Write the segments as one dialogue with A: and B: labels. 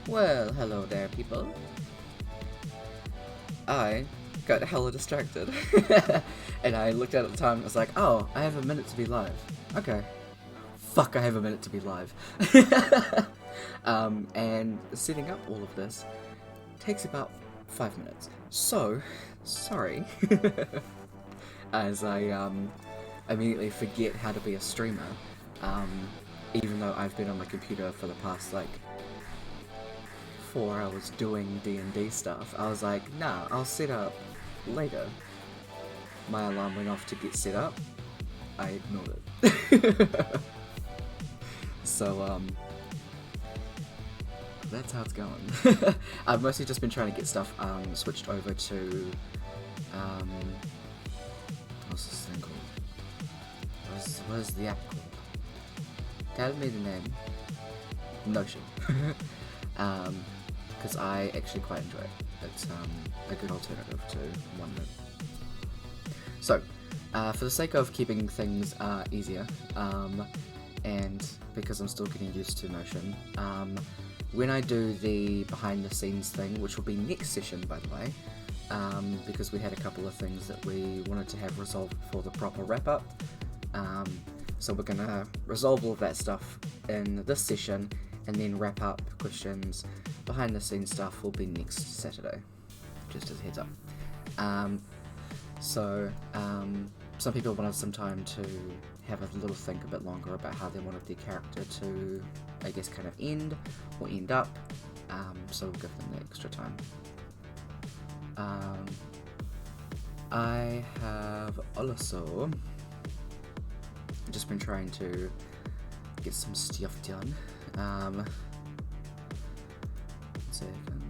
A: Well, hello there, people. I got hella distracted. And I looked at it at the time and was like, oh, I have a minute to be live. Okay. Fuck, I have a minute to be live. And setting up all of this takes about 5 minutes. So, sorry. As I immediately forget how to be a streamer. Even though I've been on my computer for the past, like, 4 hours doing D&D stuff, I was like, nah, I'll set up later. My alarm went off to get set up. I ignored it. So, that's how it's going. I've mostly just been trying to get stuff switched over to, what's this thing called? What is the app called? Tell me the name. Notion. Because I actually quite enjoy it. It's a good alternative to OneNote. So, for the sake of keeping things easier, and because I'm still getting used to Notion, when I do the behind the scenes thing, which will be next session by the way, because we had a couple of things that we wanted to have resolved for the proper wrap up, so we're going to resolve all of that stuff in this session, and then wrap up questions. Behind the scenes stuff will be next Saturday, just as a heads up. Some people wanted some time to have a little think a bit longer about how they wanted their character to, I guess, kind of end or end up, so we'll give them the extra time. I have also just been trying to get some stuff done. One second.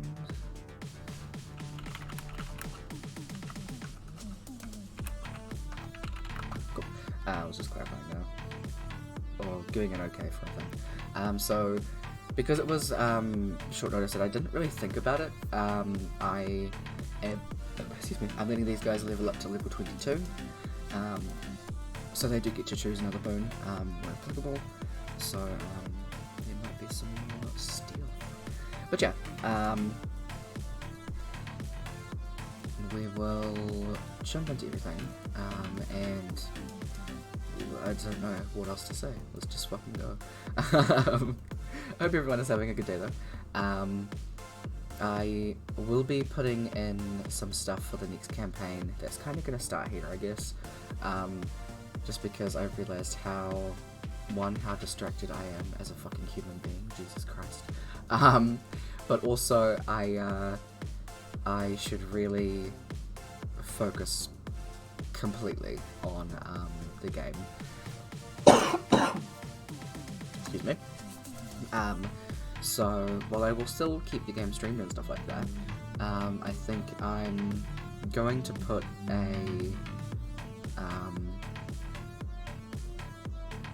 A: Cool. I was just clarifying now. Or doing an okay for a thing. So, because it was short notice and I didn't really think about it, I'm letting these guys level up to level 22. So they do get to choose another boon where applicable. So there might be some more steel. But yeah, we will jump into everything, and I don't know what else to say. Let's just fucking go. I hope everyone is having a good day though. I will be putting in some stuff for the next campaign that's kind of going to start here, I guess, just because I've realised how distracted I am as a fucking human being, Jesus Christ. But also I should really focus completely on the game. Excuse me. So while I will still keep the game streamed and stuff like that, I think I'm going to put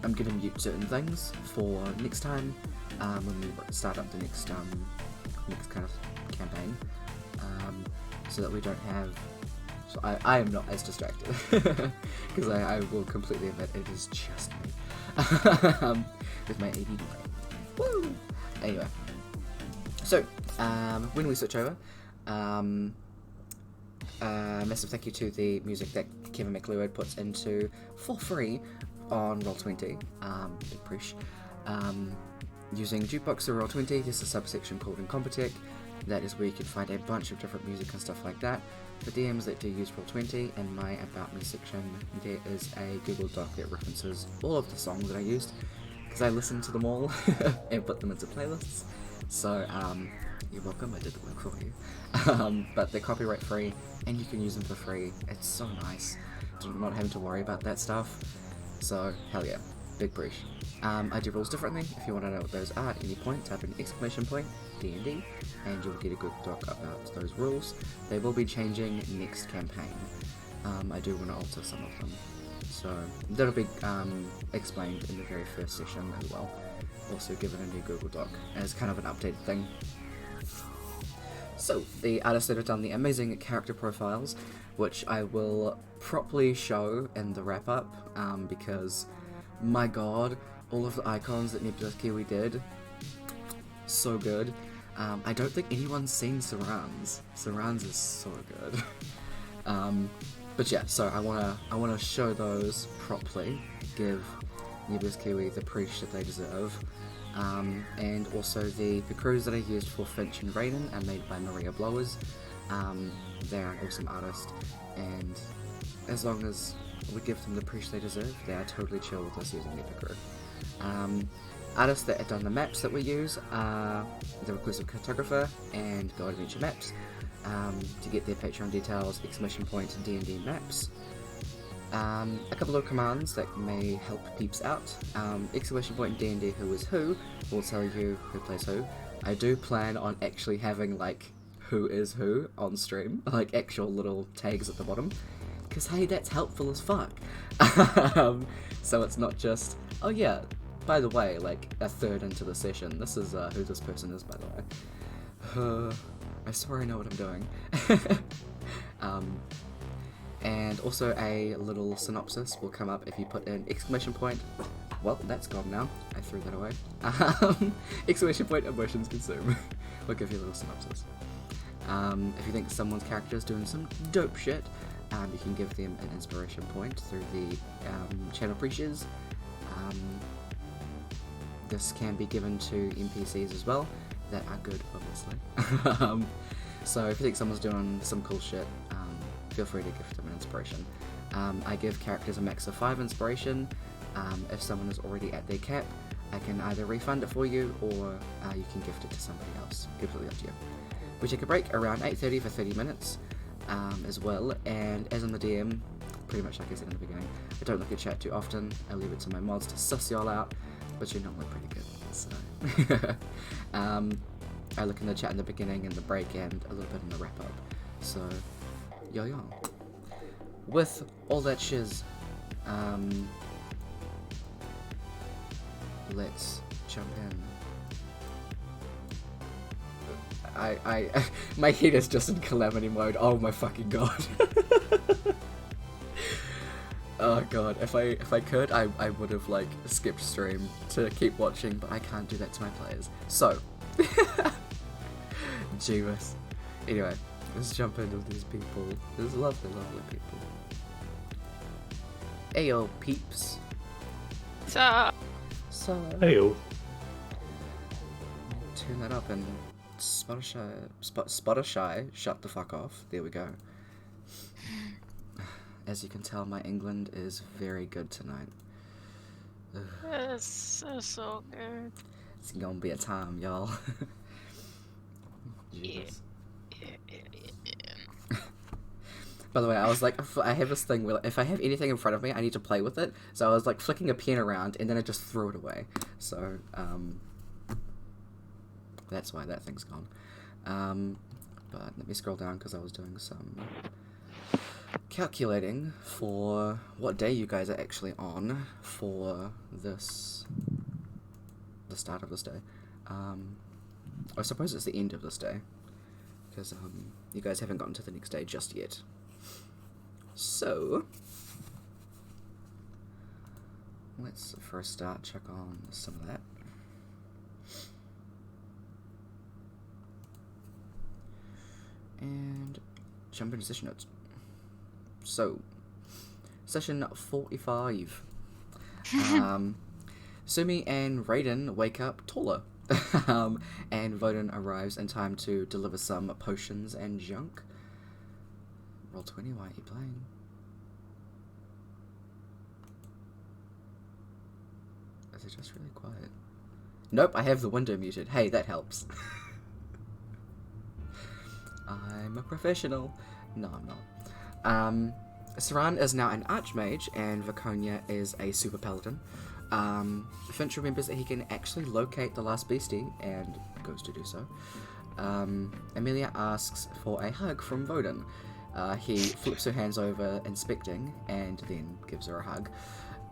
A: I'm going to mute certain things for next time, when we start up the next kind of campaign, so that we don't have. So I am not as distracted, because I will completely admit it is just me with my ADD brain. Woo! Anyway, so when we switch over, massive thank you to the music that Kevin McLeod puts into for free on Roll20, big appreciate. Using Jukebox or Roll20, there's a subsection called Incompetech. That is where you can find a bunch of different music and stuff like that. For DMs that do use Roll20, in my About Me section, there is a Google Doc that references all of the songs that I used, because I listened to them all and put them into playlists. So, you're welcome, I did the work for you. But they're copyright free, and you can use them for free. It's so nice, not having to worry about that stuff. So, hell yeah, big breach. I do rules differently. If you want to know what those are at any point, type in exclamation point DND, and you'll get a good doc about those rules. They will be changing next campaign. I do want to alter some of them, so that'll be explained in the very first session as well. Also given a new Google Doc as kind of an updated thing. So, the artists that have done the amazing character profiles, which I will properly show in the wrap-up, because, my god, all of the icons that Nebulous Kiwi did, so good. I don't think anyone's seen Surrounds. Surrounds is so good. But yeah, so I wanna show those properly, give Nebulous Kiwi the appreciation that they deserve, and also the crews that I used for Finch and Raiden are made by Maria Blowers. They're an awesome artist, and as long as we give them the appreciation they deserve, they are totally chill with us using their crew. Artists that have done the maps that we use are the Reclusive Cartographer and Go Adventure Maps. To get their Patreon details, exclamation point DND maps. A couple of commands that may help peeps out. Exclamation point DND who is who will tell you who plays who. I do plan on actually having like who is who on stream, like actual little tags at the bottom, because hey, that's helpful as fuck. So it's not just, oh yeah, by the way, like a third into the session, this is who this person is, by the way. I swear I know what I'm doing. And also a little synopsis will come up if you put in exclamation point. Well, that's gone now. I threw that away. Exclamation point emotions consume. We'll give you a little synopsis. If you think someone's character is doing some dope shit, you can give them an inspiration point through the channel preaches. This can be given to NPCs as well, that are good, obviously. So if you think someone's doing some cool shit, feel free to give them an inspiration. I give characters a max of 5 inspiration. If someone is already at their cap, I can either refund it for you, or you can gift it to somebody else. Completely up to you. We take a break around 8:30 for 30 minutes as well, and as on the DM, pretty much like I said in the beginning, I don't look at chat too often. I leave it to my mods to suss y'all out, but you're normally pretty good, so... I look in the chat in the beginning and the break and a little bit in the wrap up. So, yo. With all that shiz, let's jump in. My head is just in calamity mode. Oh my fucking god. Oh god, if I could, I would have like skipped stream to keep watching, but I can't do that to my players. So, Jeebus. Anyway, let's jump into these people. These lovely, lovely people. Ayo, peeps.
B: So.
C: Ayo.
A: Turn that up and Spottershy, shut the fuck off. There we go. As you can tell, my England is very good tonight.
B: It's so good.
A: It's gonna be a time, y'all.
B: Yeah.
A: By the way, I was like, I have this thing where if I have anything in front of me, I need to play with it. So I was like flicking a pen around and then I just threw it away. So, that's why that thing's gone. But let me scroll down because I was doing some calculating for what day you guys are actually on for this, the start of this day. I suppose it's the end of this day, because you guys haven't gotten to the next day just yet. So, let's for a start check on some of that. And jump into session notes. So, session 45. Sumi and Raiden wake up taller. And Voden arrives in time to deliver some potions and junk. Roll 20, why are you playing? Is it just really quiet? Nope, I have the window muted. Hey, that helps. I'm a professional. No, I'm not. Saran is now an archmage, and Viconia is a super paladin. Finch remembers that he can actually locate the last beastie, and goes to do so. Emelia asks for a hug from Voden. He flips her hands over, inspecting, and then gives her a hug.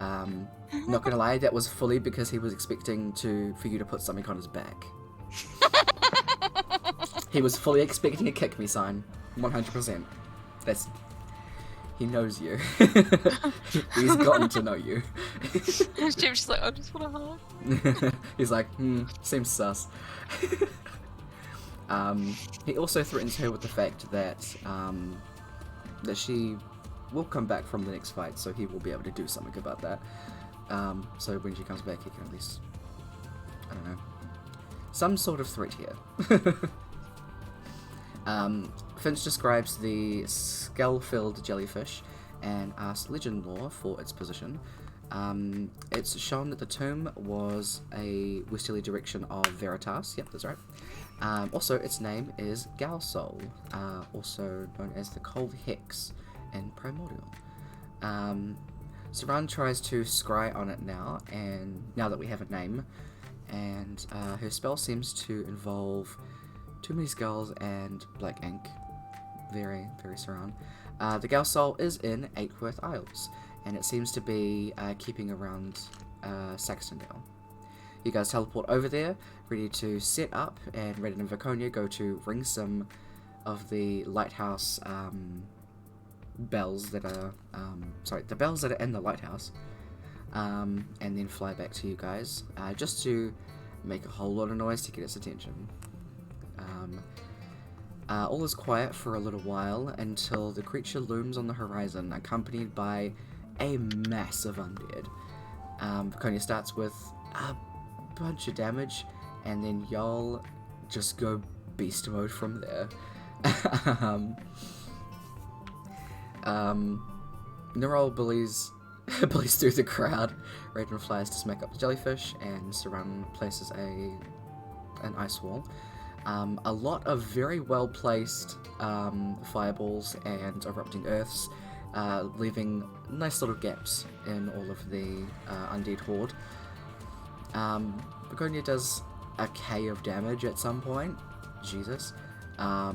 A: Not gonna lie, that was fully because he was expecting for you to put something on his back. He was fully expecting a kick me sign, 100%. He knows you. He's gotten to know you.
B: Jim's just like, I just want a hug.
A: He's like, seems sus. He also threatens her with the fact that that she will come back from the next fight, so he will be able to do something about that. So when she comes back, he can at least, I don't know, some sort of threat here. Finch describes the skull-filled jellyfish and asks legend lore for its position. It's shown that the tomb was a westerly direction of Veritas. Yep, that's right. Also, its name is Galsol, also known as the Cold Hex in Primordial. Saran tries to scry on it now, and now that we have a name, and her spell seems to involve too many skulls and black ink. Very, very Saran. The Galsol is in Eightworth Isles, and it seems to be keeping around Saxtondale. You guys teleport over there, ready to set up, and Reddit and Viconia go to ring some of the lighthouse bells that are, the bells that are in the lighthouse, and then fly back to you guys, just to make a whole lot of noise to get its attention. All is quiet for a little while until the creature looms on the horizon, accompanied by a massive undead. Viconia starts with a bunch of damage, and then y'all just go beast mode from there. Nerol bullies through the crowd. Raiden flies to smack up the jellyfish, and Saran places an ice wall. A lot of very well placed fireballs and erupting earths, leaving nice little gaps in all of the undead horde. Begonia does a K of damage at some point. Jesus. A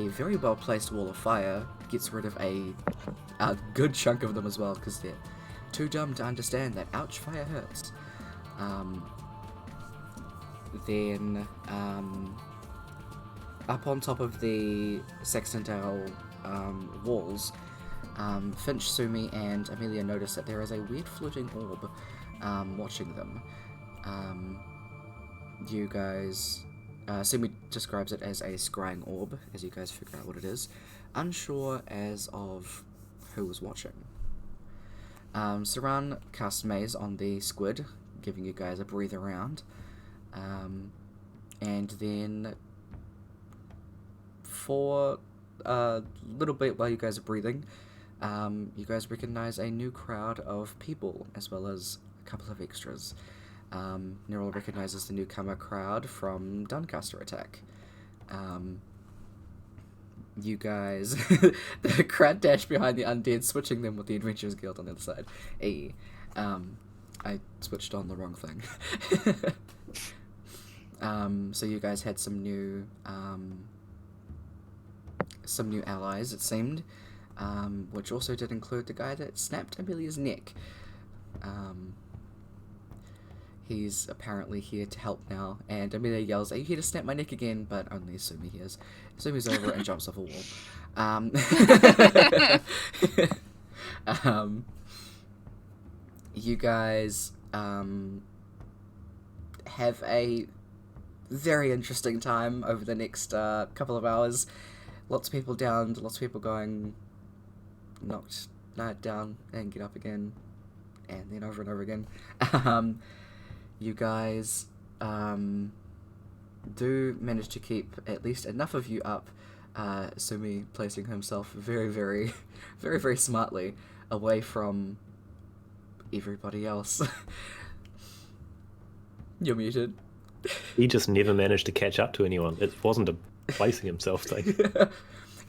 A: very well placed wall of fire gets rid of a good chunk of them as well, because they're too dumb to understand that ouch, fire hurts. Then up on top of the Saxtondale walls, Finch, Sumi, and Emelia notice that there is a weird floating orb watching them. You guys, Sumi describes it as a scrying orb, as you guys figure out what it is, unsure as of who was watching. Saran casts Maze on the squid, giving you guys a breathe around. And then for a little bit while you guys are breathing, you guys recognize a new crowd of people, as well as a couple of extras. Nerol recognizes the newcomer crowd from Doncaster Attack. You guys, the crowd dash behind the undead, switching them with the Adventurers Guild on the other side. I switched on the wrong thing. So you guys had some new allies, it seemed, which also did include the guy that snapped Emelia's neck. He's apparently here to help now, and Emelia yells, "Are you here to snap my neck again?" But only Sumi hears. Sumi's over and jumps off a wall. You guys have a very interesting time over the next couple of hours. Lots of people downed, lots of people going, knocked down and get up again, and then over and over again. You guys do manage to keep at least enough of you up, Sumi placing himself very, very, very, very smartly away from everybody else. You're muted.
C: He just never managed to catch up to anyone. It wasn't a placing himself thing.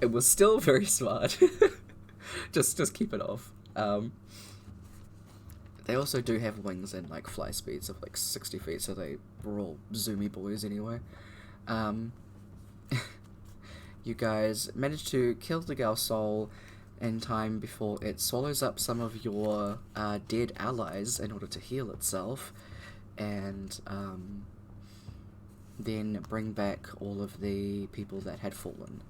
A: It was still very smart. just keep it off. They also do have wings and like fly speeds of like 60 feet, so they were all zoomy boys anyway. You guys managed to kill the Galsol in time before it swallows up some of your dead allies in order to heal itself, and then bring back all of the people that had fallen.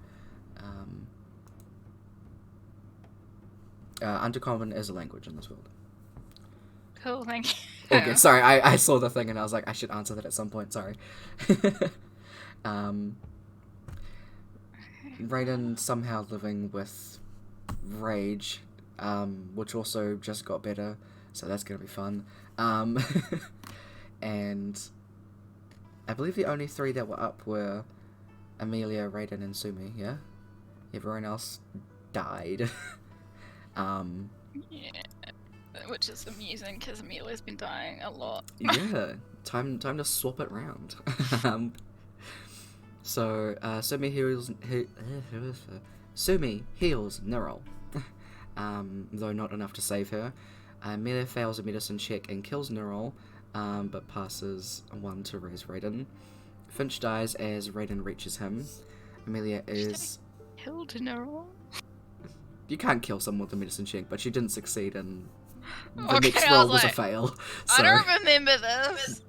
A: Undercommon is a language in this world.
B: Cool, thank you.
A: Okay, sorry, I saw the thing and I was like, I should answer that at some point, sorry. Um, Raiden somehow living with rage, which also just got better, so that's gonna be fun. And I believe the only 3 that were up were Emelia, Raiden, and Sumi. Yeah, everyone else died.
B: Yeah, which is amusing because Amelia's been dying a lot.
A: Yeah, time to swap it round. So Sumi heals Neural, though not enough to save her. Amelia fails a medicine check and kills Neural, but passes one to raise Raiden. Finch dies as Raiden reaches him. Amelia is...
B: Killed Neural?
A: You can't kill someone with a medicine check, but she didn't succeed, and the
B: Okay,
A: next
B: I
A: roll
B: was
A: was a
B: like,
A: fail.
B: I
A: So...
B: don't remember this.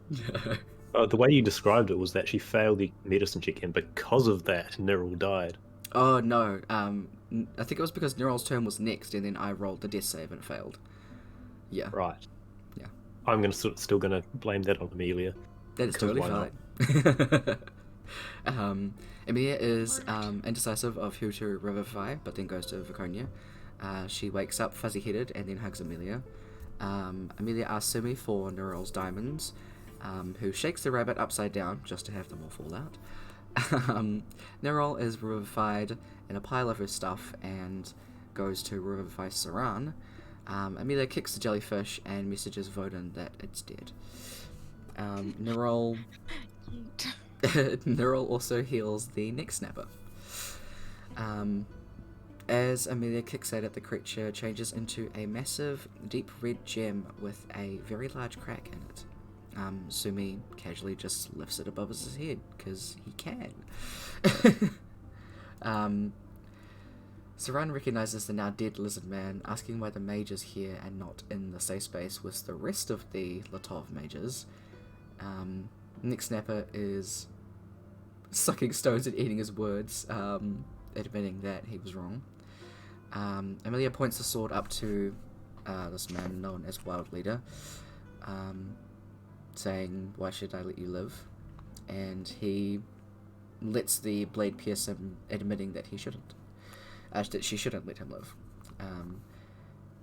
C: The way you described it was that she failed the medicine check, and because of that, Nyril died.
A: Oh no, I think it was because Neural's turn was next, and then I rolled the death save and it failed. Yeah.
C: Right.
A: Yeah.
C: I'm still gonna blame that on Amelia.
A: That is totally fine. Emilia is indecisive of who to revivify, but then goes to Viconia. She wakes up fuzzy-headed and then hugs Amelia. Amelia asks Sumi for Neural's diamonds, who shakes the rabbit upside down just to have them all fall out. Neural is revivified in a pile of her stuff and goes to revivify Saran. Amelia kicks the jellyfish and messages Vodun that it's dead. Neural also heals the neck snapper. As Amelia kicks at it, the creature changes into a massive, deep red gem with a very large crack in it. Sumi casually just lifts it above his head, because he can. Saran recognizes the now dead lizard man, asking why the mage is here and not in the safe space with the rest of the Latov mages. Nick Snapper is sucking stones and eating his words, admitting that he was wrong. Amelia points the sword up to this man known as Wild Leader, saying, "Why should I let you live?" And he lets the blade pierce him, admitting that he shouldn't. That she shouldn't let him live.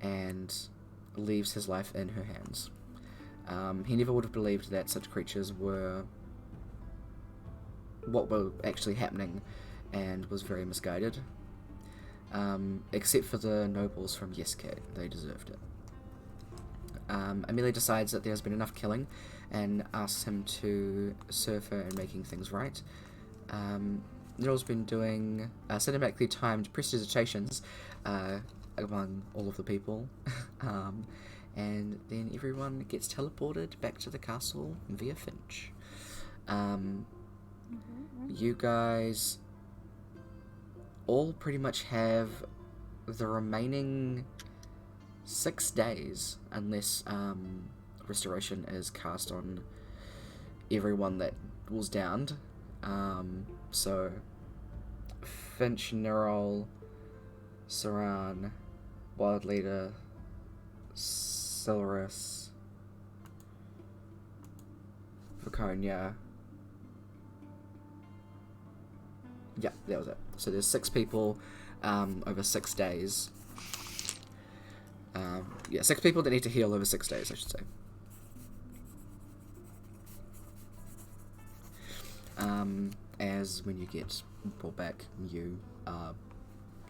A: And leaves his life in her hands. He never would have believed that such creatures were what were actually happening, and was very misguided. Except for the nobles from Yeske, they deserved it. Amelia decides that there's been enough killing and asks him to serve her in making things right. Nero's been doing cinematically timed prestidigitations among all of the people, and then everyone gets teleported back to the castle via Finch. You guys all pretty much have the remaining 6 days, unless restoration is cast on everyone that was downed. So Finch, Nerol, Saran, Wild Leader, Silurus, Viconia. Yeah, that was it. So there's 6 people over 6 days. 6 people that need to heal over 6 days, I should say. As when you get brought back, you are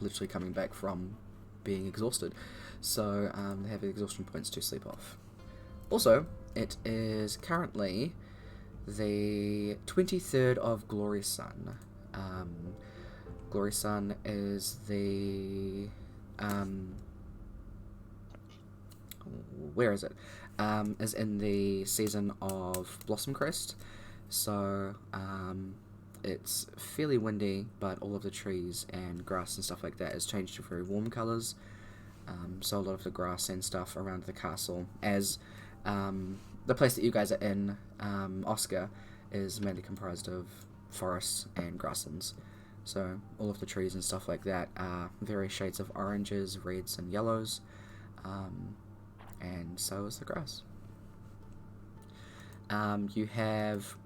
A: literally coming back from being exhausted. So they have exhaustion points to sleep off. Also, it is currently the 23rd of Glory Sun. Glory Sun is the... where is it? Is in the season of Blossom Crest. So, it's fairly windy, but all of the trees and grass and stuff like that has changed to very warm colours. So a lot of the grass and stuff around the castle, as the place that you guys are in, Oscar, is mainly comprised of forests and grasslands. So all of the trees and stuff like that are various shades of oranges, reds, and yellows, and so is the grass. You have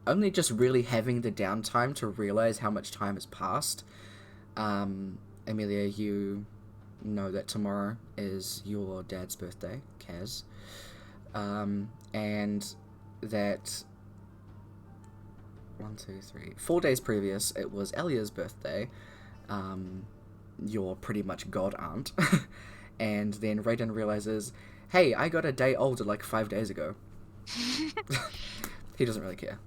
A: only just really having the downtime to realize how much time has passed. Emelia, you know that tomorrow is your dad's birthday, Kaz, and that 4 days previous it was Elia's birthday, your pretty much god aunt, and then Raiden realizes, hey, I got a day older like 5 days ago. He doesn't really care.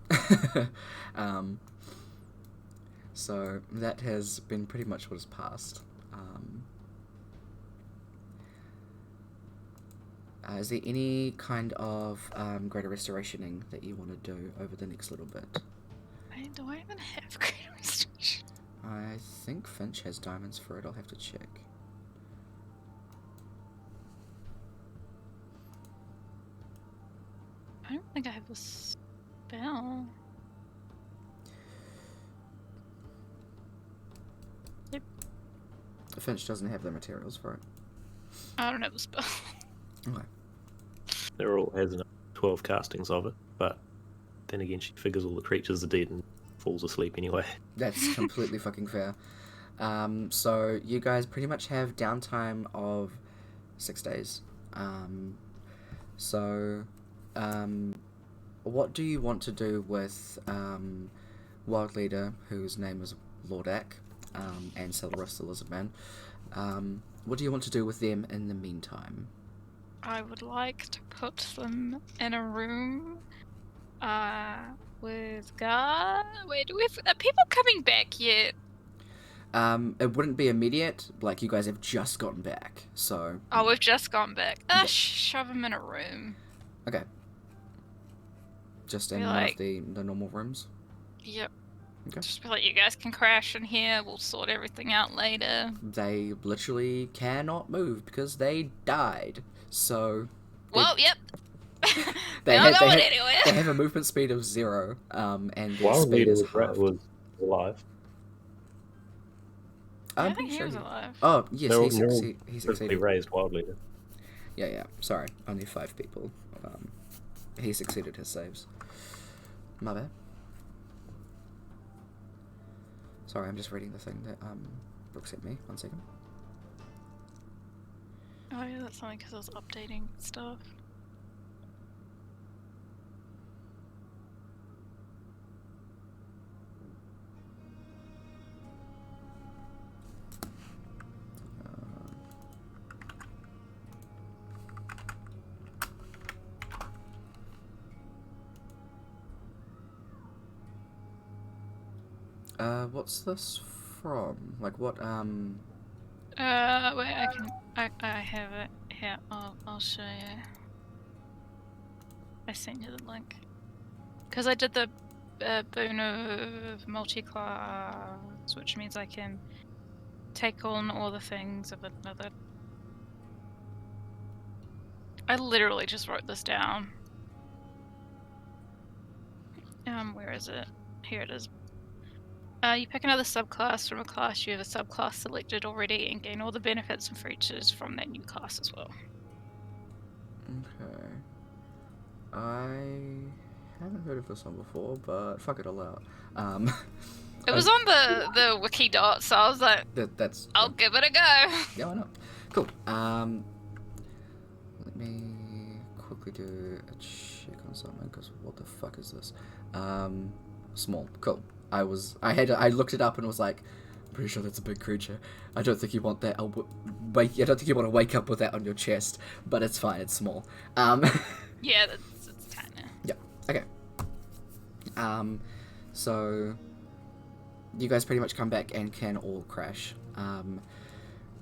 A: So that has been pretty much what has passed. Is there any kind of greater restorationing that you want to do over the next little bit?
B: Do I even have greater restoration?
A: I think Finch has diamonds for it. I'll have to check.
B: I don't think I have a spell.
A: Finch doesn't have the materials for it.
B: I don't have a spell.
A: Okay.
C: Errol has 12 castings of it, but then again, she figures all the creatures are dead and falls asleep anyway.
A: That's completely fucking fair. So you guys pretty much have downtime of 6 days. What do you want to do with Wild Leader, whose name is Lordak, and Celeros the Lizardman? What do you want to do with them in the meantime?
B: I would like to put them in a room with guard. Wait, are people coming back yet?
A: It wouldn't be immediate, like you guys have just gotten back, so...
B: Oh, we've just gone back.
A: Yeah.
B: Shove them in a room.
A: Okay. Just in
B: Be
A: one
B: like-
A: of the normal rooms?
B: Yep.
A: Okay.
B: Just be like, you guys can crash in here, we'll sort everything out later.
A: They literally cannot move because they died, so...
B: Well, yep.
A: They
B: They're not
A: had-
B: going
A: they had-
B: anywhere.
A: They have a movement speed of 0, and their
C: Wild
A: speed
C: Leader
A: is
C: was,
A: halved.
C: was alive.
B: I
A: I'm
B: think
A: pretty
B: he
A: sure
B: was
A: he...
B: alive.
A: Oh, yes,
C: They're all-
A: he
C: they're all
A: succeeded.
C: Critically raised Wild Leader.
A: Yeah, sorry, only 5 people. He succeeded his saves. My bad. Sorry, I'm just reading the thing that Brooke sent me. 1 second.
B: Oh yeah, that's only because I was updating stuff.
A: What's this from? Like, what,
B: Wait, I have it here. I'll show you. I sent you the link. Because I did the boon of multi-class, which means I can take on all the things of another. I literally just wrote this down. Where is it? Here it is. You pick another subclass from a class you have a subclass selected already and gain all the benefits and features from that new class as well.
A: Okay. I haven't heard of this one before, but fuck it all out.
B: It was on the wiki dot, so I was like,
A: that's...
B: I'll give it a go.
A: Yeah, why not? Cool. Let me quickly do a check on something, because what the fuck is this? Small. Cool. I looked it up and was like, I'm pretty sure that's a big creature. I don't think you want that. I don't think you want to wake up with that on your chest, but it's fine. It's small.
B: Yeah, it's tiny.
A: Yeah. Okay. So you guys pretty much come back and can all crash.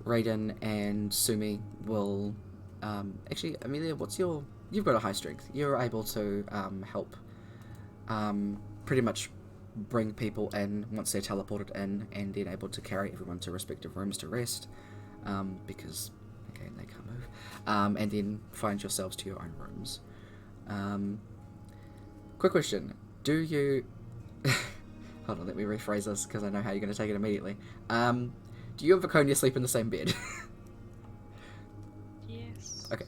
A: Raiden and Sumi will. Actually, Emelia, you've got a high strength. You're able to help. Pretty much bring people in once they're teleported in, and then able to carry everyone to respective rooms to rest, because again they can't move, and then find yourselves to your own rooms. Quick question: do you? Hold on, let me rephrase this because I know how you're going to take it immediately. Do you and Viconia sleep in the same bed?
B: Yes.
A: Okay.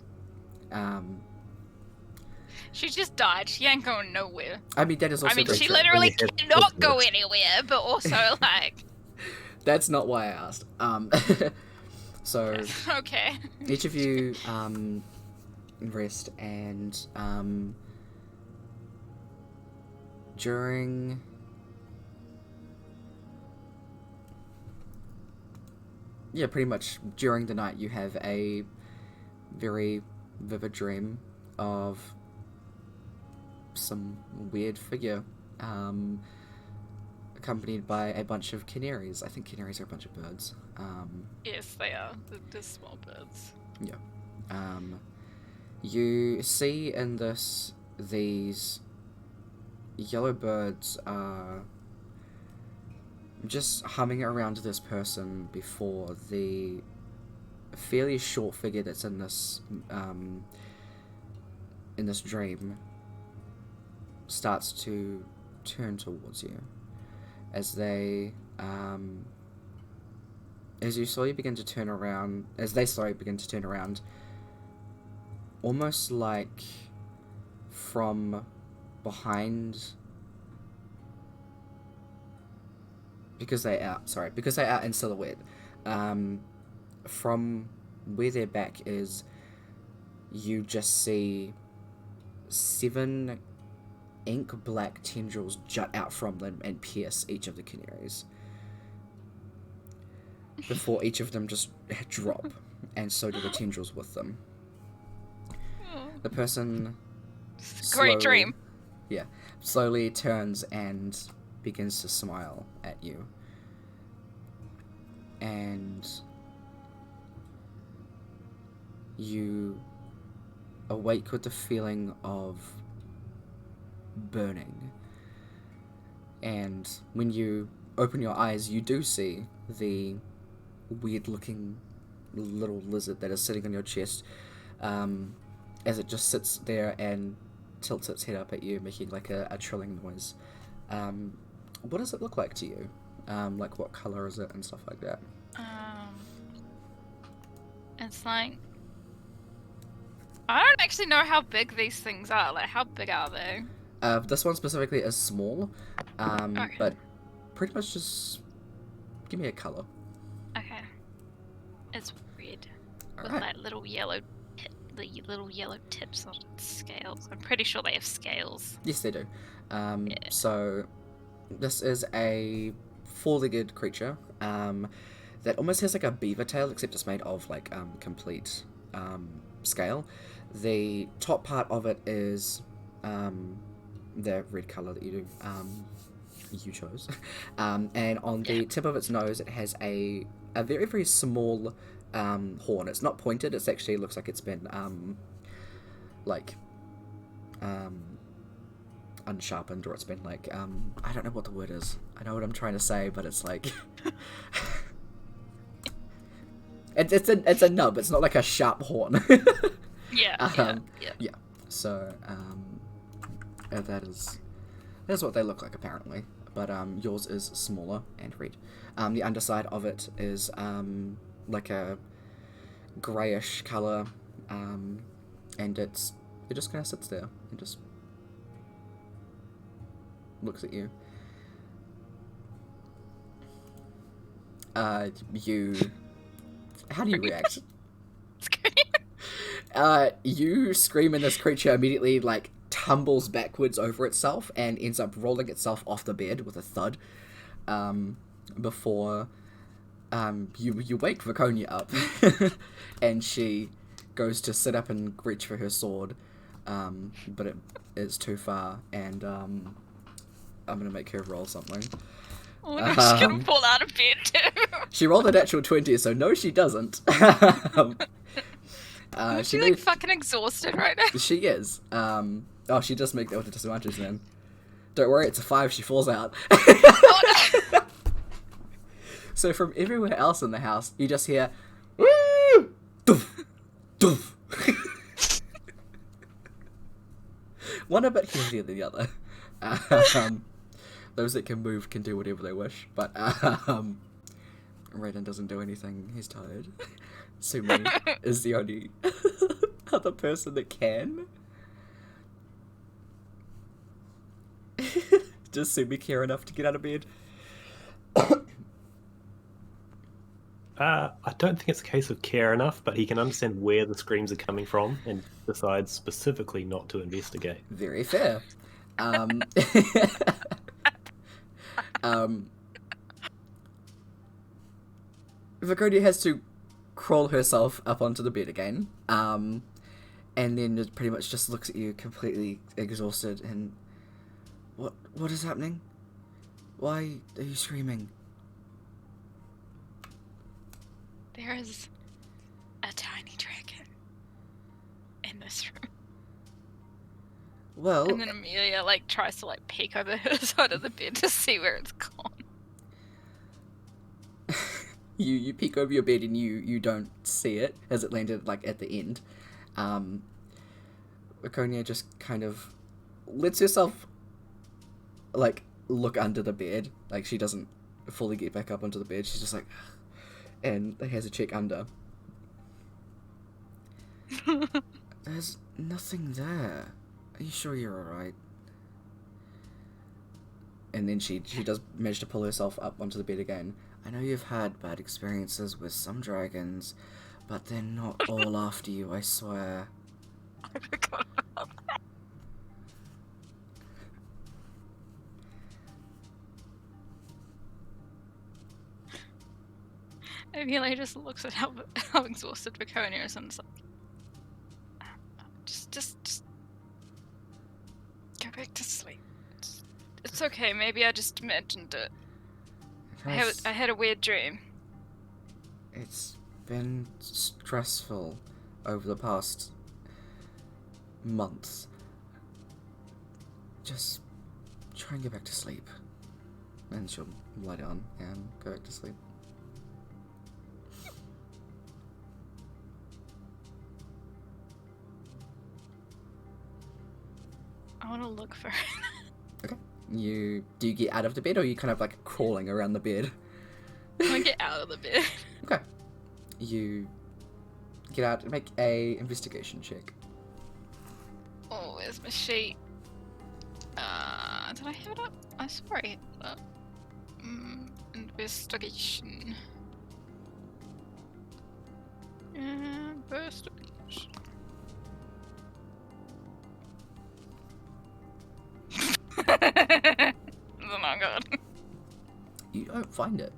B: She just died. She ain't going nowhere.
A: I mean, that is also
B: I mean,
A: very
B: she
A: true.
B: literally
C: When you have
B: cannot go
C: business.
B: anywhere, but also, like...
A: That's not why I asked. So,
B: Okay.
A: each of you rest, and during... Yeah, pretty much during the night you have a very vivid dream of some weird figure accompanied by a bunch of canaries. I think canaries are a bunch of birds.
B: Yes, they are. They're small birds.
A: Yeah. You see in these yellow birds are just humming around this person before the fairly short figure that's in this dream starts to turn towards you as they slowly begin to turn around, almost like from behind, because they are in silhouette, from where their back is, you just see 7 ink black tendrils jut out from them and pierce each of the canaries before each of them just drop, and so do the tendrils with them. The person
B: Great dream.
A: slowly turns and begins to smile at you, and you awake with the feeling of burning, and when you open your eyes you do see the weird looking little lizard that is sitting on your chest, as it just sits there and tilts its head up at you, making like a trilling noise. What does it look like to you? Like what color is it and stuff like that?
B: It's like... I don't actually know how big these things are. Like, how big are they?
A: This one specifically is small,
B: Okay.
A: but pretty much just give me a color.
B: Okay. It's red. With
A: Alright.
B: like little yellow tips on its scales. I'm pretty sure they have scales.
A: Yes, they do. So this is a 4-legged creature that almost has like a beaver tail, except it's made of like complete scale. The top part of it is the red color that you chose, and on the tip of its nose it has a very, very small horn. It's not pointed, it actually looks like it's been unsharpened, or it's been like I don't know what the word is. I know what I'm trying to say, but it's like it's a nub. It's not like a sharp horn.
B: Yeah.
A: So that's what they look like apparently. But yours is smaller and red. The underside of it is like a greyish colour, and it just kind of sits there and just looks at you. How do you react? You scream, and this creature immediately like tumbles backwards over itself and ends up rolling itself off the bed with a thud. Before you wake Viconia up, and she goes to sit up and reach for her sword, but it is too far, and I'm gonna make her roll something.
B: Oh no, she's gonna fall out of bed too.
A: She rolled a natural 20, so no, she doesn't.
B: Is she like fucking exhausted right now?
A: She is. She just make that with the disadvantage then. Don't worry, it's a 5, she falls out.
B: Oh, no.
A: So from everywhere else in the house, you just hear, woo! Doof! Doof! One a bit heavier than the other. Those that can move can do whatever they wish, but Raiden doesn't do anything, he's tired. Sumi is the only other person that can. Does Sumi care enough to get out of bed?
C: I don't think it's a case of care enough, but he can understand where the screams are coming from and decides specifically not to investigate.
A: Very fair. Vakonia has to crawl herself up onto the bed again, and then it pretty much just looks at you completely exhausted and... What is happening? Why are you screaming?
B: There is a tiny dragon in this room.
A: Well...
B: And then Amelia, like, tries to, like, peek over her side of the bed to see where it's gone.
A: You peek over your bed and you don't see it as it landed, like, at the end. Vakonia just kind of lets herself, like, look under the bed. Like, she doesn't fully get back up onto the bed. She's just like... and has a check under. There's nothing there. Are you sure you're alright? And then she does manage to pull herself up onto the bed again. I know you've had bad experiences with some dragons, but they're not all after you, I swear.
B: I forgot about that. Amelia just looks at how exhausted Vakonia is and is like, just go back to sleep. It's okay. Maybe I just imagined it. I had a weird dream.
A: It's been stressful over the past months. Just try and get back to sleep. And she'll lie down and go back to sleep.
B: I want to look for her.
A: Okay. Do you get out of the bed, or are you kind of like crawling around the bed?
B: I want to get out of the bed.
A: Okay. You get out and make a investigation check.
B: Oh, where's my sheet? Did I have it up? I'm sorry. Investigation. Investigation. It's not good.
A: You don't find it.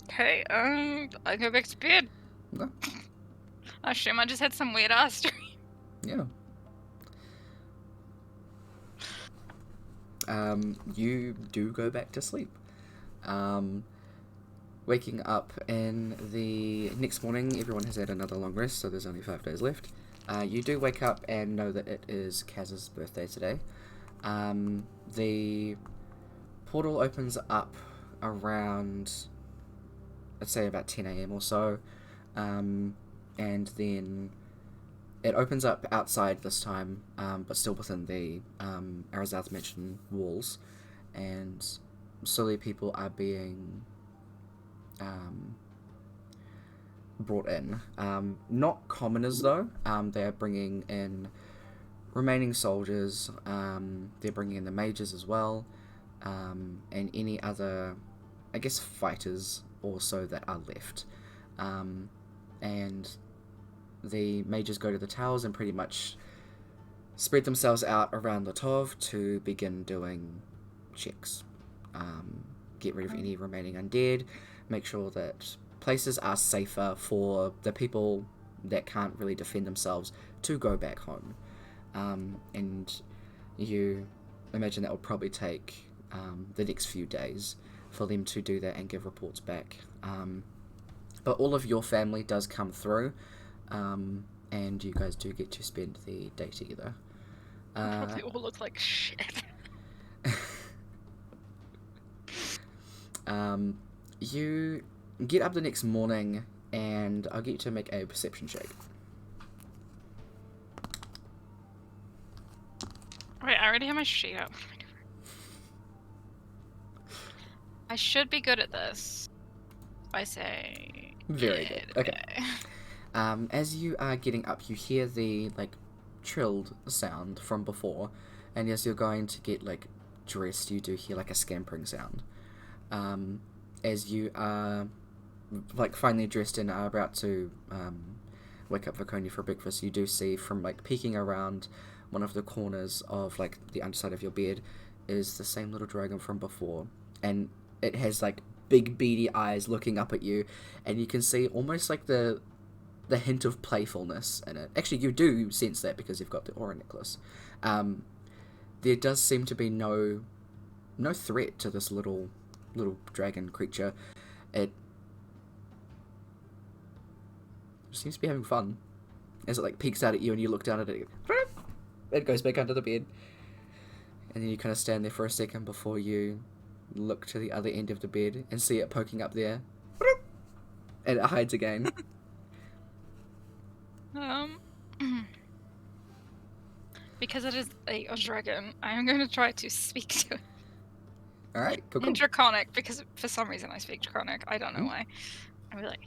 B: Okay, I go back to bed.
A: Okay.
B: I assume I just had some weird ass dream.
A: Yeah. You do go back to sleep. Waking up in the next morning, everyone has had another long rest, so there's only 5 days left. You do wake up and know that it is Kaz's birthday today. The portal opens up around, let's say about 10 a.m. or so, and then it opens up outside this time, but still within the Ahrozath Mansion walls, and slowly people are being brought in. Not commoners though. They are bringing in remaining soldiers. They're bringing in the mages as well, and any other, I guess, fighters also that are left. And the mages go to the towers and pretty much spread themselves out around the Tov to begin doing checks. Get rid of any remaining undead, make sure that places are safer for the people that can't really defend themselves to go back home. And you imagine that will probably take the next few days for them to do that and give reports back. But all of your family does come through, and you guys do get to spend the day together.
B: Probably all look like shit.
A: You get up the next morning, and I'll get you to make a perception check.
B: Wait, I already have my sheet up. I should be good at this. I say...
A: Very good. Okay. As you are getting up, you hear the like trilled sound from before, and as you're going to get like dressed, you do hear like a scampering sound. As you are like finally dressed and are about to wake up Viconia for breakfast, you do see from like peeking around one of the corners of like the underside of your bed is the same little dragon from before, and it has like big beady eyes looking up at you, and you can see almost like the hint of playfulness in it. Actually, you do sense that because you've got the aura necklace. There does seem to be no threat to this little dragon creature. It seems to be having fun as it like peeks out at you, and you look down at it. It goes back under the bed, and then you kind of stand there for a second before you look to the other end of the bed and see it poking up there, and it hides again.
B: Because it is a dragon, I am going to try to speak to it.
A: Alright, cool.
B: In Draconic, because for some reason I speak Draconic. I don't know why. I'll be like,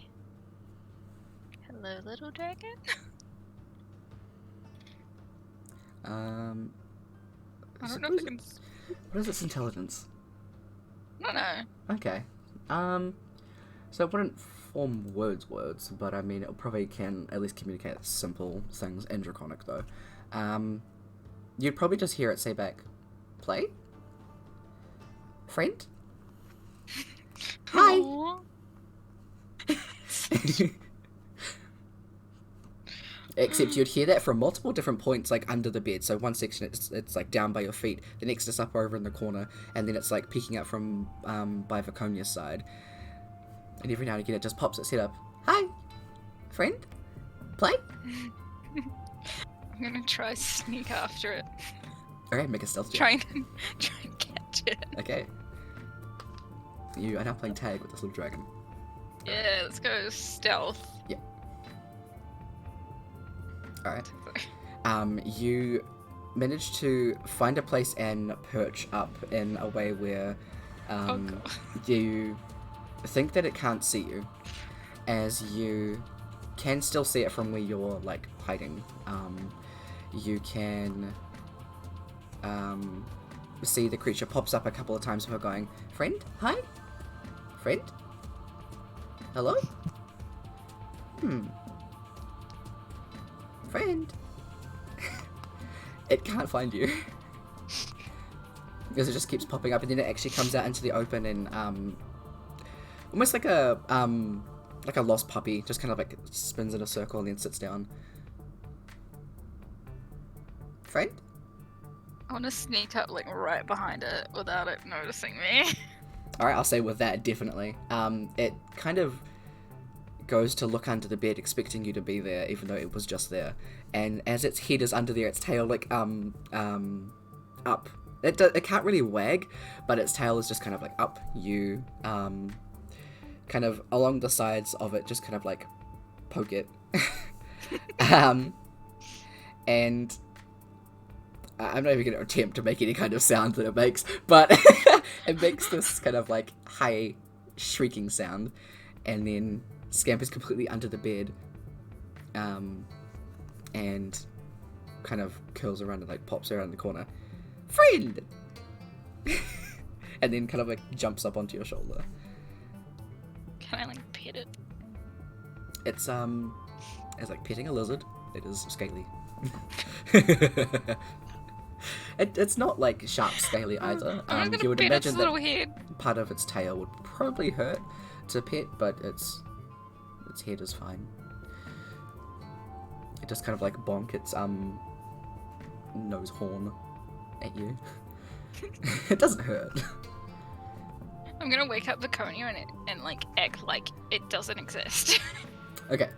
B: hello, little dragon? I don't know if I can...
A: What is its intelligence?
B: I don't know.
A: Okay. So it wouldn't form words, but I mean, it probably can at least communicate simple things in Draconic, though. You'd probably just hear it say back, play? Friend? Hi! Except you'd hear that from multiple different points, like under the bed. So one section it's like down by your feet, the next is up over in the corner, and then it's like peeking out from by Viconia's side. And every now and again it just pops its head up. Hi, friend, play.
B: I'm gonna try sneak after it.
A: Alright, make a stealth check.
B: Try and catch it.
A: Okay. You are now playing tag with this little dragon.
B: Yeah, let's go stealth.
A: Yep. Alright. You manage to find a place and perch up in a way where you think that it can't see you, as you can still see it from where you're like hiding. You can see the creature pops up a couple of times before going, friend? Hi? Friend? Hello? Friend? It can't find you. Because it just keeps popping up, and then it actually comes out into the open and almost like a lost puppy, just kind of like spins in a circle and then sits down. Friend?
B: I want to sneak up like right behind it without it noticing me.
A: Alright, I'll say with that, definitely. It kind of goes to look under the bed, expecting you to be there, even though it was just there. And as its head is under there, its tail like up. It can't really wag, but its tail is just kind of like up. You kind of along the sides of it, just kind of like poke it. And I'm not even going to attempt to make any kind of sound that it makes, but it makes this kind of like high shrieking sound, and then scampers completely under the bed, and kind of curls around and like pops around the corner. Friend! And then kind of like jumps up onto your shoulder.
B: Can I like pet it?
A: It's like petting a lizard. It is scaly. It's not like sharp scaly either. You would imagine that
B: head.
A: part of its tail would probably hurt to pet, but its head is fine. It just kind of like bonk its nose horn at you. It doesn't hurt.
B: I'm gonna wake up Viconia and like act like it doesn't exist.
A: Okay.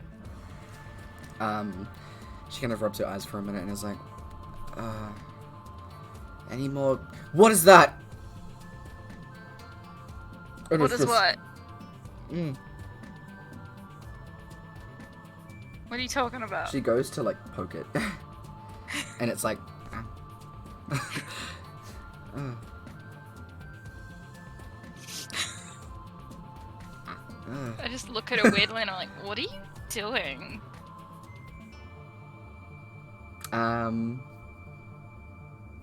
A: She kind of rubs her eyes for a minute and is like, any more? What is that?
B: What is what? What are you talking about?
A: She goes to like poke it, and it's like,
B: I just look at her weirdly and I'm like, what are you doing?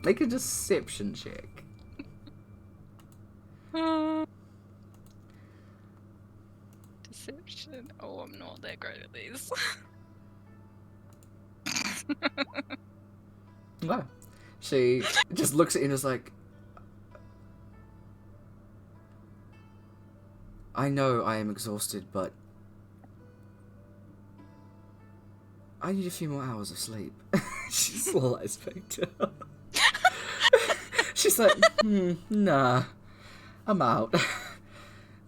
A: Make a deception check.
B: Deception. Oh, I'm not that great at these.
A: Wow. She just looks at you and is like, I know I am exhausted, but I need a few more hours of sleep. She slides back down. She's like, nah, I'm out.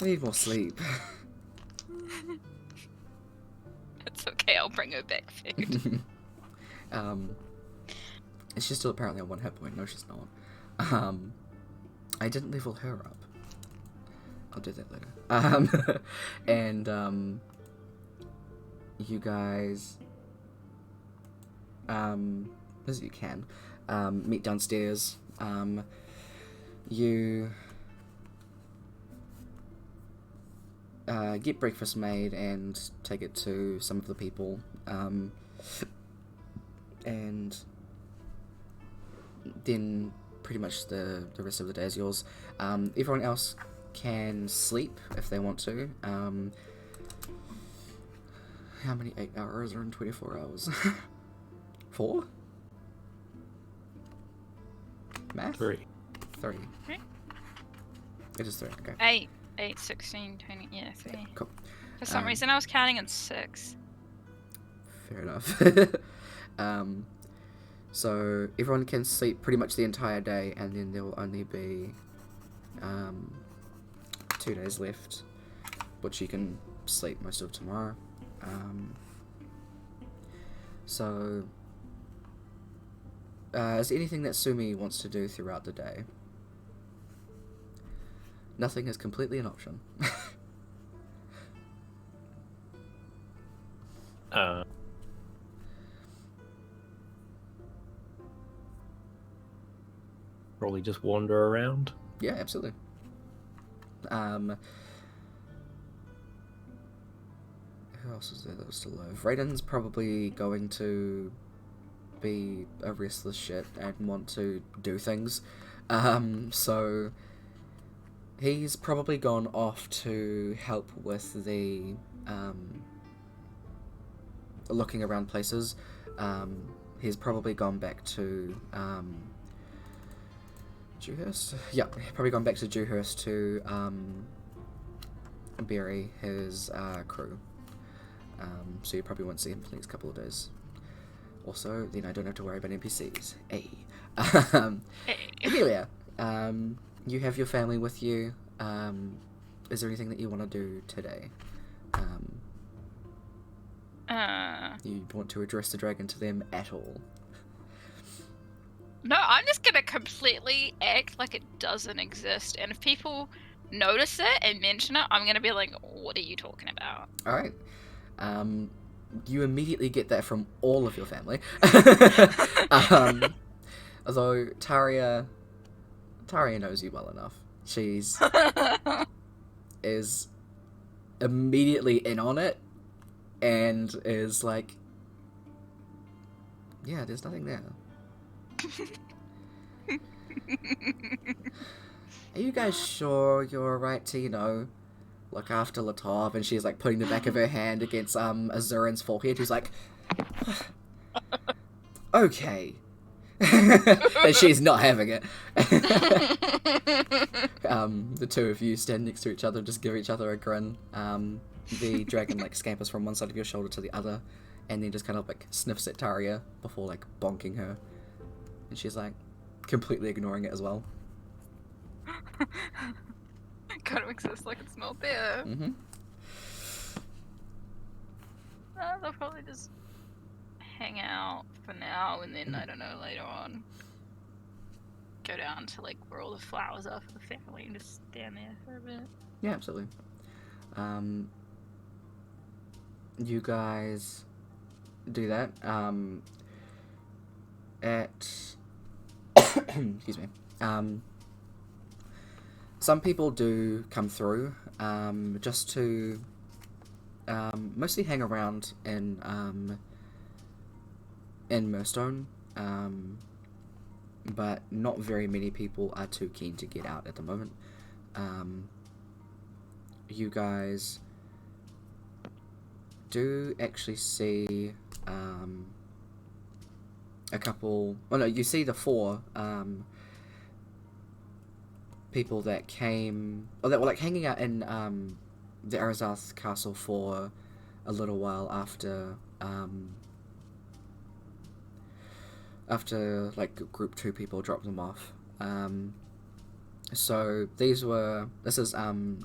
A: I need more sleep.
B: It's okay, I'll bring her back food.
A: She's still apparently on 1 hit point. No, she's not. I didn't level her up. I'll do that later. And you guys, as you can, meet downstairs. You get breakfast made and take it to some of the people, and then pretty much the rest of the day is yours. Everyone else can sleep if they want to. How many 8 hours are in 24 hours? 4? Math?
C: 3.
A: 3.
B: Okay.
A: It is 3, okay.
B: 8, 16, 20, yeah, 3.
A: Cool.
B: For some reason I was counting in 6.
A: Fair enough. So everyone can sleep pretty much the entire day, and then there will only be 2 days left, which you can sleep most of tomorrow. So is there anything that Sumi wants to do throughout the day? Nothing is completely an option.
C: Probably just wander around.
A: Yeah, absolutely. Who else is there that was still alive? Raiden's probably going to be a restless shit and want to do things. So he's probably gone off to help with the looking around places. He's probably gone back to Dewhurst? Yeah, probably gone back to Dewhurst to bury his crew. So you probably won't see him for the next couple of days. Also, then I don't have to worry about NPCs. Hey. Emelia, you have your family with you. Is there anything that you want to do today? You want to address the dragon to them at all?
B: No, I'm just gonna completely act like it doesn't exist, and if people notice it and mention it, I'm gonna be like, what are you talking about?
A: Alright. You immediately get that from all of your family. Although Taria knows you well enough. She's is immediately in on it and is like, yeah, there's nothing there. Are you guys sure you're right to, look after Latov? And she's like putting the back of her hand against Azurin's forehead, who's like, okay. And she's not having it. The two of you stand next to each other, just give each other a grin. The dragon scampers from one side of your shoulder to the other, and then just kind of sniffs at Taria before bonking her. And she's completely ignoring it as well.
B: Kind of exists like it's not there.
A: Mm-hmm.
B: They'll probably just hang out for now, and then, I don't know, later on go down to where all the flowers are for the family and just stand there for a bit.
A: Yeah, absolutely. You guys do that. Excuse me. Some people do come through, just to mostly hang around in in Murstone, but not very many people are too keen to get out at the moment. You guys do actually see a couple. Oh no, you see the four people that came, or that were like hanging out in the Ahrozath castle for a little while after like group 2 people dropped them off. So this is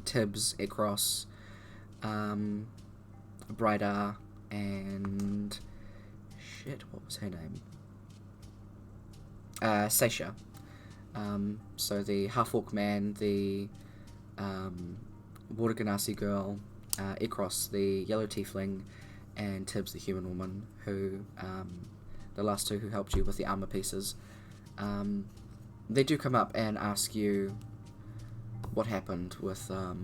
A: Tibbs, Ekros, Brida, and shit, what was her name? Seisha. So the half-orc man, the water ganassi girl, Ekros, the yellow tiefling, and Tibbs, the human woman, who the last 2 who helped you with the armor pieces. They do come up and ask you what happened with the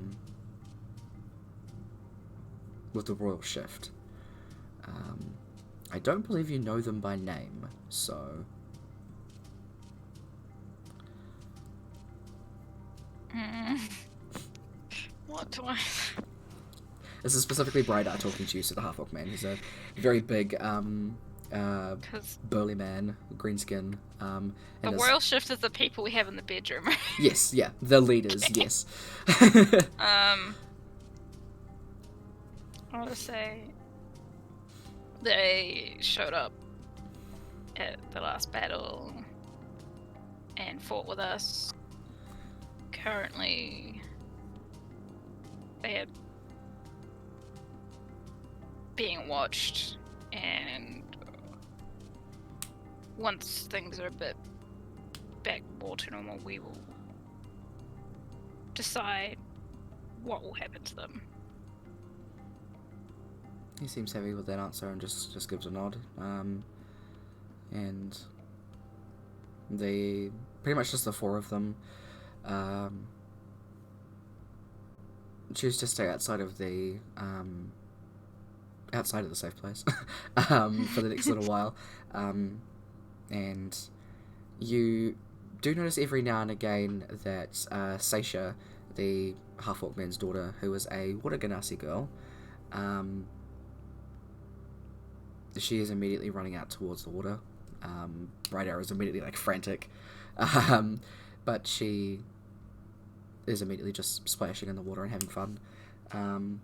A: royal shift. I don't believe you know them by name, so
B: What do I...
A: this is specifically Brida talking to you, so the half-orc man. He's a very big burly man, green skin. And
B: the royal shift is the people we have in the bedroom, right?
A: Yes, yeah, the leaders, yes.
B: I want to say they showed up at the last battle and fought with us. Currently, they are being watched, and once things are a bit back more to normal, we will decide what will happen to them.
A: He seems heavy with that answer and just gives a nod. And they pretty much just the 4 of them choose to stay outside of the safe place for the next little while. And you do notice every now and again that Seisha, the half-orc man's daughter, who is a water ganassi girl, she is immediately running out towards the water. Bright Arrow is immediately like frantic, but she is immediately just splashing in the water and having fun.
B: Can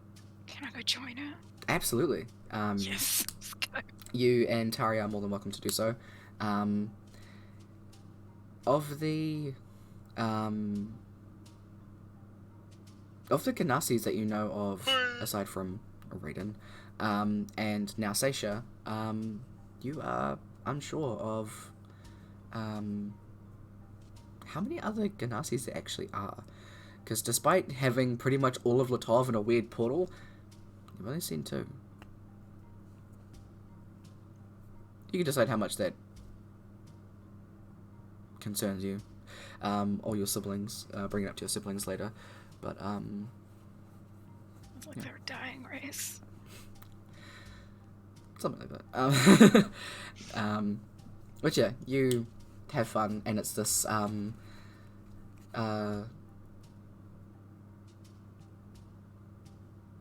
B: I go join her?
A: Absolutely.
B: Yes, let's go.
A: You and Tari are more than welcome to do so. Of the Ganassis that you know of, aside from Raiden, and now Seisha, you are unsure of how many other Ganassis there actually are. Because despite having pretty much all of Latov in a weird portal, you've only seen 2. You can decide how much that concerns you, or your siblings. Bring it up to your siblings later, but
B: It's like they're a dying race.
A: something like that. But yeah, you have fun, and it's this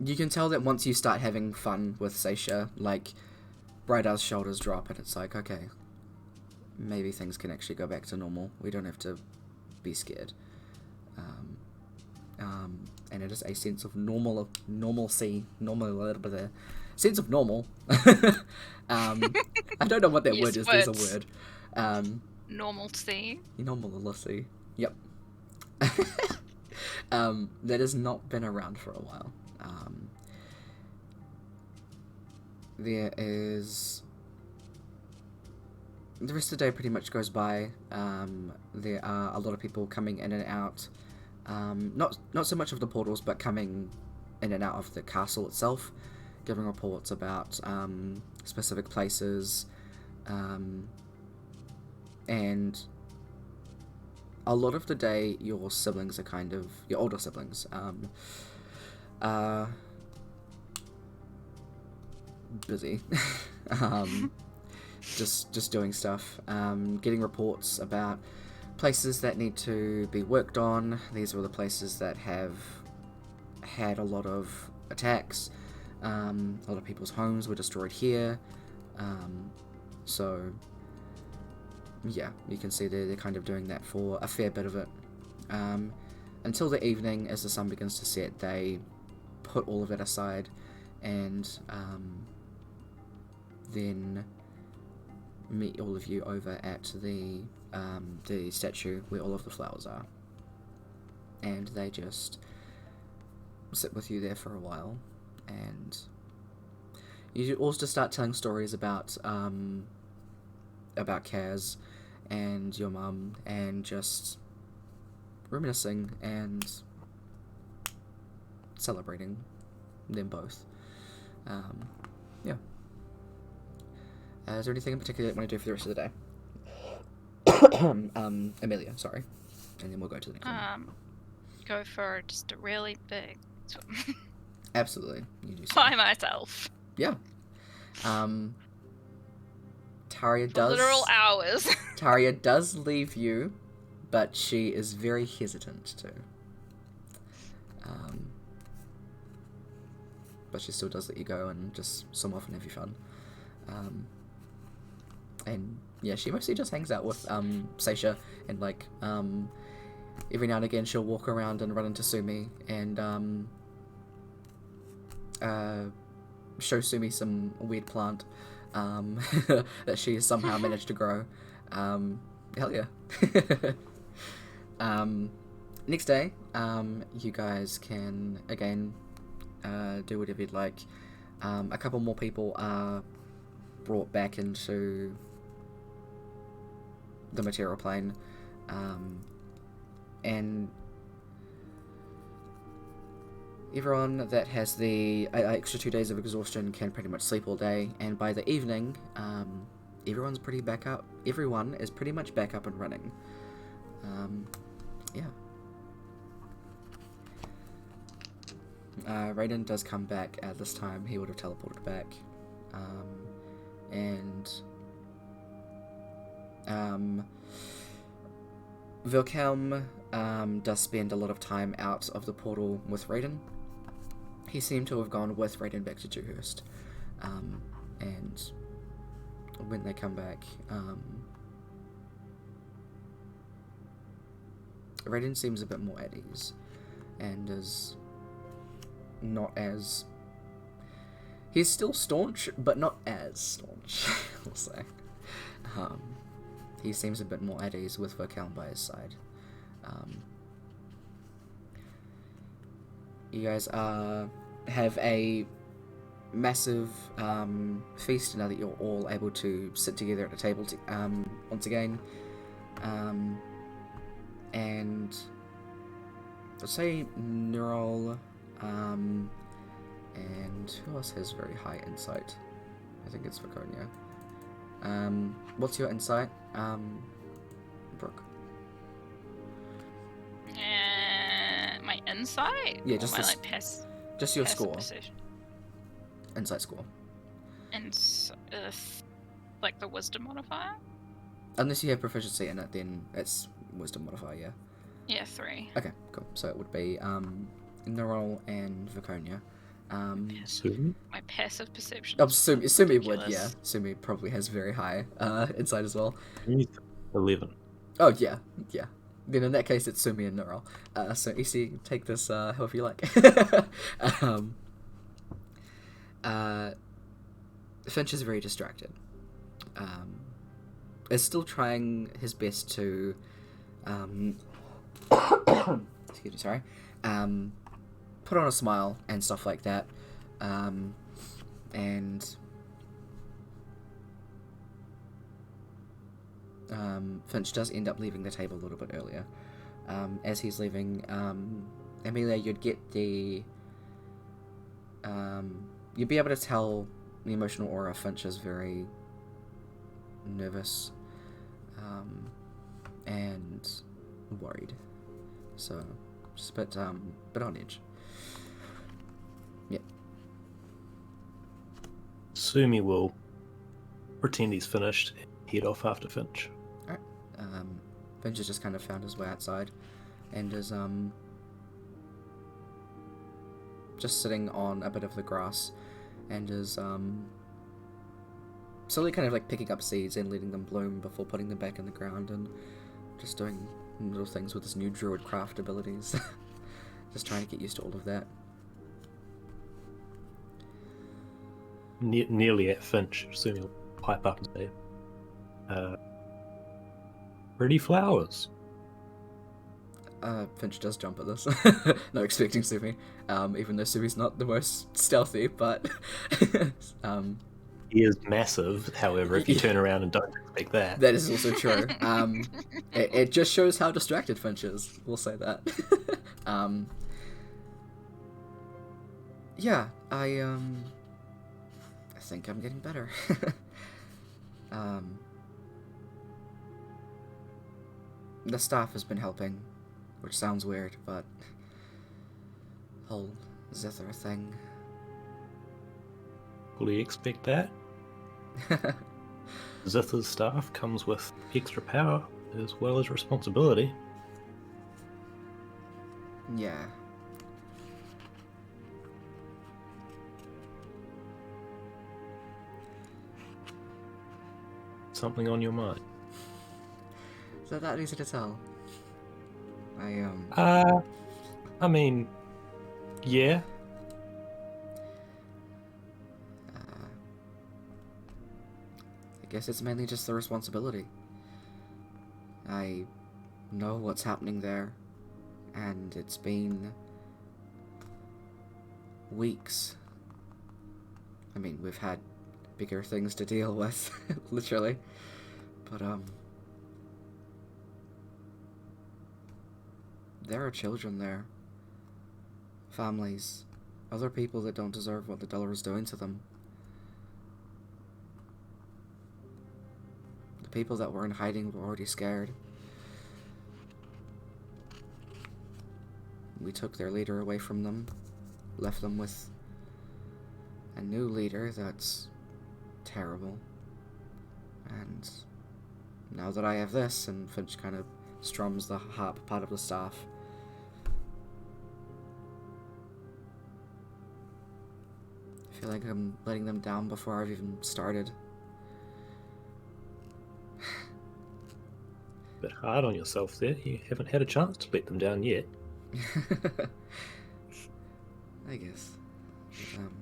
A: you can tell that once you start having fun with Seisha, like Brightar's shoulders drop, and it's like, okay, maybe things can actually go back to normal. We don't have to be scared. And it is a sense of normalcy, sense of normal. I don't know what that
B: Yes,
A: word is. There's a
B: words.
A: word.
B: Normalcy.
A: Normalcy. Yep. That has not been around for a while. There is... The rest of the day pretty much goes by. There are a lot of people coming in and out. Not so much of the portals, but coming in and out of the castle itself, giving reports about specific places, and a lot of the day your siblings are kind of, your older siblings, busy. just doing stuff, getting reports about places that need to be worked on. These are the places that have had a lot of attacks. A lot of people's homes were destroyed here. So, yeah, you can see they're kind of doing that for a fair bit of it. Until the evening, as the sun begins to set, they put all of it aside and then meet all of you over at the statue where all of the flowers are. And they just sit with you there for a while, and you also start telling stories about Kaz and your mum, and just reminiscing and celebrating them both. Yeah. Is there anything in particular that you want to do for the rest of the day? Amelia, sorry. And then we'll go to the next one.
B: Go for just a really big swim.
A: Absolutely. You do so.
B: By myself.
A: Yeah. Taria
B: For
A: does...
B: literal hours.
A: Taria does leave you, but she is very hesitant to. But she still does let you go and just swim off and have you fun. And yeah, she mostly just hangs out with Seisha, and like every now and again she'll walk around and run into Sumi and show Sumi some weird plant that she has somehow managed to grow. Hell yeah. Next day, you guys can again do whatever you'd like. A couple more people are brought back into the material plane, and everyone that has the extra 2 days of exhaustion can pretty much sleep all day, and by the evening, everyone is pretty much back up and running. Yeah. Raiden does come back at this time. He would have teleported back. Wilhelm does spend a lot of time out of the portal with Raiden. He seemed to have gone with Raiden back to Dewhurst. And when they come back, Raiden seems a bit more at ease and is not as... He's still staunch, but not as staunch, we'll say. He seems a bit more at ease with Wilhelm by his side. You guys have a massive feast now that you're all able to sit together at a table once again. And let's say Neural, and who else has very high insight? I think it's Viconia. What's your insight, Brooke?
B: My insight?
A: Yeah, just
B: or my,
A: this, just your score.
B: Position?
A: Insight score.
B: And like the wisdom modifier?
A: Unless you have proficiency in it, then it's wisdom modifier, yeah.
B: Yeah, 3.
A: Okay, cool. So it would be Neural and Viconia.
C: Sumi?
B: My passive perception.
A: Oh, Sumi would,
B: ridiculous.
A: yeah. Sumi probably has very high insight as well.
C: 11.
A: Oh, yeah. Then in that case, it's Sumi and Neural. So Ece, take this however you like. Finch is very distracted. Is still trying his best to excuse me, sorry. Put on a smile and stuff like that. And Finch does end up leaving the table a little bit earlier. As he's leaving, Amelia, you'd get the... you'd be able to tell the emotional aura of Finch is very nervous and worried. So, just a bit on edge. Yeah.
C: Sumi will pretend he's finished and head off after Finch.
A: Alright. Finch has just kind of found his way outside and is just sitting on a bit of the grass and is slowly kind of like picking up seeds and letting them bloom before putting them back in the ground and just doing little things with his new druid craft abilities. Just trying to get used to all of that.
C: Nearly at Finch, soon he'll pipe up and say, pretty flowers.
A: Finch does jump at this. Not expecting Sumi. Even though Sumi's not the most stealthy, but
C: He is massive, however, if you turn around and don't expect that.
A: that is also true. It just shows how distracted Finch is. We'll say that. Yeah, I think I'm getting better. The staff has been helping, which sounds weird, but whole zither thing.
C: Fully expect that. Zither's staff comes with extra power as well as responsibility.
A: Yeah.
C: Something on your mind?
A: Is that easy to tell? I
C: mean, yeah.
A: I guess it's mainly just the responsibility. I know what's happening there, and it's been weeks. I mean, we've had bigger things to deal with, literally. But, there are children there. Families. Other people that don't deserve what the dollar is doing to them. The people that were in hiding were already scared. We took their leader away from them. Left them with a new leader that's terrible. And now that I have this, and Finch kind of strums the harp part of the staff. I feel like I'm letting them down before I've even started.
C: Bit hard on yourself there. You haven't had a chance to let them down yet.
A: I guess. But,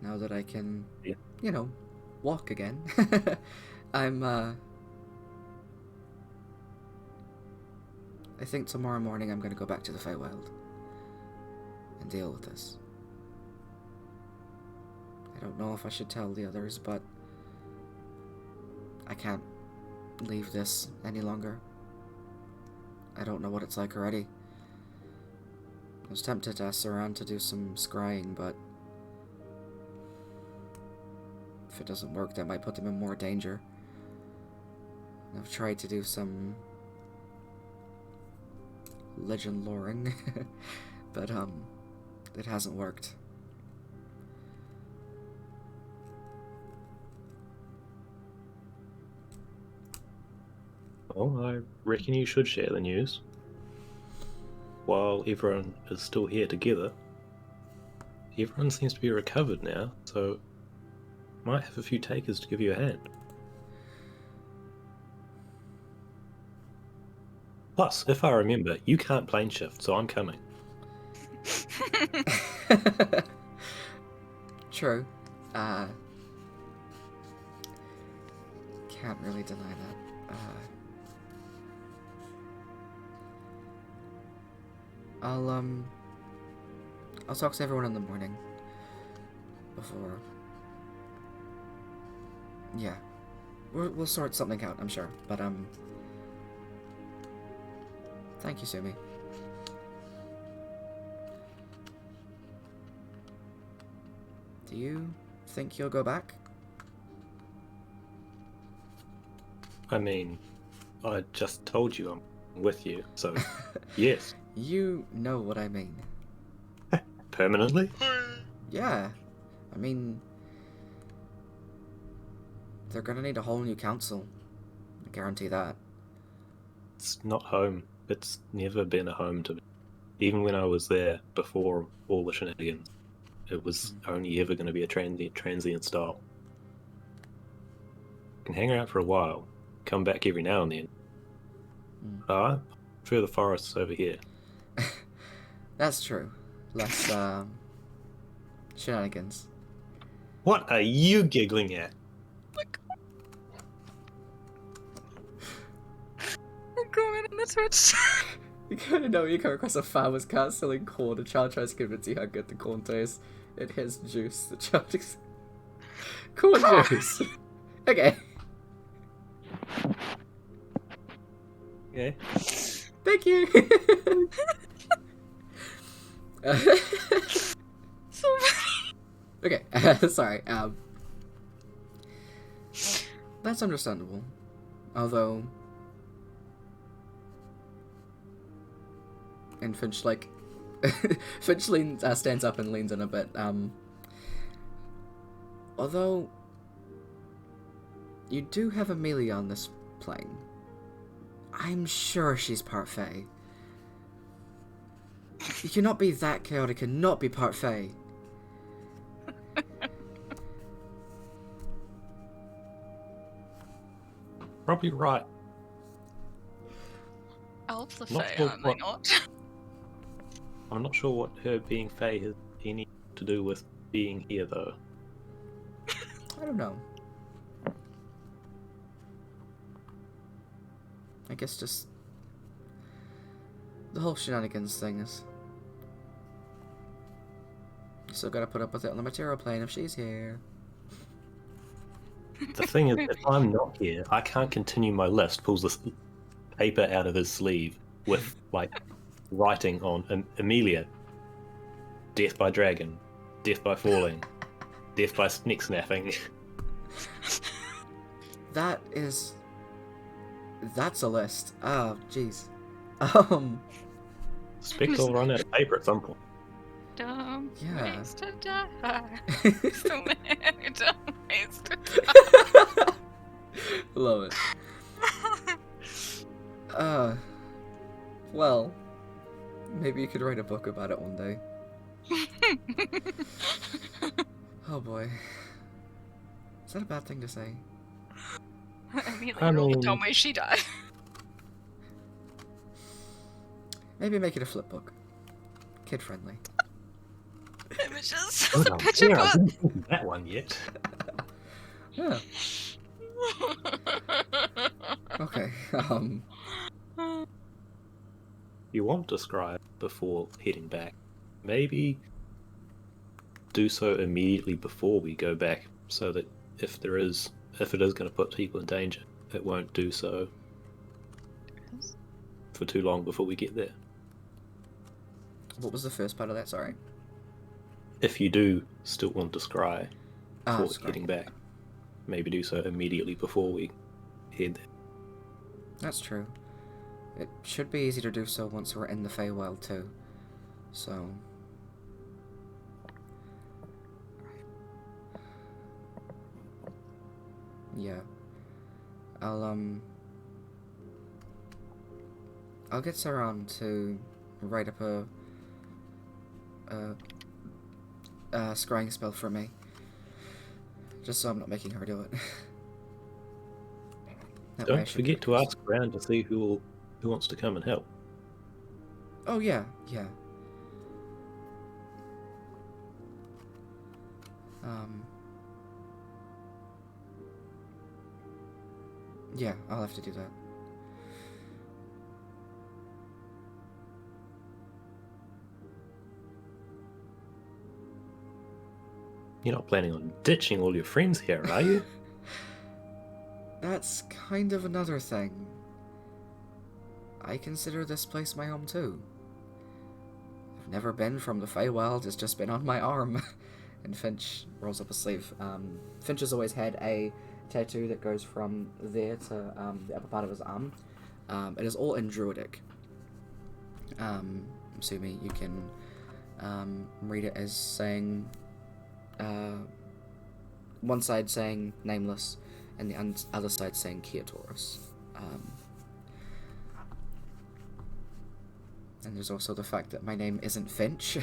A: now that I can,
C: Yeah.
A: you know, walk again, I'm, I think tomorrow morning I'm gonna go back to the Feywild and deal with this. I don't know if I should tell the others, but I can't leave this any longer. I don't know what it's like already. I was tempted to ask around to do some scrying, but if it doesn't work, that might put them in more danger. I've tried to do some legend loring, but it hasn't worked.
C: Well, I reckon you should share the news. While everyone is still here together. Everyone seems to be recovered now, so might have a few takers to give you a hand. Plus, if I remember, you can't plane shift, so I'm coming.
A: True. Can't really deny that. I'll talk to everyone in the morning. Before. Yeah. We'll sort something out, I'm sure. But, thank you, Sumi. Do you think you'll go back?
C: I mean, I just told you I'm with you, so yes.
A: You know what I mean.
C: Permanently?
A: Yeah. I mean, they're gonna need a whole new council. I guarantee that.
C: It's not home. It's never been a home to me. Even when I was there before all the shenanigans, it was only ever going to be a transient style. You can hang around for a while, come back every now and then. I prefer the forests over here.
A: That's true. Less shenanigans.
C: What are you giggling at?
B: I'm going in the Twitch.
A: You kind of know you come across a farmer's cart selling corn. The child tries to convince you how good the corn tastes. It has juice. The child is... corn juice. Okay.
C: Okay.
A: Thank you.
B: So
A: Okay. Sorry. That's understandable. Although... And Finch, like... Finch stands up and leans in a bit. Although... You do have Emelia on this plane. I'm sure she's part Fae. You cannot be that chaotic and not be part Fae.
C: Probably right.
B: elves are
C: Not
B: Fae,
C: sure
B: aren't they
C: what-
B: not?
C: I'm not sure what her being Fae has any to do with being here, though.
A: I don't know. I guess just... The whole shenanigans thing is... You still gotta put up with it on the material plane if she's here.
C: The thing is, if I'm not here, I can't continue my list. Pulls this paper out of his sleeve with, like, writing on Emelia. Death by dragon. Death by falling. Death by neck snapping.
A: That is... That's a list. Oh, jeez.
C: Spectre will run out of paper at some point.
B: Dumb
A: Yeah.
B: ways to die. So many dumb ways to die.
A: Love it. Well, maybe you could write a book about it one day. Oh boy. Is that a bad thing to say?
B: Immediately
C: I
B: all the
C: mean-
B: dumb ways she died.
A: Maybe make it a flip book. Kid friendly.
B: Images.
C: Oh,
B: The picture
C: yeah, I
B: book.
C: didn't think of that one yet.
A: Yeah. Okay.
C: You want to scribe before heading back. Maybe do so immediately before we go back, so that if it is going to put people in danger, it won't do so for too long before we get there.
A: What was the first part of that? Sorry.
C: If you do still want to scry before
A: Scry.
C: heading back, maybe do so immediately before we head there.
A: That's true. It should be easy to do so once we're in the Feywild too. So... Yeah. I'll get Saran to write up a scrying spell for me. Just so I'm not making her do it. That way I
C: Don't
A: should
C: forget
A: get
C: to
A: it.
C: ask around to see who wants to come and help.
A: Oh yeah, yeah. Yeah, I'll have to do that.
C: You're not planning on ditching all your friends here, are you?
A: That's kind of another thing. I consider this place my home too. I've never been from the Feywild, it's just been on my arm. And Finch rolls up a sleeve. Finch has always had a tattoo that goes from there to the upper part of his arm. It is all in Druidic. Sumi, you can read it as saying, one side saying nameless, and the other side saying Kiatoris. And there's also the fact that my name isn't Finch.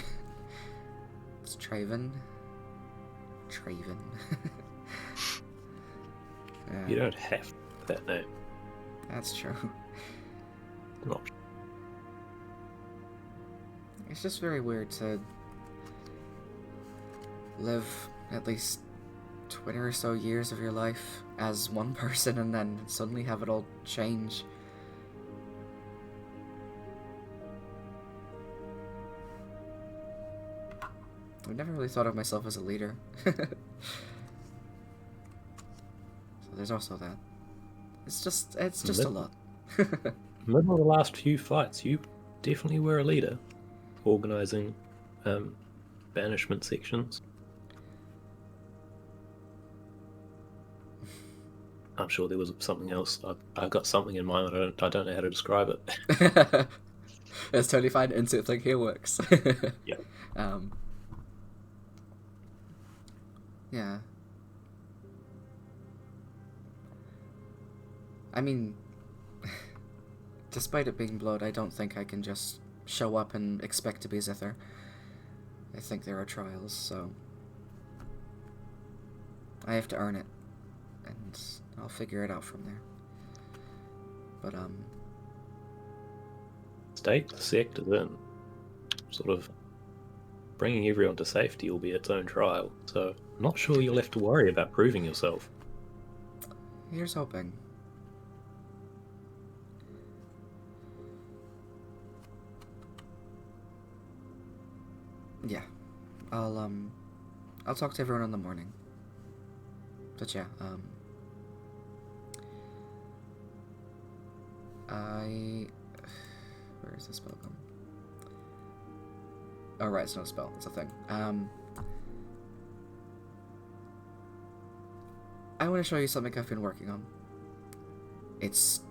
A: It's Traven.
C: You don't have that name.
A: That's true.
C: Not
A: It's just very weird to live at least 20 or so years of your life as one person and then suddenly have it all change. I've never really thought of myself as a leader. So there's also that. It's just a lot.
C: Middle of the last few fights, you definitely were a leader, organising banishment sections. I'm sure there was something else. I've got something in mind. I don't know how to describe it.
A: That's totally fine. Insert thing here works.
C: Yeah.
A: Yeah. I mean, despite it being blood, I don't think I can just show up and expect to be Zither. I think there are trials, so I have to earn it, and I'll figure it out from there. But,
C: State sector then, sort of bringing everyone to safety will be its own trial, so I'm not sure you'll have to worry about proving yourself.
A: Here's hoping. Yeah. I'll talk to everyone in the morning. But yeah, where is the spell gone? Oh right, it's not a spell, it's a thing. I want to show you something I've been working on. It's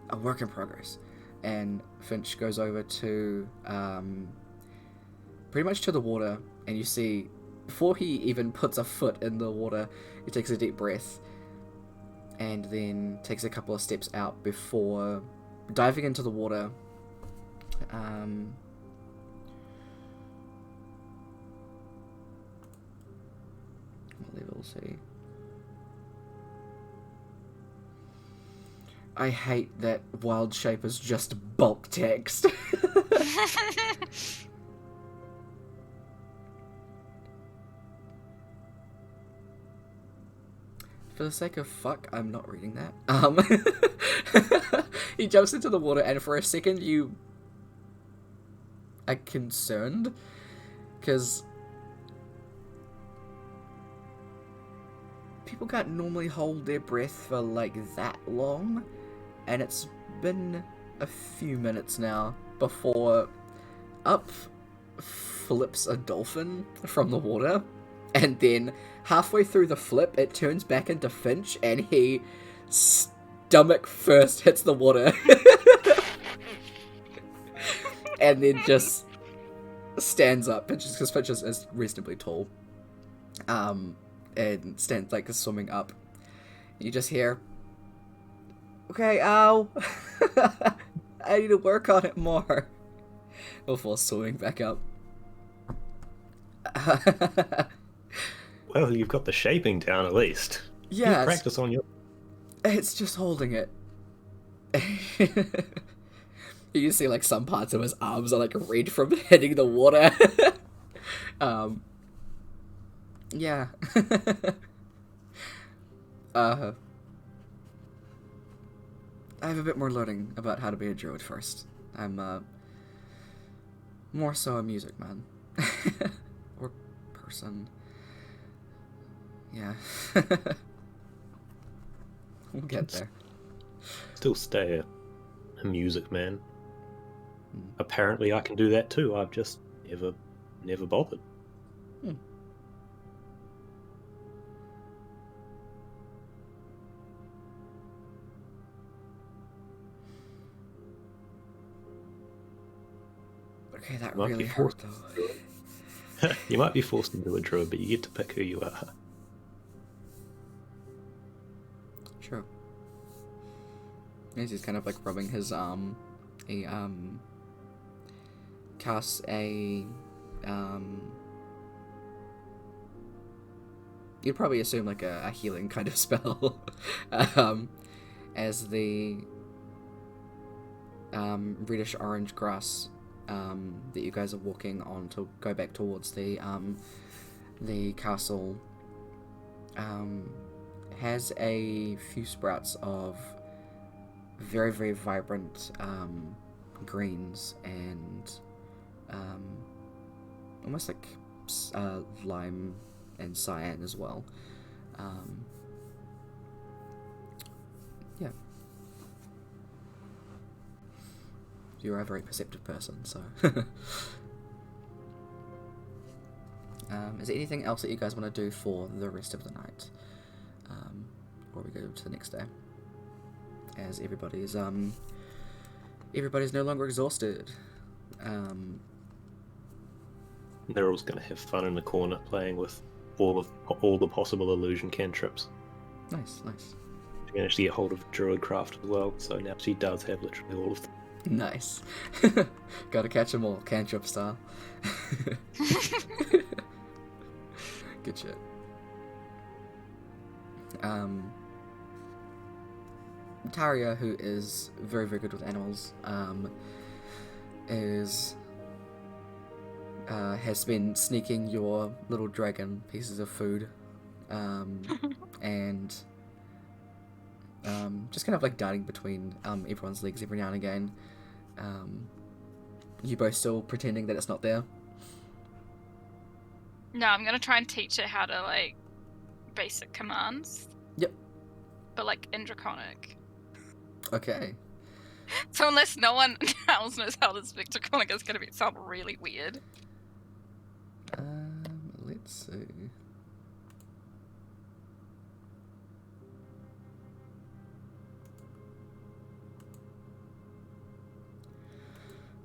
A: a work in progress. And Finch goes over to, pretty much to the water, and you see, before he even puts a foot in the water, he takes a deep breath, and then takes a couple of steps out before diving into the water. What level is he? I hate that wild shape is just bulk text. For the sake of fuck, I'm not reading that. He jumps into the water, and for a second you are concerned, because people can't normally hold their breath for like that long, and it's been a few minutes now before up flips a dolphin from the water, and then halfway through the flip it turns back into Finch and he stomach first hits the water and then just stands up, because Finch is reasonably tall, and stands like swimming up. You just hear, okay, ow. I need to work on it more, before swimming back up.
C: Well, you've got the shaping down at least.
A: Yeah,
C: You practice on your...
A: it's just holding it. You see like some parts of his arms are like red from hitting the water. Yeah. I have a bit more learning about how to be a druid first. I'm more so a music man. Or person. Yeah. We'll get there.
C: Still stay a music man. Apparently I can do that too. I've just never bothered.
A: Okay, that
C: Might
A: really
C: be
A: hurt
C: forced.
A: though.
C: You might be forced into a druid, but you get to pick who you are.
A: Sure. He's just kind of like rubbing his he casts a you'd probably assume like a healing kind of spell as the reddish orange grass that you guys are walking on to go back towards the castle has a few sprouts of very, very vibrant greens and almost like lime and cyan as well. Yeah. You're a very perceptive person, so... is there anything else that you guys want to do for the rest of the night? Or we go to the next day? As everybody's no longer exhausted.
C: They're always going to have fun in the corner playing with all the possible illusion cantrips.
A: Nice, nice.
C: She managed to get hold of Druidcraft as well, so now she does have literally all of them.
A: Nice. Gotta catch them all, cantrip style. Good shit. Taria, who is very, very good with animals, has been sneaking your little dragon pieces of food, and just kind of like darting between everyone's legs every now and again. You both still pretending that it's not there?
B: No, I'm gonna try and teach it how to, like, basic commands.
A: Yep.
B: But, like, in Draconic.
A: Okay.
B: So unless no one else knows how to speak Draconic, it's gonna sound really weird.
A: Let's see.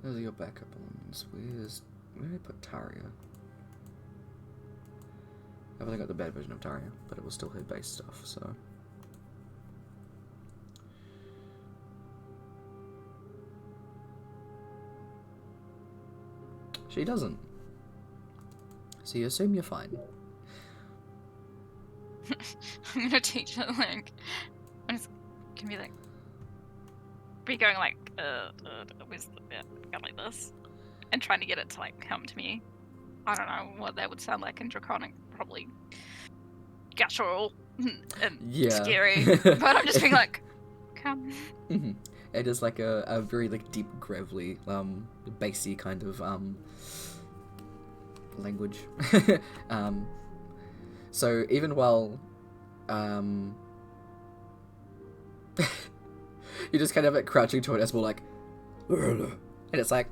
A: Those are your backup ones. Where did I put Taria? I've only got the bad version of Taria, but it was still her base stuff, so... She doesn't. So you assume you're fine.
B: I'm gonna teach her, like... I'm just gonna be like... Be going like, like this. And trying to get it to, like, come to me. I don't know what that would sound like in Draconic. Probably guttural and scary. But I'm just being like, come.
A: Mm-hmm. It is like a very like deep, gravelly, bassy kind of language. So even while you're just kind of like crouching to it, it's more like, and it's like.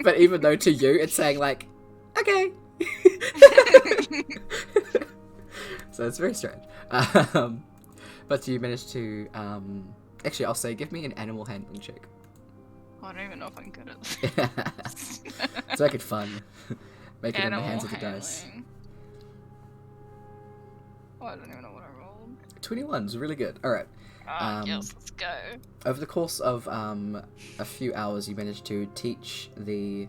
A: But even though to you it's saying like, okay. So it's very strange. But you managed to actually I'll say give me an animal handling check.
B: I don't even know if I'm good at this.
A: Let's make it fun. Make it in the
B: Animal
A: hands of the dice.
B: handling. Oh, I don't even know what I rolled.
A: 21's really good. Alright.
B: Yes, let's go.
A: Over the course of a few hours, you managed to teach the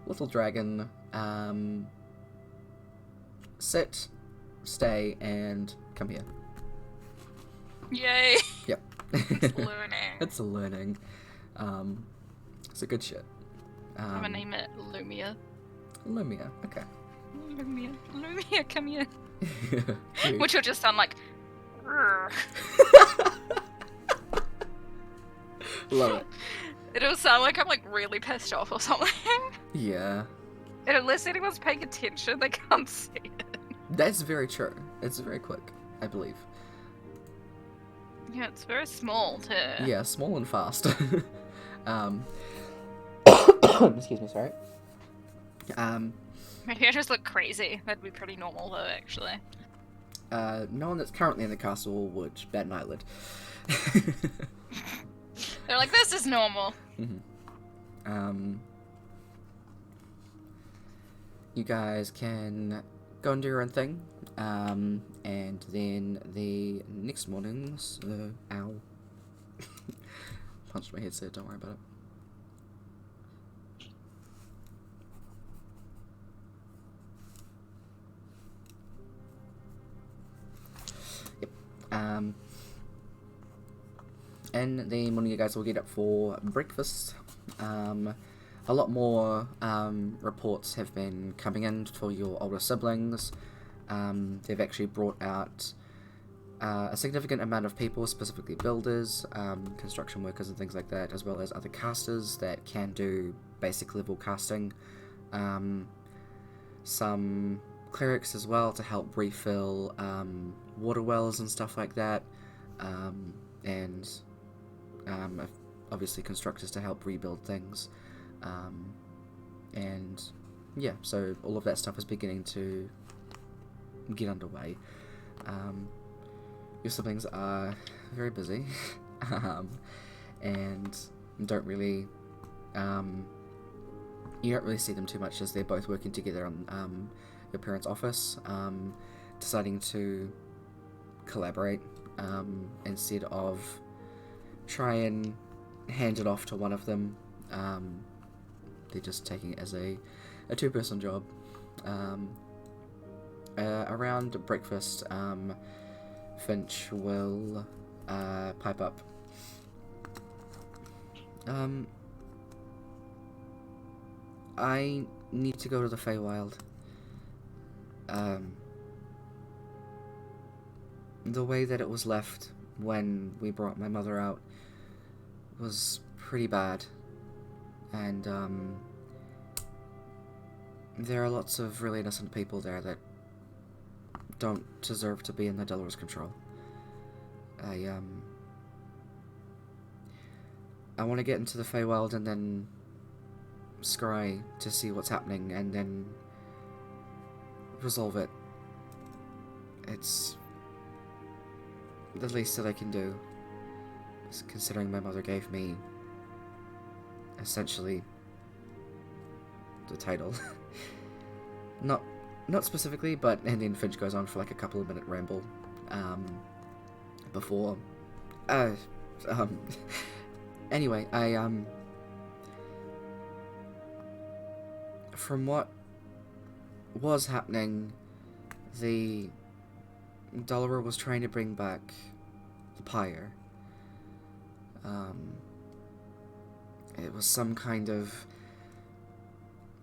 A: little dragon sit, stay, and come here.
B: Yay!
A: Yep.
B: It's learning.
A: It's learning. It's a good shit.
B: I'm gonna name it Lumia.
A: Lumia, okay.
B: Lumia, come here.
A: Cute.
B: Which will just sound like...
A: Love it.
B: It'll sound like I'm like really pissed off or something.
A: Yeah.
B: And unless anyone's paying attention, they can't see it.
A: That's very true. It's very quick, I believe.
B: Yeah, it's very small too.
A: Yeah, small and fast. Excuse me, sorry.
B: Maybe I just look crazy. That'd be pretty normal though, actually.
A: No one that's currently in the castle would bat an eyelid.
B: They're like, this is normal.
A: Mm-hmm. You guys can go and do your own thing, and then the next morning, ow, punched my headset, don't worry about it. Yep. In the morning, you guys will get up for breakfast. A lot more reports have been coming in for your older siblings. They've actually brought out a significant amount of people, specifically builders, construction workers and things like that, as well as other casters that can do basic level casting. Some clerics as well to help refill water wells and stuff like that. And obviously constructors to help rebuild things. And yeah, so all of that stuff is beginning to get underway. Your siblings are very busy, and don't really, you don't really see them too much as they're both working together on your parents' office, deciding to collaborate instead of try and hand it off to one of them. They're just taking it as a two-person job. Around breakfast, Finch will pipe up. I need to go to the Feywild. The way that it was left when we brought my mother out was pretty bad. And there are lots of really innocent people there that don't deserve to be in the Delaw's control. I want to get into the Feywild and then scry to see what's happening and then resolve it. It's the least that I can do, considering my mother gave me essentially the title. Not specifically, but and then Finch goes on for like a couple of minute ramble before anyway, I from what was happening, the Dollar was trying to bring back the pyre. It was some kind of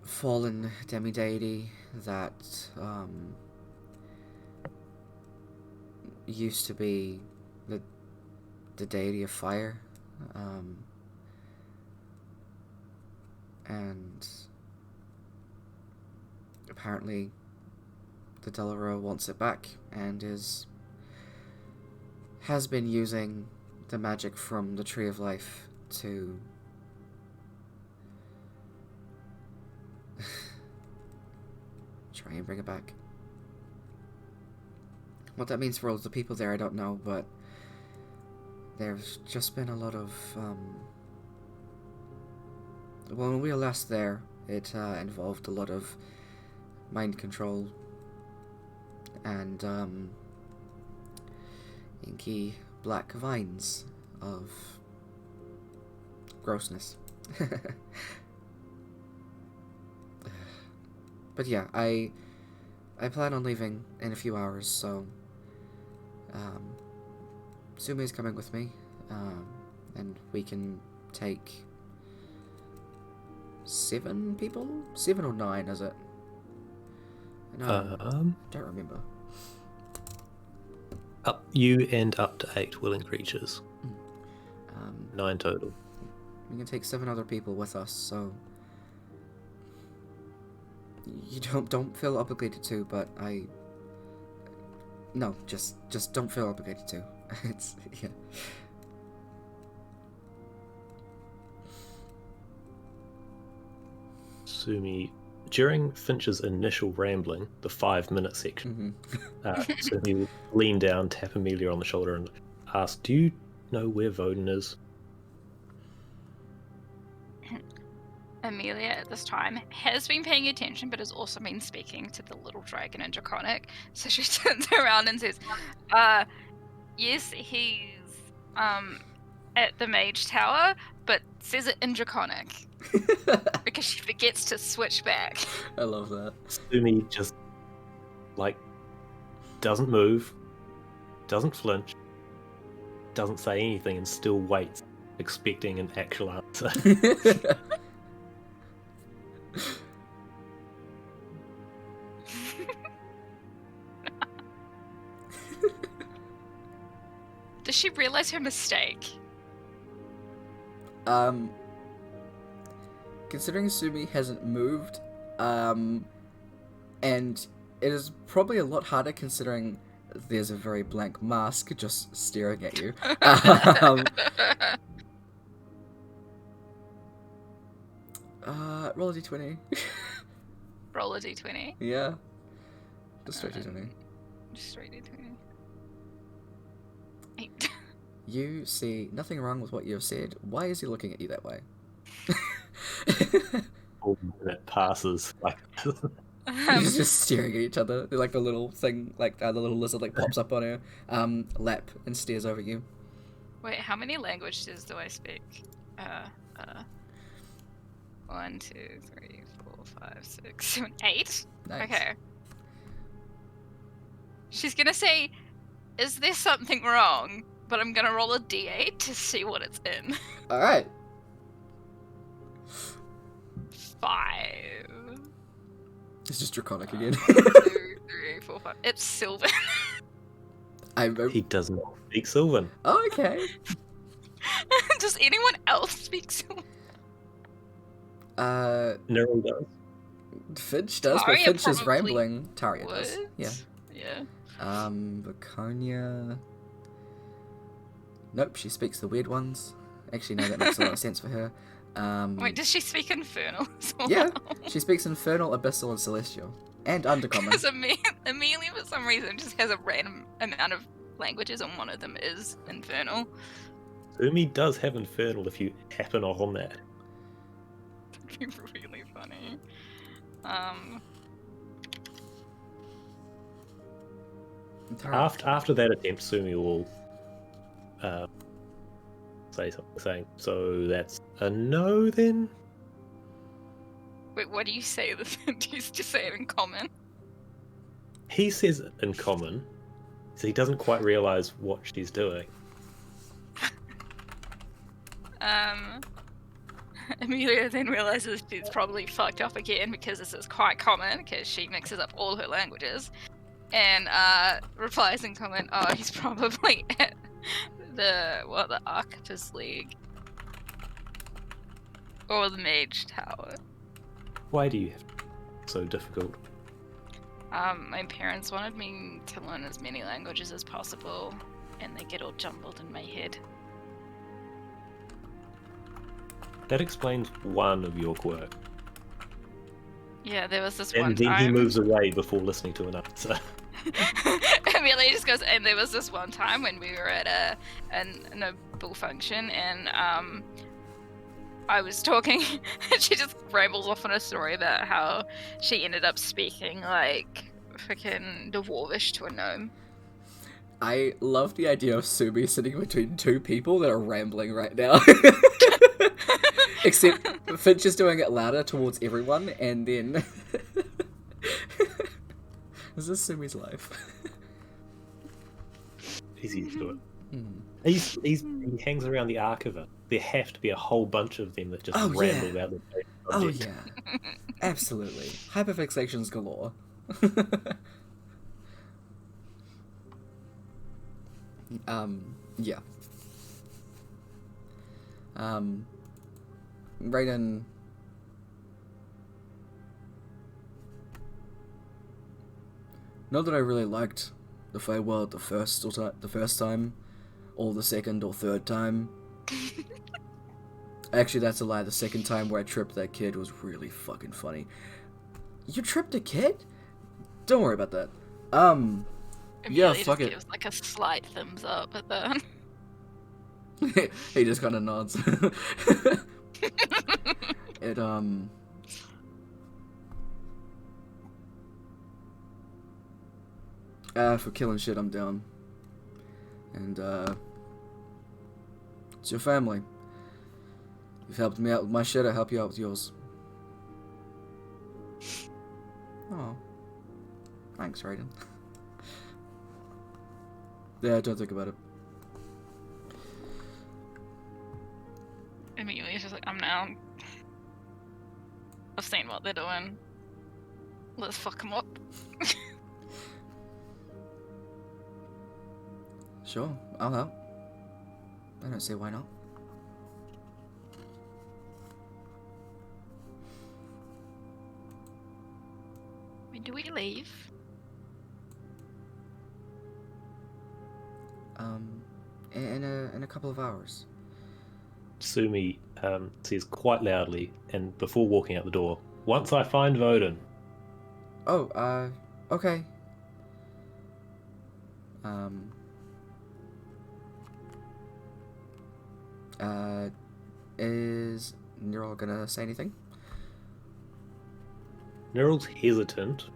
A: fallen demi-deity that used to be the deity of fire, and apparently the Delaware wants it back and has been using the magic from the Tree of Life to try and bring it back. What that means for all the people there, I don't know, but there's just been a lot of well, when we were last there, it involved a lot of mind control and inky black vines of grossness. But yeah, I plan on leaving in a few hours, so Sumi's coming with me, and we can take 7 people? 7 or 9, is it? No, don't remember.
C: You end up to 8 willing creatures. 9 total.
A: We can take 7 other people with us, so you don't feel obligated to, but no, just don't feel obligated to. It's yeah.
C: Sumi, during Finch's initial rambling, the 5-minute section, Sumi will lean down, tap Emelia on the shoulder, and ask, "Do you know where Voden is?"
B: Emelia at this time has been paying attention, but has also been speaking to the little dragon in Draconic. So she turns around and says, yes, he's at the Mage Tower, but says it in Draconic. Because she forgets to switch back.
A: I love that.
C: Sumi just, doesn't move, doesn't flinch, doesn't say anything, and still waits, expecting an actual answer.
B: Does she realize her mistake?
A: Considering Sumi hasn't moved, and it is probably a lot harder considering there's a very blank mask just staring at you. Roll a d20.
B: Roll a d20.
A: Yeah. Just straight d20.
B: Just straight d20. 8.
A: You see nothing wrong with what you have said. Why is he looking at you that way?
C: All minute passes.
A: He's just staring at each other. They're like the little thing, the little lizard pops up on her lap and stares over you.
B: Wait, how many languages do I speak? 1, 2, 3, 4, 5, 6, 7, 8?
A: Nice.
B: Okay. She's gonna say, is there something wrong? But I'm gonna roll a d8 to see what it's in.
A: Alright.
B: 5.
A: It's just draconic again.
B: 1, 2, 3, 4, 5. It's Sylvan.
C: He does not speak Sylvan.
A: Oh, okay.
B: Does anyone else speak Sylvan?
C: Nero does.
A: Finch does, but
B: Taria
A: Finch is
B: probably
A: rambling. Taria does.
B: would.
A: Yeah.
B: Yeah.
A: Baconia. Nope, she speaks the weird ones. Actually, no, that makes a lot of sense for her.
B: Wait, does she speak Infernal as well?
A: Yeah, she speaks Infernal, Abyssal, and Celestial. And Undercommon.
B: Because Amelia, for some reason, just has a random amount of languages, and one of them is Infernal.
C: Sumi does have Infernal if you happen on that.
B: That'd be really funny.
C: After that attempt, Sumi will say something, saying, "So that's a no, then."
B: Wait, what do you say? Do you just say it in common?
C: He says it in common, so he doesn't quite realize what she's doing.
B: Amelia then realizes she's probably fucked up again because this is quite common because she mixes up all her languages, and replies in comment, "Oh, he's probably at the Arctis League or the Mage Tower."
C: Why do you have to be so difficult?
B: My parents wanted me to learn as many languages as possible, and they get all jumbled in my head.
C: That explains one of your quirks.
B: Yeah, there was this one
C: And then
B: time.
C: he moves away before listening to an answer.
B: Amelia just goes, and there was this one time when we were at a noble function, and I was talking, and she just rambles off on a story about how she ended up speaking like freaking Dwarvish to a gnome.
A: I love the idea of Sumi sitting between two people that are rambling right now. Except Finch is doing it louder towards everyone, and then... Is this Sumi's life?
C: He's used to it.
A: Hmm.
C: He hangs around the Archiver. There have to be a whole bunch of them that just ramble about the same
A: Oh
C: subject.
A: yeah, absolutely. Hyperfixations galore. Yeah. Raiden. Not that I really liked the Feywild the first time, or the second or third time. Actually, that's a lie. The second time where I tripped that kid was really fucking funny. You tripped a kid? Don't worry about that. Yeah, fuck it.
B: Gives like a slight thumbs up at that.
A: He just kind of nods. It, for killing shit, I'm down. And, it's your family. You've helped me out with my shit, I'll help you out with yours. Oh. Thanks, Raiden. Yeah, don't think about it.
B: Amelia's just like, I'm down. I've seen what they're doing. Let's fuck them up.
A: Sure, I'll help. I don't see why not.
B: When do we leave?
A: In a couple of hours.
C: Sumi says quite loudly, and before walking out the door, "Once I find Voden."
A: Oh, okay. Is Neural gonna say anything?
C: Neryl's hesitant,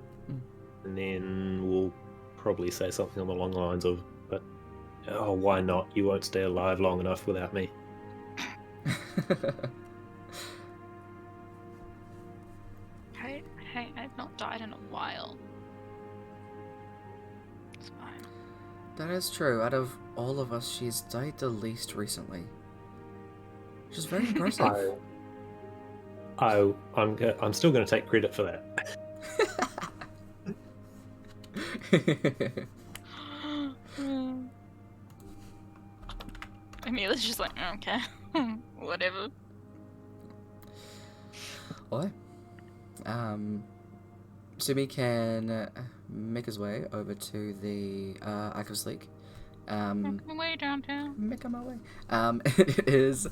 C: and then we'll probably say something along the lines of, "But oh, why not? You won't stay alive long enough without me."
B: Hey, I've not died in a while. It's fine.
A: That is true. Out of all of us, she's died the least recently. Which is very impressive.
C: I'm still going to take credit for that.
B: Amelia's just like, okay, whatever.
A: Alright. Sumi can make his way over to the Archives League.
B: Make my way downtown.
A: Make my way. It is.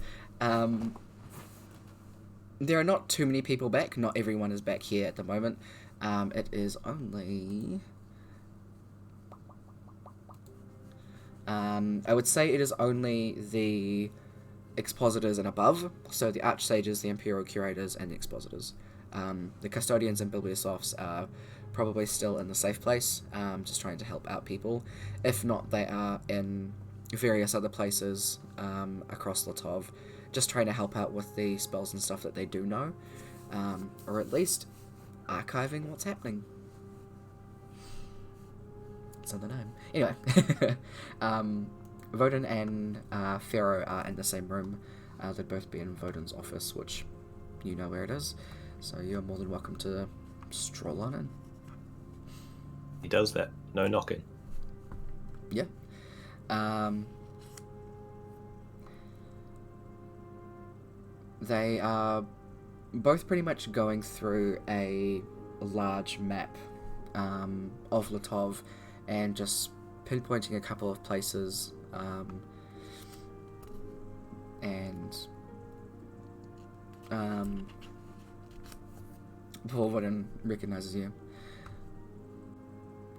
A: There are not too many people back. Not everyone is back here at the moment. It is only. I would say it is only the expositors and above. So the Archsages, the Imperial Curators, and the expositors. The custodians and bibliosophs are probably still in the safe place, just trying to help out people. If not, they are in various other places across Latov, just trying to help out with the spells and stuff that they do know, or at least archiving what's happening. It's on the name. Anyway, Voden and Pharaoh are in the same room. They'd both be in Voden's office, which you know where it is. So you're more than welcome to stroll on in.
C: He does that. No knocking.
A: Yeah. They are both pretty much going through a large map of Latov and just pinpointing a couple of places before Voden recognizes you.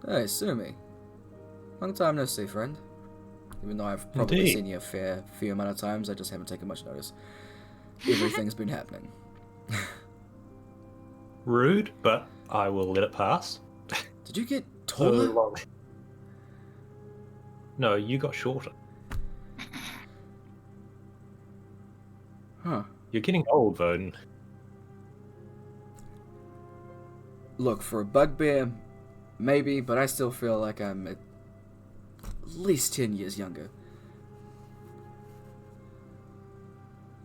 A: Hey, Sumi. Long time no see, friend. Even though I've probably
C: Indeed.
A: seen you a few amount of times, I just haven't taken much notice. Everything's been happening.
C: Rude, but I will let it pass.
A: Did you get
C: So
A: taller?
C: long. No, you got shorter.
A: Huh.
C: You're getting old, Voden.
A: Look, for a bugbear, maybe, but I still feel like I'm at least 10 years younger.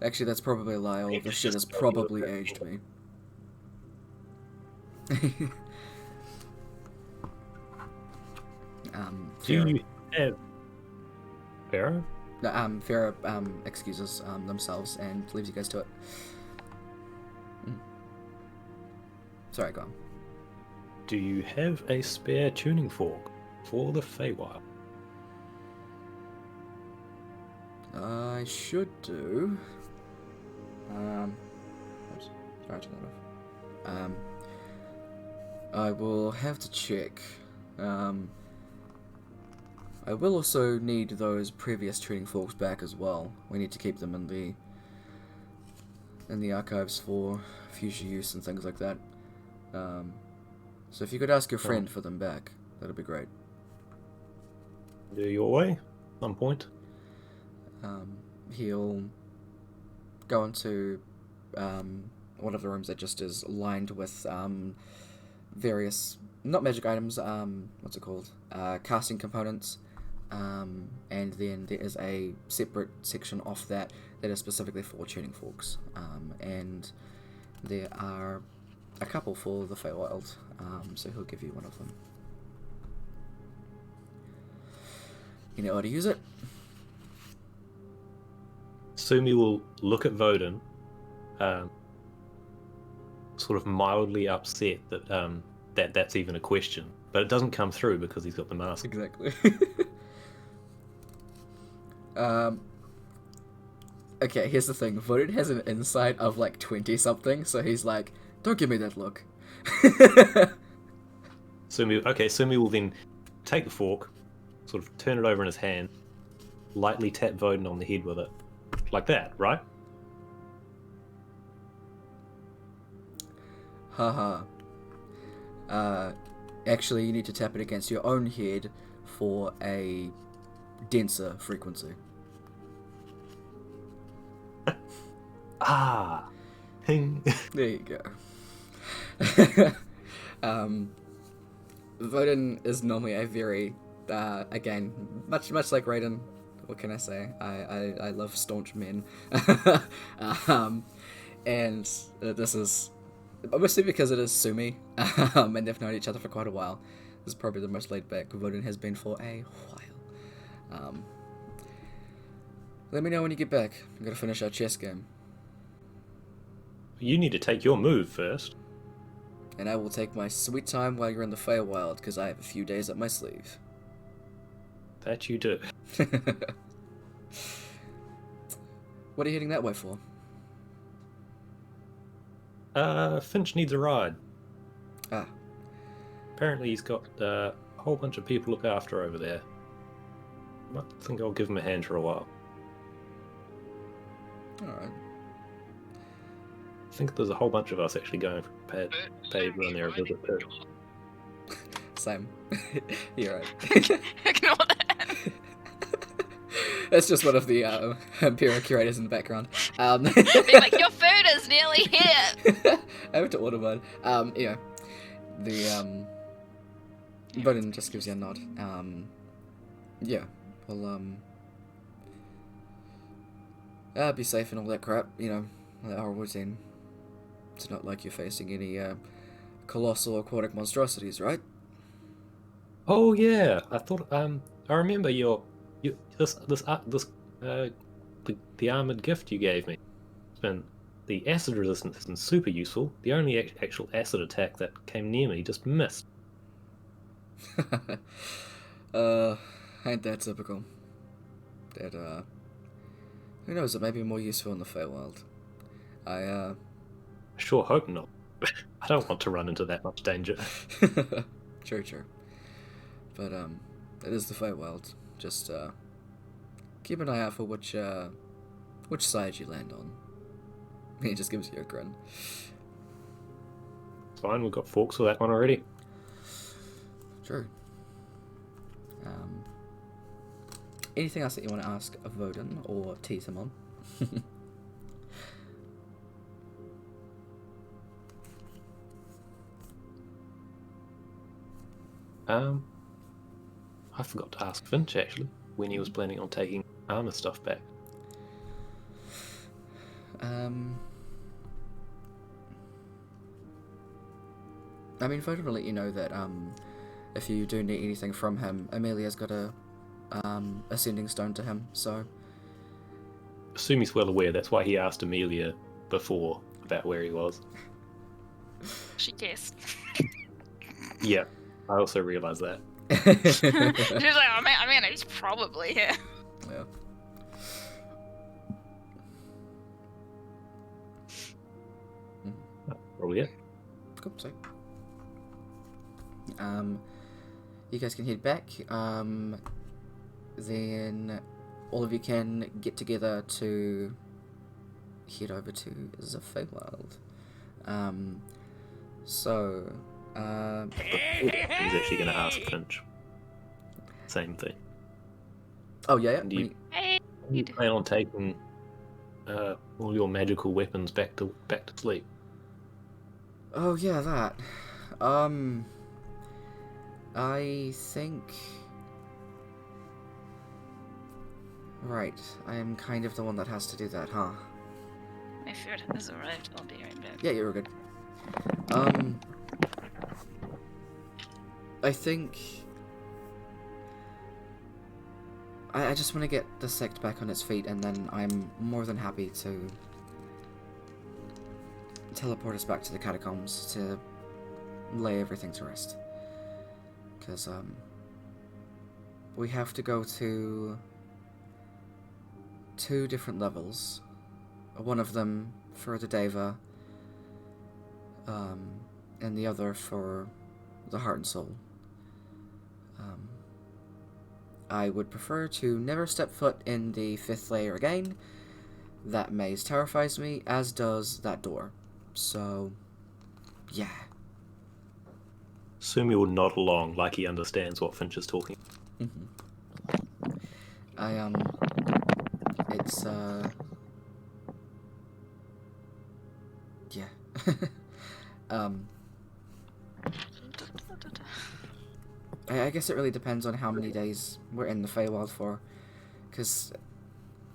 A: Actually, that's probably a lie. All of this shit has probably aged me.
C: Do you have Pharaoh?
A: No, Farah excuses themselves and leaves you guys to it. Sorry, go on.
C: Do you have a spare tuning fork for the Feywild?
A: I should do. Oops, sorry, turn that off. I will have to check. I will also need those previous tuning forks back as well. We need to keep them in in the archives for future use and things like that. So if you could ask your friend for them back, that'd be great.
C: Do your way, at some point.
A: He'll go into one of the rooms that just is lined with various, not magic items, what's it called? Casting components. And then there is a separate section off that is specifically for tuning forks. And there are a couple for the Feywild, so he'll give you one of them. You know how to use it?
C: Sumi will look at Voden, sort of mildly upset that that's even a question, but it doesn't come through because he's got the mask.
A: Exactly. Okay, here's the thing. Voden has an insight of like 20 something, so he's like, don't give me that look.
C: Sumi will then take the fork, sort of turn it over in his hand, lightly tap Voden on the head with it. Like that, right?
A: Haha. Actually, you need to tap it against your own head for a denser frequency.
C: Ah! Ping!
A: There you go. Voden is normally a very, again, much like Raiden. What can I say? I love staunch men. And this is obviously because it is Sumi, and they've known each other for quite a while. This is probably the most laid back Voden has been for a while. Let me know when you get back. I'm gonna finish our chess game.
C: You need to take your move first.
A: And I will take my sweet time while you're in the Feywild, because I have a few days up my sleeve.
C: That you do.
A: What are you heading that way for?
C: Finch needs a ride.
A: Ah.
C: Apparently he's got a whole bunch of people to look after over there. I think I'll give him a hand for a while.
A: Alright.
C: I think there's a whole bunch of us actually going for paid run there a visit too.
A: Same. You're right.
B: Ignore that.
A: That's just one of the Imperial curators in the background.
B: Be like, your food is nearly here.
A: I have to order one. Yeah. The Voden just gives you a nod. Yeah. Well, be safe and all that crap. You know, that horrible routine. It's not like you're facing any colossal aquatic monstrosities, right?
C: Oh yeah, I thought I remember the armored gift you gave me. And the acid resistance isn't super useful. The only actual acid attack that came near me just missed.
A: Ain't that typical? That who knows? It may be more useful in the Feywild. I
C: sure hope not. I don't want to run into that much danger.
A: True. But it is the Feywild. Just keep an eye out for which side you land on. He just gives you a grin.
C: It's fine, we've got forks for that one already.
A: True. Anything else that you want to ask of Voden or tease him on?
C: I forgot to ask Finch actually when he was planning on taking armor stuff back.
A: I mean, Voden will let you know that if you do need anything from him, Emelia's got a ascending stone to him, so...
C: Sumi's well aware, that's why he asked Emelia before about where he was.
B: She guessed.
C: Yeah, I also realised that.
B: She was like, oh man, he's probably here.
A: Yeah.
C: Probably it.
A: Cool, so... you guys can head back, then all of you can get together to head over to the Feywild. So,
C: He's actually going to ask Finch. Same thing.
A: oh yeah,
C: Do you,
B: Hey,
C: you plan on taking all your magical weapons back to sleep?
A: oh yeah, that. I think. Right, I am kind of the one that has to do that, huh?
B: my food has arrived. I'll be right back.
A: Yeah, you're good. I think I just want to get the sect back on its feet, and then I'm more than happy to teleport us back to the catacombs to lay everything to rest. Because, we have to go to 2 different levels. One of them for the Deva, and the other for the Heart and Soul. I would prefer to never step foot in the 5th layer again. That maze terrifies me, as does that door. So, yeah.
C: Sumi will nod along like he understands what Finch is talking.
A: Mm-hmm. It's, yeah. I guess it really depends on how many days we're in the Feywild for, because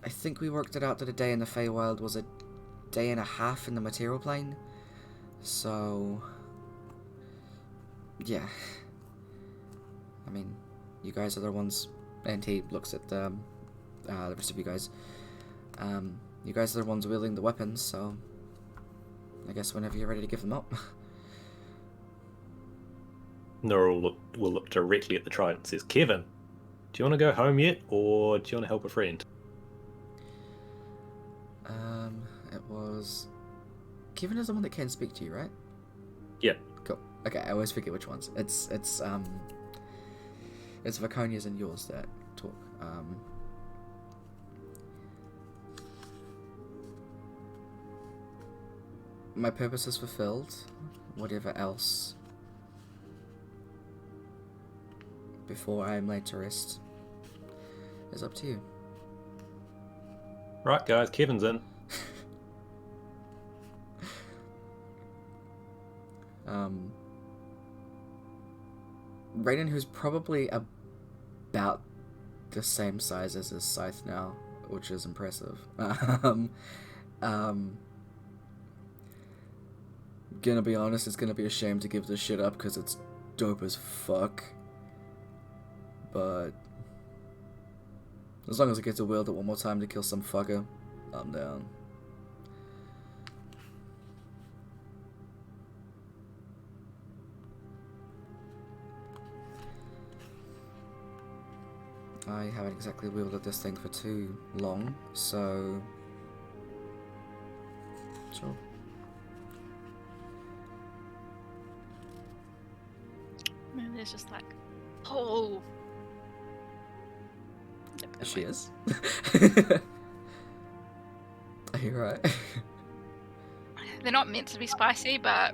A: I think we worked it out that a day in the Feywild was a day and a half in the material plane, so yeah. I mean, you guys are the ones, and he looks at the rest of you guys. You guys are the ones wielding the weapons, so I guess whenever you're ready to give them up.
C: Nora will look directly at the Triton and says, Kevin, do you want to go home yet, or do you want to help a friend?
A: It was... Kevin is the one that can speak to you, right?
C: Yeah.
A: Cool. Okay, I always forget which ones. It's Viconia's and yours that talk. My purpose is fulfilled. Whatever else before I am laid to rest is up to you.
C: Right, guys, Kevin's in.
A: Raiden, who's probably about the same size as his scythe now, which is impressive. Gonna be honest, it's gonna be a shame to give this shit up because it's dope as fuck. But as long as I get to wield it one more time to kill some fucker, I'm down. I haven't exactly wielded this thing for too long, so sure.
B: Maybe it's just like, oh.
A: She is. Are you right?
B: They're not meant to be spicy, but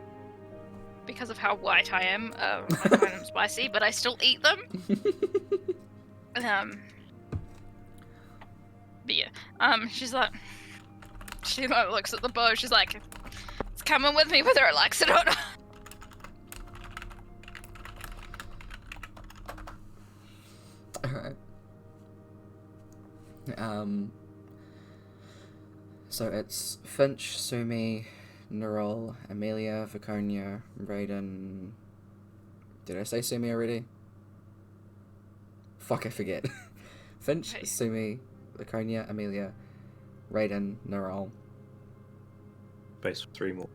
B: because of how white I am, I find them spicy, but I still eat them. But yeah, she's like, she looks at the bow, she's like, it's coming with me whether it likes it or not.
A: Alright. So it's Finch, Sumi, Nerol, Emelia, Viconia, Raiden. Did I say Sumi already? Fuck, I forget. Finch,
B: Hey.
A: Sumi, Viconia, Emelia, Raiden, Nerol.
C: Base 3 more.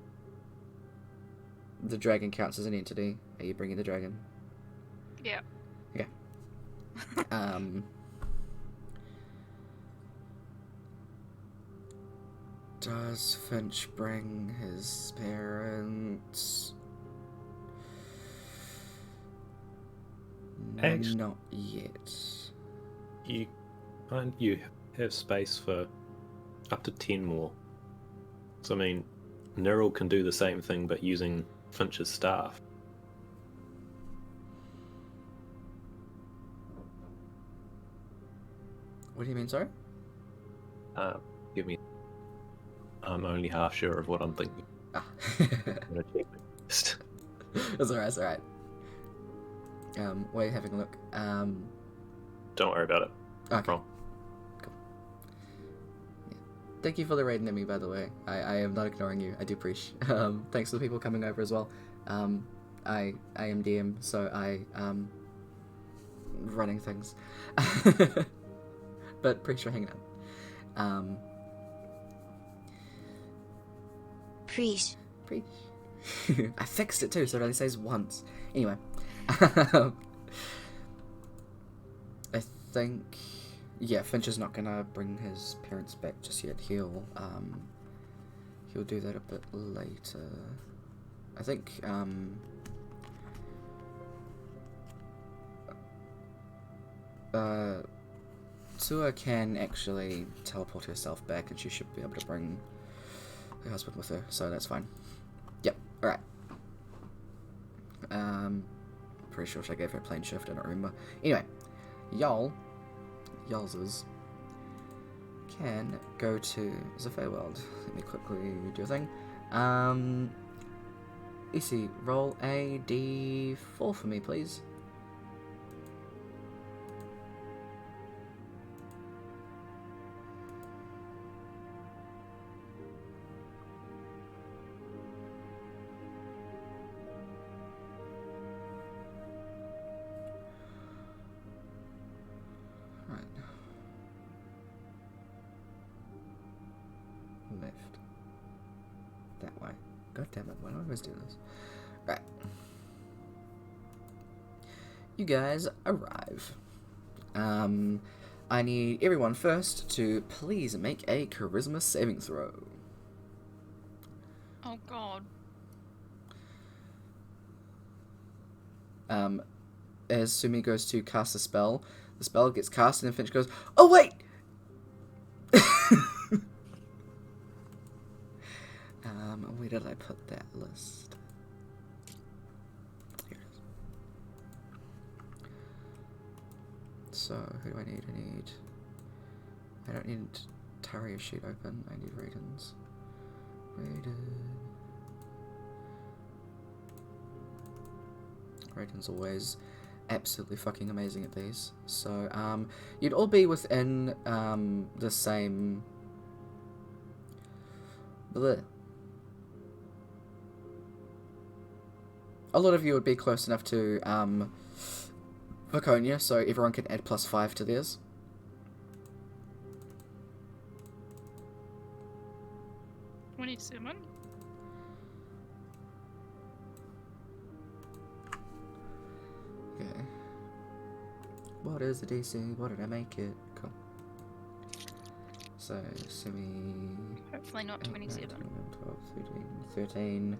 A: The dragon counts as an entity. Are you bringing the dragon?
B: Yeah.
A: Okay. Does Finch bring his parents?
C: Actually-
A: Not yet.
C: You have space for up to 10 more. So I mean, Neril can do the same thing, but using Finch's staff.
A: What do you mean, sorry?
C: Give me. I'm only half sure of what I'm thinking.
A: Ah.
C: I'm gonna check my list.
A: It's alright, it's alright. While you're having a look,
C: Don't worry about it.
A: okay.
C: Wrong.
A: Cool. Yeah. Thank you for the raid, Nemi, by the way. I am not ignoring you. I do appreciate. Thanks to the people coming over as well. I am DM, so I running things. But pretty sure hanging out.
D: Preach.
A: Preach. I fixed it too, so it only says once. Anyway. I think... Yeah, Finch is not gonna bring his parents back just yet. He'll do that a bit later. I think, Sua can actually teleport herself back, and she should be able to bring her husband with her, so that's fine. Yep, alright. Pretty sure I gave her a plane shift, I don't remember. Anyway, y'all's can go to the Feywild. Let me quickly do a thing. Ece, roll a d4 for me, please. Left. That way. God damn it, why do I always do this? Right. You guys arrive. I need everyone first to please make a charisma saving throw.
B: Oh god.
A: As Sumi goes to cast a spell, the spell gets cast and then Finch goes, "Oh wait!" Where did I put that list? Here it is. So, who do I need? I don't need Taria's sheet open, I need Raiden's. Raiden's always absolutely fucking amazing at these. So, you'd all be within, the same... Bleh. A lot of you would be close enough to Vaconia, so everyone can add +5 to theirs.
B: $27.
A: Okay. What is the DC? What did I make it? Cool. So,
B: Hopefully not 27.
A: 12, 13, 13.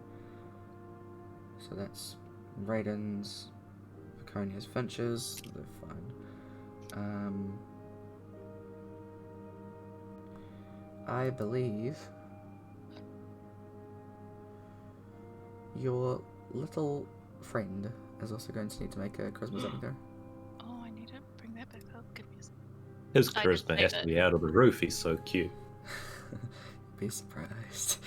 A: So that's Raiden's, Vaconia's, Finch's. They're fine. I believe your little friend is also going to need to make a charisma saving throw.
B: Oh, I need to bring that back up. Give me a second.
C: His
B: I just
C: charisma has
B: saved
C: to
B: it.
C: be out of the roof. He's so cute.
A: Be surprised.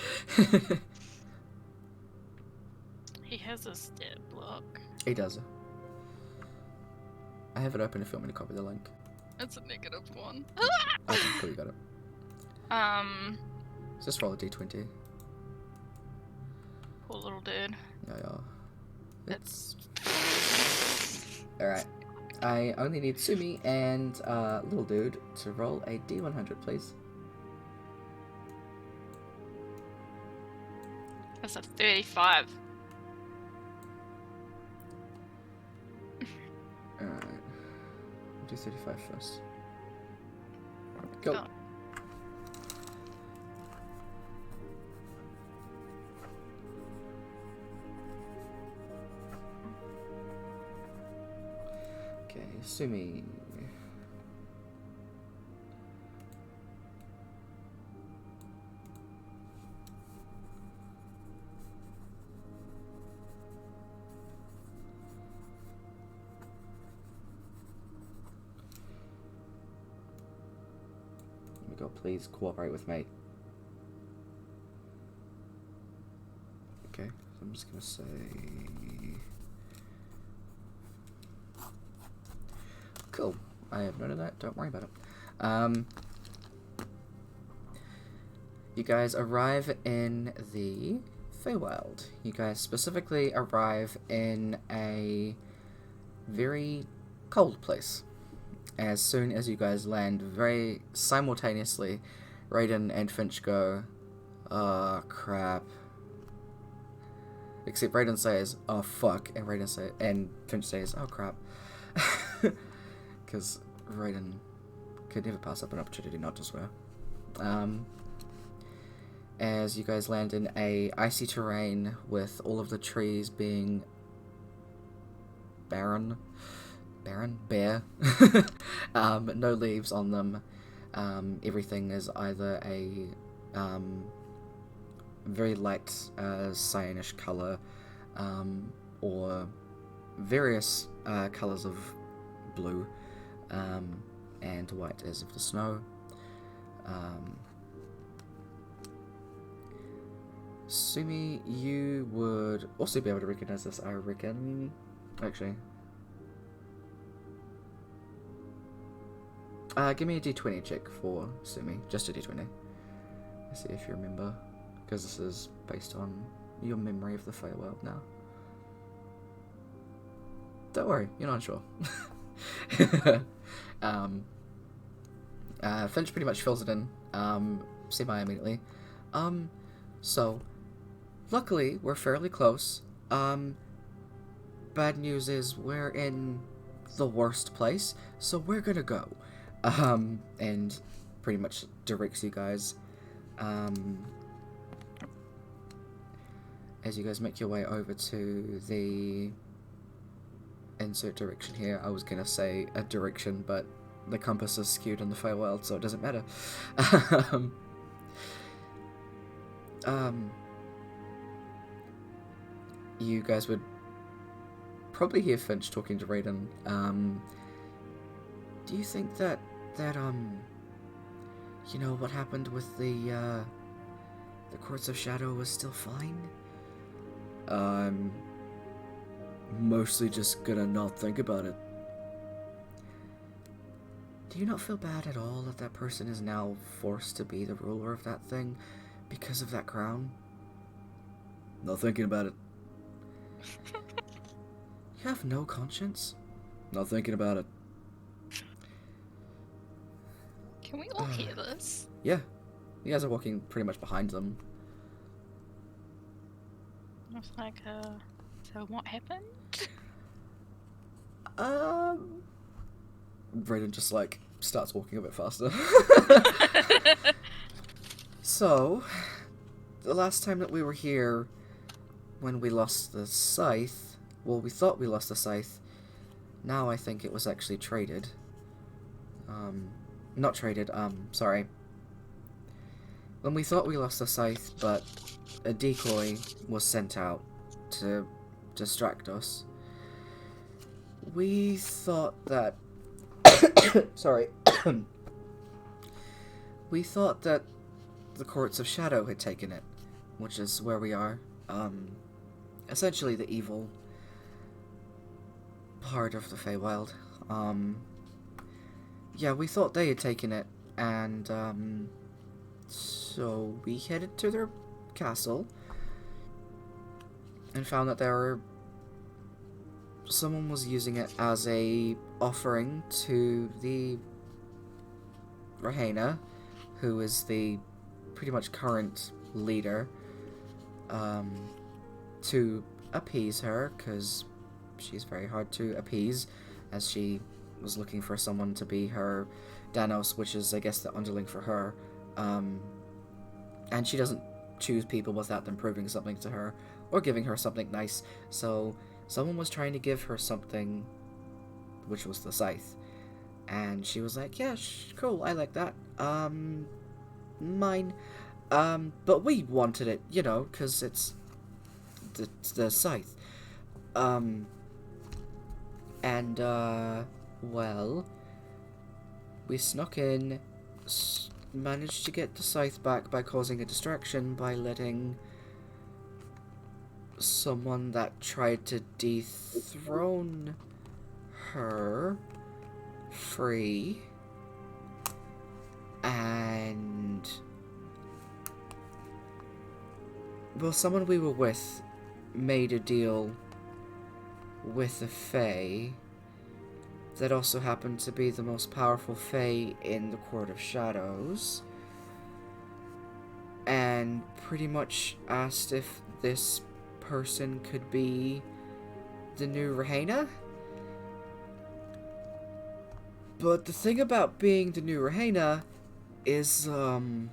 B: He has a stat block.
A: He does. I have it open if you want me to copy the link.
B: It's a -1.
A: Okay, cool, you got it. So just roll a d20.
B: Poor little dude.
A: Yeah.
B: It's
A: Alright. I only need Sumi and little dude to roll a d100, please.
B: that's a 35.
A: Alright. Do 35 first. Go.
B: Oh.
A: Okay, Sumi. God, please cooperate with me. Okay, so I'm just gonna say... Cool. I have none of that, don't worry about it. You guys arrive in the Feywild. You guys specifically arrive in a very cold place. As soon as you guys land, very simultaneously, Raiden and Finch go, "Oh crap." Except Raiden says, "Oh fuck," and Finch says, "Oh crap," because Raiden could never pass up an opportunity not to swear. As you guys land in a icy terrain with all of the trees being bare. No leaves on them. Everything is either a very light cyanish color, or various colors of blue, and white as of the snow. Sumi, you would also be able to recognize this, I reckon. Actually. Give me a d20 check for Sumi. Just a d20. Let's see if you remember. Because this is based on your memory of the Feywild now. Don't worry, you're not sure. Finch pretty much fills it in semi-immediately. So, luckily, we're fairly close. Bad news is we're in the worst place, so we're gonna go. And pretty much directs you guys. As you guys make your way over to the insert direction here. I was gonna say a direction, but the compass is skewed in the Feywild, so it doesn't matter. You guys would probably hear Finch talking to Raiden. Do you think that you know, what happened with the Courts of Shadow was still fine? I'm mostly just gonna not think about it. Do you not feel bad at all that that person is now forced to be the ruler of that thing because of that crown? Not thinking about it. You have no conscience? Not thinking about it.
B: Can we all hear this?
A: Yeah. You guys are walking pretty much behind them.
B: I was like, so what happened?
A: Brayden just, like, starts walking a bit faster. So, the last time that we were here, when we lost the scythe, well, we thought we lost the scythe. Now I think it was actually traded. Not traded, sorry. When we thought we lost the scythe, but a decoy was sent out to distract us, we thought that... sorry. We thought that the Courts of Shadow had taken it, which is where we are. Essentially the evil part of the Feywild. Yeah, we thought they had taken it, and, so we headed to their castle and found that someone was using it as a offering to the Rahena, who is the pretty much current leader, to appease her, because she's very hard to appease, as she was looking for someone to be her Danos, which is, I guess, the underling for her. And she doesn't choose people without them proving something to her, or giving her something nice, so someone was trying to give her something, which was the scythe. And she was like, yeah, cool, I like that. Mine. But we wanted it, you know, because it's the scythe. Well, we snuck in, managed to get the scythe back by causing a distraction by letting someone that tried to dethrone her free, and well, someone we were with made a deal with the Fae that also happened to be the most powerful Fae in the Court of Shadows, and pretty much asked if this person could be the new Rahaina. But the thing about being the new Rahaina is, the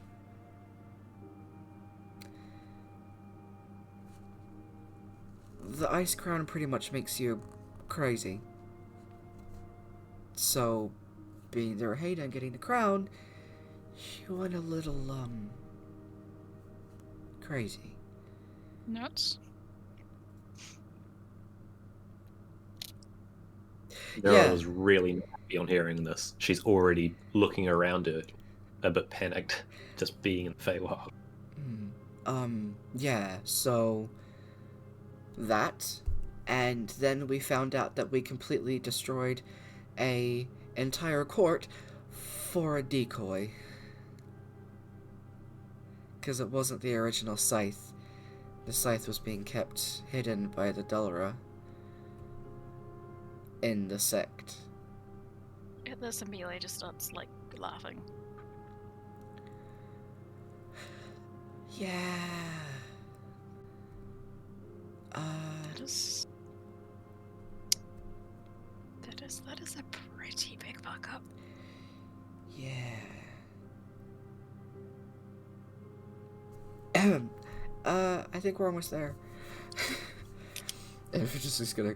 A: Ice Crown pretty much makes you crazy. So, being the Rahaina and getting the crown, you went a little, crazy.
B: Nuts.
C: Nora was really happy on hearing this. She's already looking around her, a bit panicked, just being in the Feywild.
A: Yeah, so that, and then we found out that we completely destroyed a entire court for a decoy. Because it wasn't the original scythe. The scythe was being kept hidden by the Dulra in the sect.
B: Yeah, this Emelia just starts, like, laughing.
A: Yeah.
B: That is a pretty big fuck up.
A: Yeah. I think we're almost there. And we're just gonna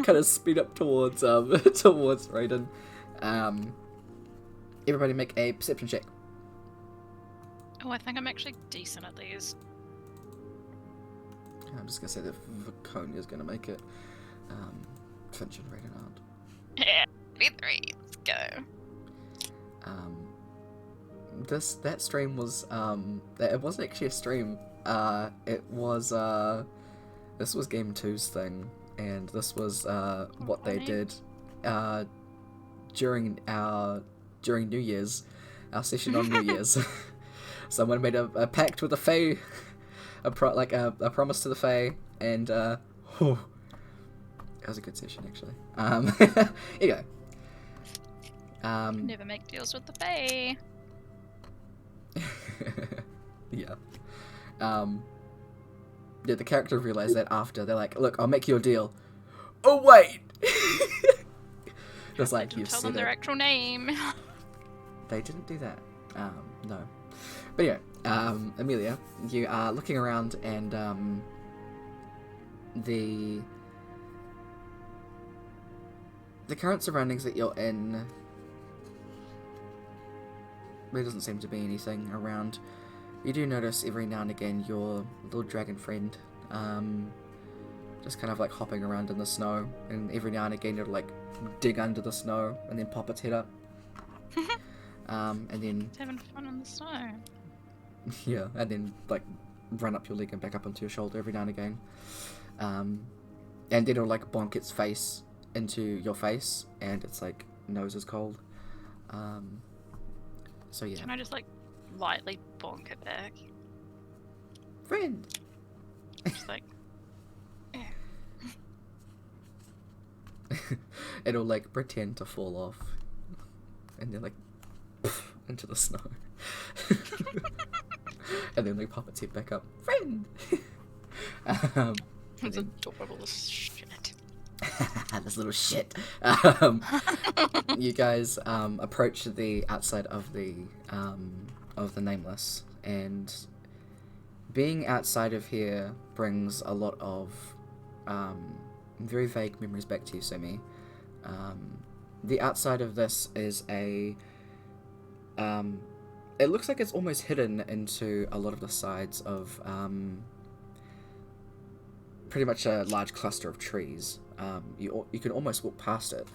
A: kind of speed up towards towards Raiden. Everybody make a perception check.
B: Oh, I think I'm actually decent at these.
A: I'm just gonna say that Viconia's gonna make it. Finch and Raiden aren't.
B: Yeah, 3, let's go.
A: That stream was it wasn't actually a stream. It was this was Game 2's thing, and this was what they did during New Year's, our session on New Year's. Someone made a pact with the Fae, a promise to the Fae, and it was a good session actually. Anyway.
B: Never make deals with the Fae.
A: Yeah. Yeah, the character realized that after. They're like, look, I'll make you a deal. Oh, wait! Just like, you've
B: Tell
A: said
B: them their
A: it.
B: actual name.
A: They didn't do that. No. But yeah, Emelia, you are looking around and, the current surroundings that you're in, there doesn't seem to be anything around. You do notice every now and again your little dragon friend, just kind of like hopping around in the snow, and every now and again it'll like dig under the snow and then pop its head up. And then
B: It's having fun in the snow.
A: yeah, and then like run up your leg and back up onto your shoulder every now and again. And then it'll like bonk its face into your face, and its like nose is cold. So yeah.
B: Can I just like lightly bonk it back?
A: Friend.
B: Just like,
A: It'll like pretend to fall off, and then like into the snow, and then like pop its head back up. Friend.
B: it's adorable as shit.
A: This little shit. You guys approach the outside of the Nameless, and being outside of here brings a lot of very vague memories back to you, Semi. The outside of this is a it looks like it's almost hidden into a lot of the sides of pretty much a large cluster of trees. You can almost walk past it.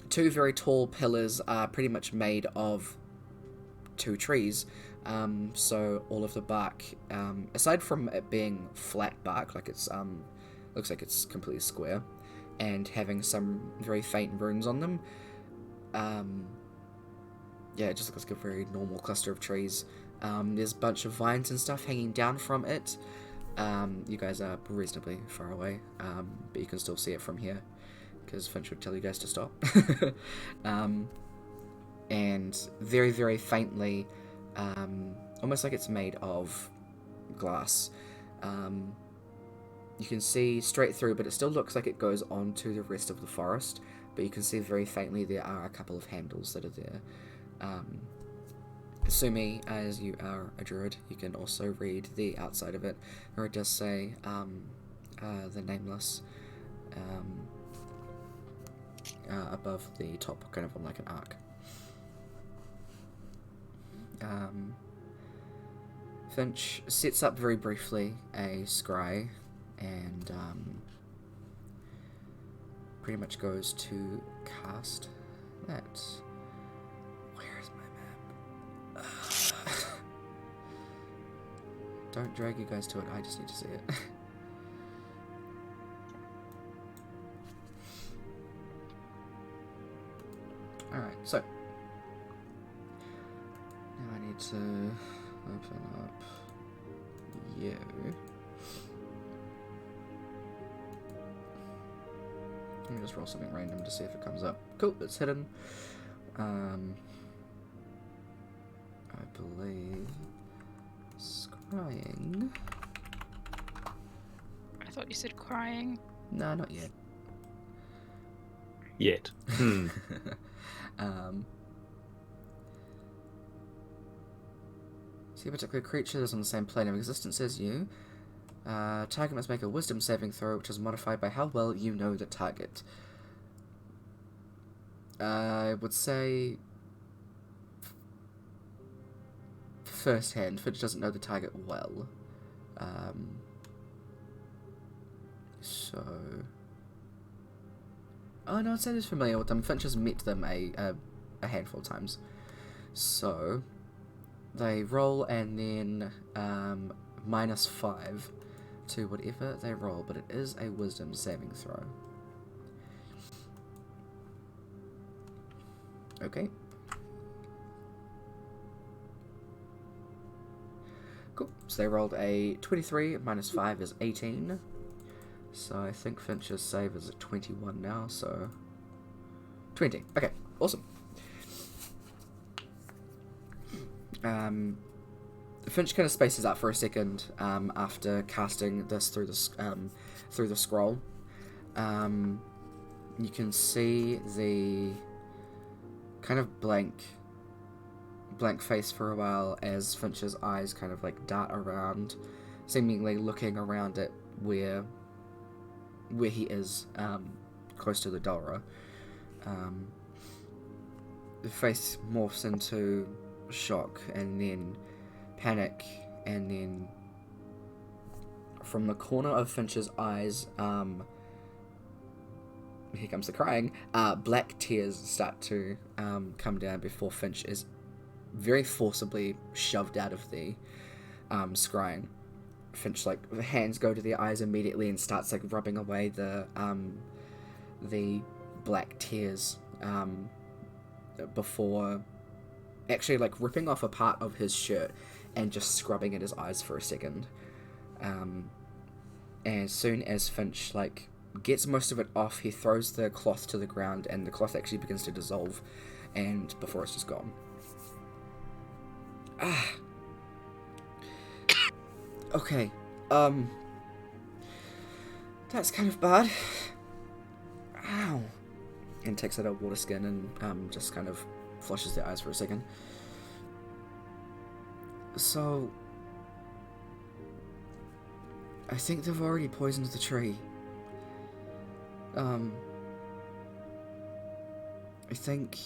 A: two very tall pillars are pretty much made of two trees. So all of the bark, aside from it being flat bark, like it's looks like it's completely square, and having some very faint runes on them, yeah, it just looks like a very normal cluster of trees. There's a bunch of vines and stuff hanging down from it. You guys are reasonably far away, but you can still see it from here, because Finch would tell you guys to stop. And very, very faintly, almost like it's made of glass. You can see straight through, but it still looks like it goes on to the rest of the forest, but you can see very faintly there are a couple of handles that are there. Sumi, as you are a druid, you can also read the outside of it, where it does say the nameless above the top, kind of on like an arc. Finch sets up very briefly a scry and pretty much goes to cast that. Where is my map? Don't drag you guys to it, I just need to see it. Alright, so now I need to open up you. Let me just roll something random to see if it comes up. Cool, it's hidden. I believe scrying.
B: I thought you said crying.
A: No, not yet.
C: Yet.
A: See a particular creature that's on the same plane of existence as you. Target must make a wisdom saving throw, which is modified by how well you know the target. I would say first hand, Finch doesn't know the target well. Oh no, I'd say he's familiar with them. Finch has met them a handful of times. So they roll and then -5 to whatever they roll, but it is a wisdom saving throw. Okay. Cool. So they rolled a 23, -5 is 18. So I think Finch's save is at 21 now, so 20. Okay, awesome. Finch kind of spaces out for a second after casting this through the scroll. You can see the kind of blank face for a while as Finch's eyes kind of like dart around, seemingly looking around at where he is, close to the Dora. The face morphs into shock and then panic, and then from the corner of Finch's eyes, here comes the crying, black tears start to come down before Finch is very forcibly shoved out of the scrying. Finch, like, the hands go to the eyes immediately and starts like rubbing away the black tears before actually like ripping off a part of his shirt and just scrubbing at his eyes for a second. And as soon as Finch like gets most of it off, he throws the cloth to the ground and the cloth actually begins to dissolve, and before it's just gone. Okay, that's kind of bad. Ow. And takes out a water skin and just kind of flushes the eyes for a second. So, I think they've already poisoned the tree. I think...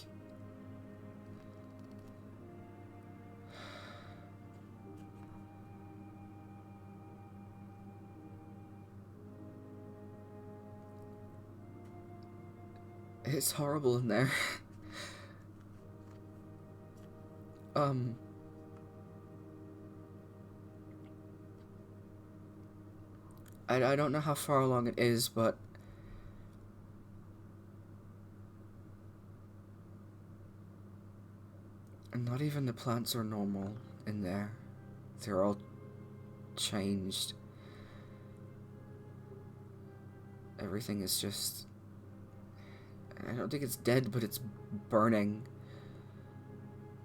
A: It's horrible in there. I don't know how far along it is, but not even the plants are normal in there. They're all changed. Everything is just... I don't think it's dead, but it's burning.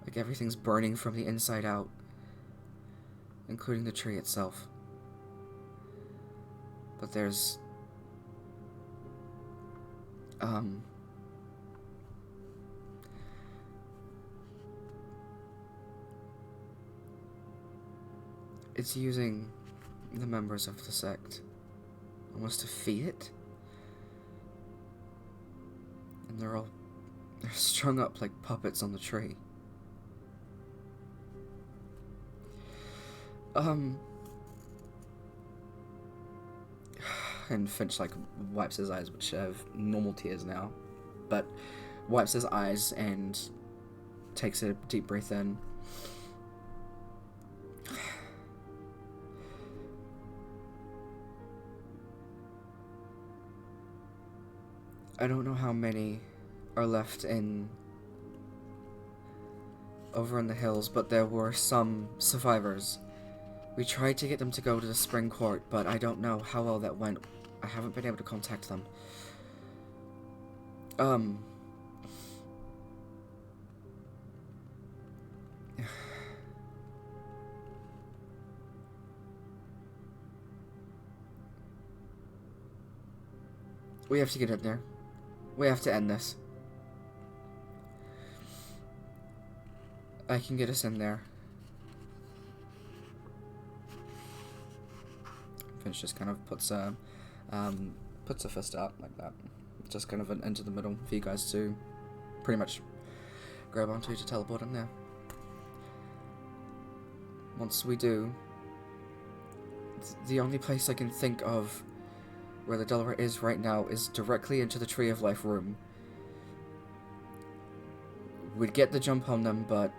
A: Like everything's burning from the inside out, including the tree itself. But there's... It's using the members of the sect almost to feed it. And they're strung up like puppets on the tree. And Finch like wipes his eyes, which have normal tears now, but wipes his eyes and takes a deep breath in. I don't know how many are left over in the hills, but there were some survivors. We tried to get them to go to the spring court, but I don't know how well that went. I haven't been able to contact them. We have to get in there. We have to end this. I can get us in there. Finch just kind of puts a fist out like that. Just kind of into the middle for you guys to pretty much grab onto to teleport in there. Once we do, the only place I can think of where the Delaware is right now is directly into the Tree of Life room. We'd get the jump on them, but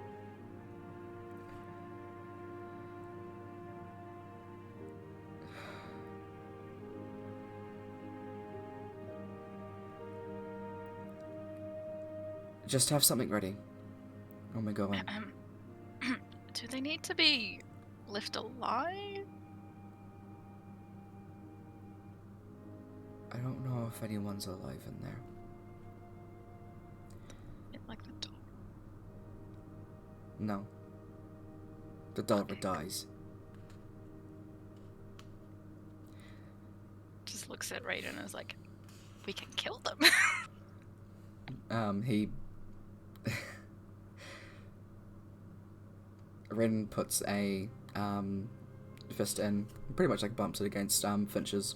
A: just have something ready when we go in.
B: Do they need to be left alive?
A: I don't know if anyone's alive in there.
B: Like the dog.
A: No. The Delaware dies.
B: Just looks at Raiden and is like, we can kill them.
A: He... Raiden puts a, fist in, pretty much like bumps it against, Finch's.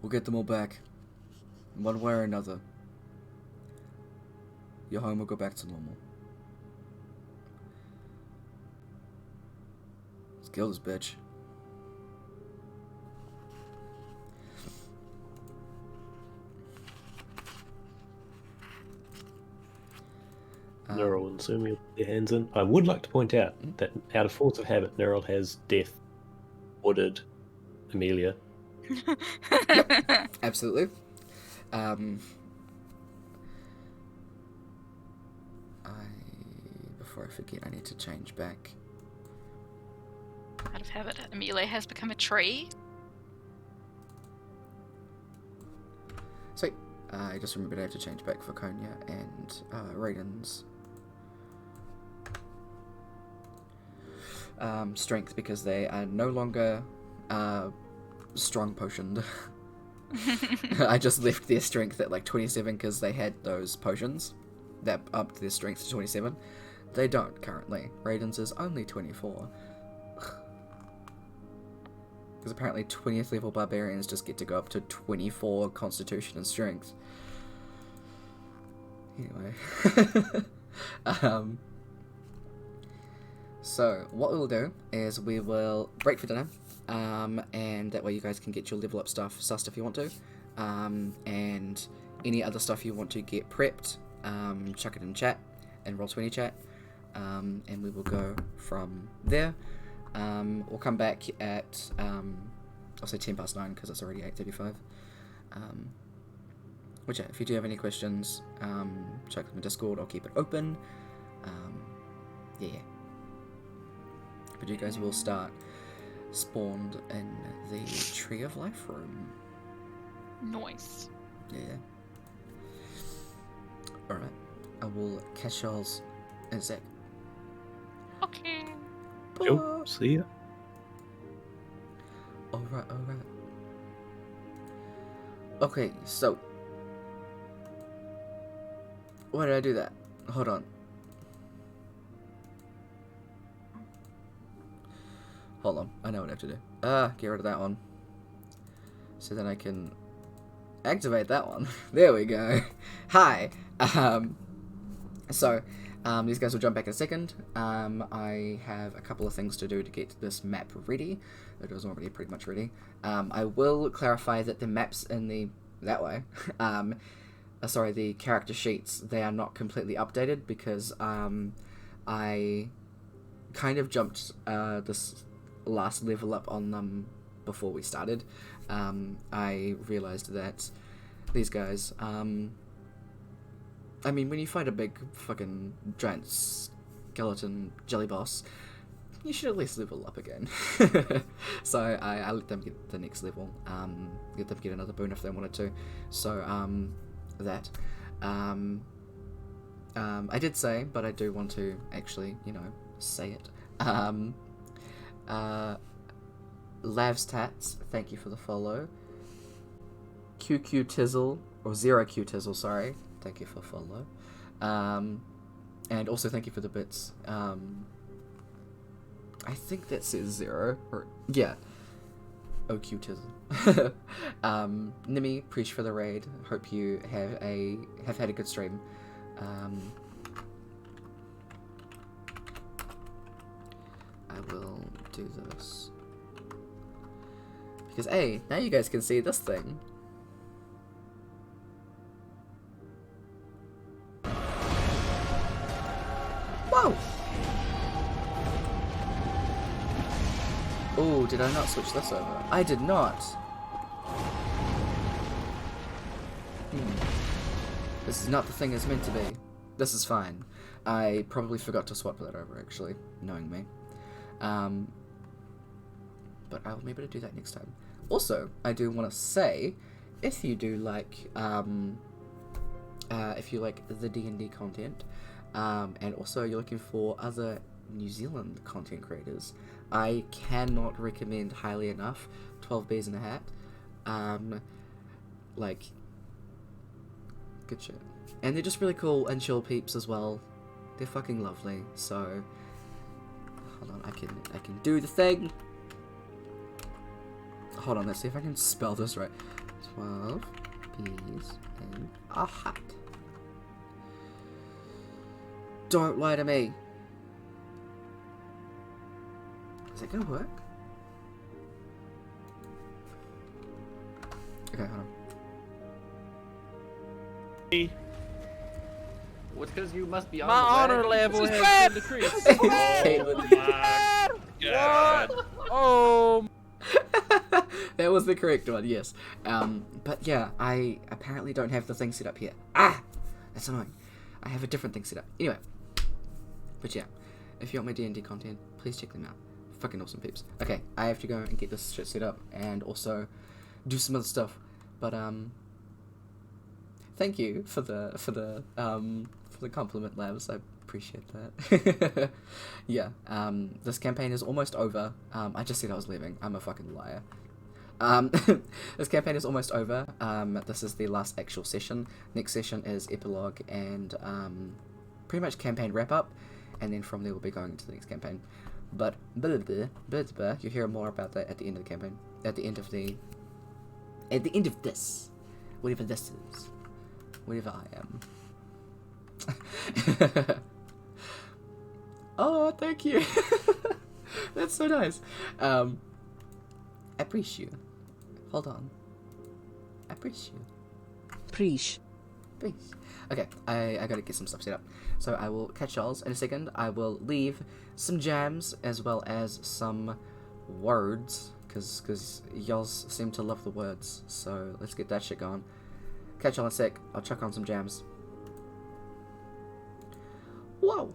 A: We'll get them all back, one way or another. Your home will go back to normal. Let's kill this bitch.
C: Neural and Sumi with their hands in. I would like to point out that out of force of habit, Neural has death ordered Emelia.
A: Yep, absolutely. Before I forget, I need to change back.
B: Out of habit, Emelia has become a tree.
A: Sweet. I just remembered I have to change back for Konya and Raiden's strength, because they are no longer strong potioned. I just left their strength at like 27 because they had those potions that upped their strength to 27. They don't currently. Raiden's is only 24. Because apparently 20th level barbarians just get to go up to 24 constitution and strength. Anyway. So, what we'll do is we will break for dinner. And that way you guys can get your level up stuff sussed if you want to. And any other stuff you want to get prepped, chuck it in chat, in Roll20 chat, and we will go from there. We'll come back at, I'll say 10 past 9 because it's already 8:35. Which, yeah, if you do have any questions, check them in Discord. I'll keep it open. Yeah. But you guys will start spawned in the Tree of Life room.
B: Nice.
A: Yeah. Alright. I will catch y'all's in a sec.
B: Okay.
C: Cool. See ya.
A: Alright. Okay, so. Why did I do that? Hold on. I know what I have to do. Get rid of that one. So then I can activate that one. There we go. Hi. So, these guys will jump back in a second. I have a couple of things to do to get this map ready. It was already pretty much ready. I will clarify that the maps in the... that way. Sorry, the character sheets, they are not completely updated because I kind of jumped this last level up on them before we started. I realized that these guys, I mean, when you fight a big fucking giant skeleton jelly boss, you should at least level up again. So I let them get the next level, let them get another boon if they wanted to. So that I did say, but I do want to actually, say it. Lav's Tats, thank you for the follow. QQ Tizzle, or Zero Q Tizzle, sorry, thank you for follow. And also thank you for the bits. I think that says 0, or, yeah. OQ Tizzle. Nimi, preach for the raid. Hope you have had a good stream. I will do this because now you guys can see this thing. Whoa! Oh, did I not switch this over? I did not. This is not the thing it's meant to be. This is fine. I probably forgot to swap that over, actually, knowing me. But I'll be able to do that next time. Also, I do want to say, if you do like, if you like the D&D content, and also you're looking for other New Zealand content creators, I cannot recommend highly enough 12 Bees in a Hat. Like, good shit. And they're just really cool and chill peeps as well. They're fucking lovely. So, hold on, I can do the thing. Hold on, let's see if I can spell this right. 12 Bees in a Hat. Don't lie to me. Is it gonna work? Okay, hold on.
E: Well, it's because you must be on
F: My
E: the
F: honor
E: wagon.
F: level has been decreased.
C: God.
F: Oh,
A: That was the correct one, yes. But yeah, I apparently don't have the thing set up here. Ah! That's annoying. I have a different thing set up. Anyway. But yeah, if you want my D&D content, please check them out. Fucking awesome peeps. Okay, I have to go and get this shit set up and also do some other stuff. But thank you for the compliment, Labs. I appreciate that. Yeah, this campaign is almost over. I just said I was leaving. I'm a fucking liar. This campaign is almost over. This is the last actual session. Next session is epilogue and pretty much campaign wrap up, and then from there we'll be going into the next campaign. But you'll hear more about that at the end of the campaign. At the end of this, whatever this is, whatever I am. Oh, thank you. That's so nice. I appreciate you. Hold on. I appreciate you.
G: Preach.
A: Peace. Okay, I gotta get some stuff set up. So I will catch y'all's in a second. I will leave some jams as well as some words, because y'all's seem to love the words. So let's get that shit going. Catch y'all in a sec. I'll chuck on some jams. Whoa!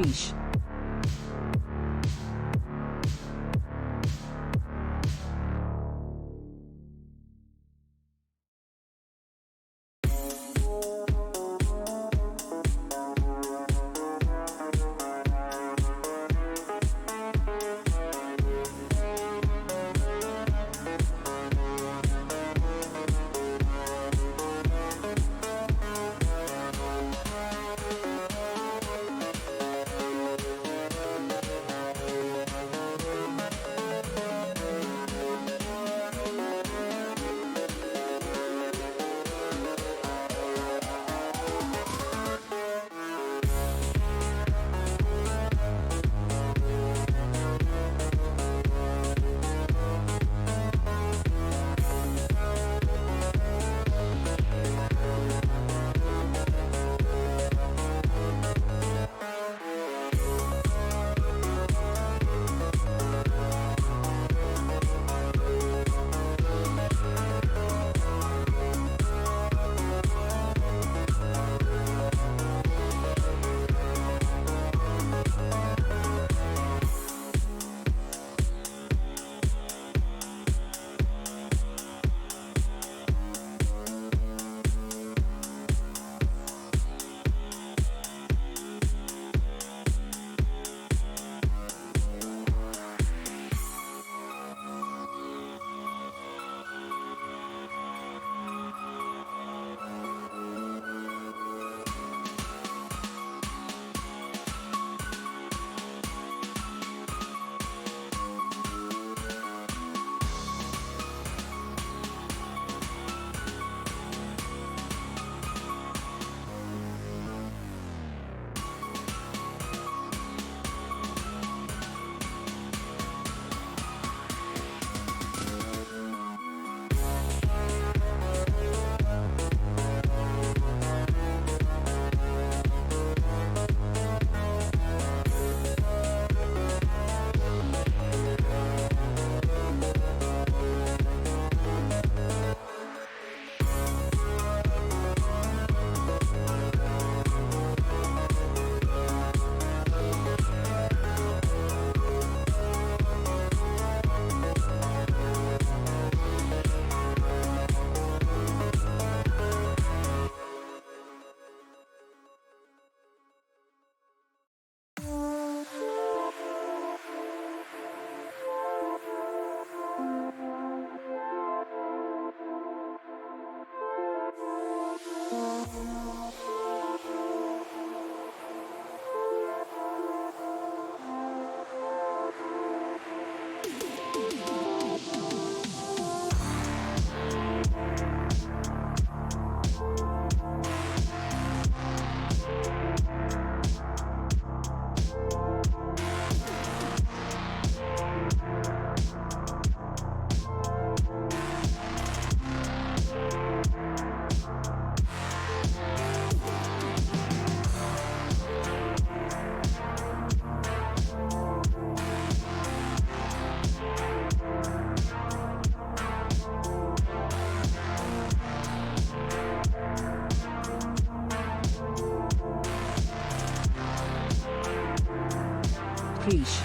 E: Preach. Preach.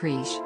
E: Preach.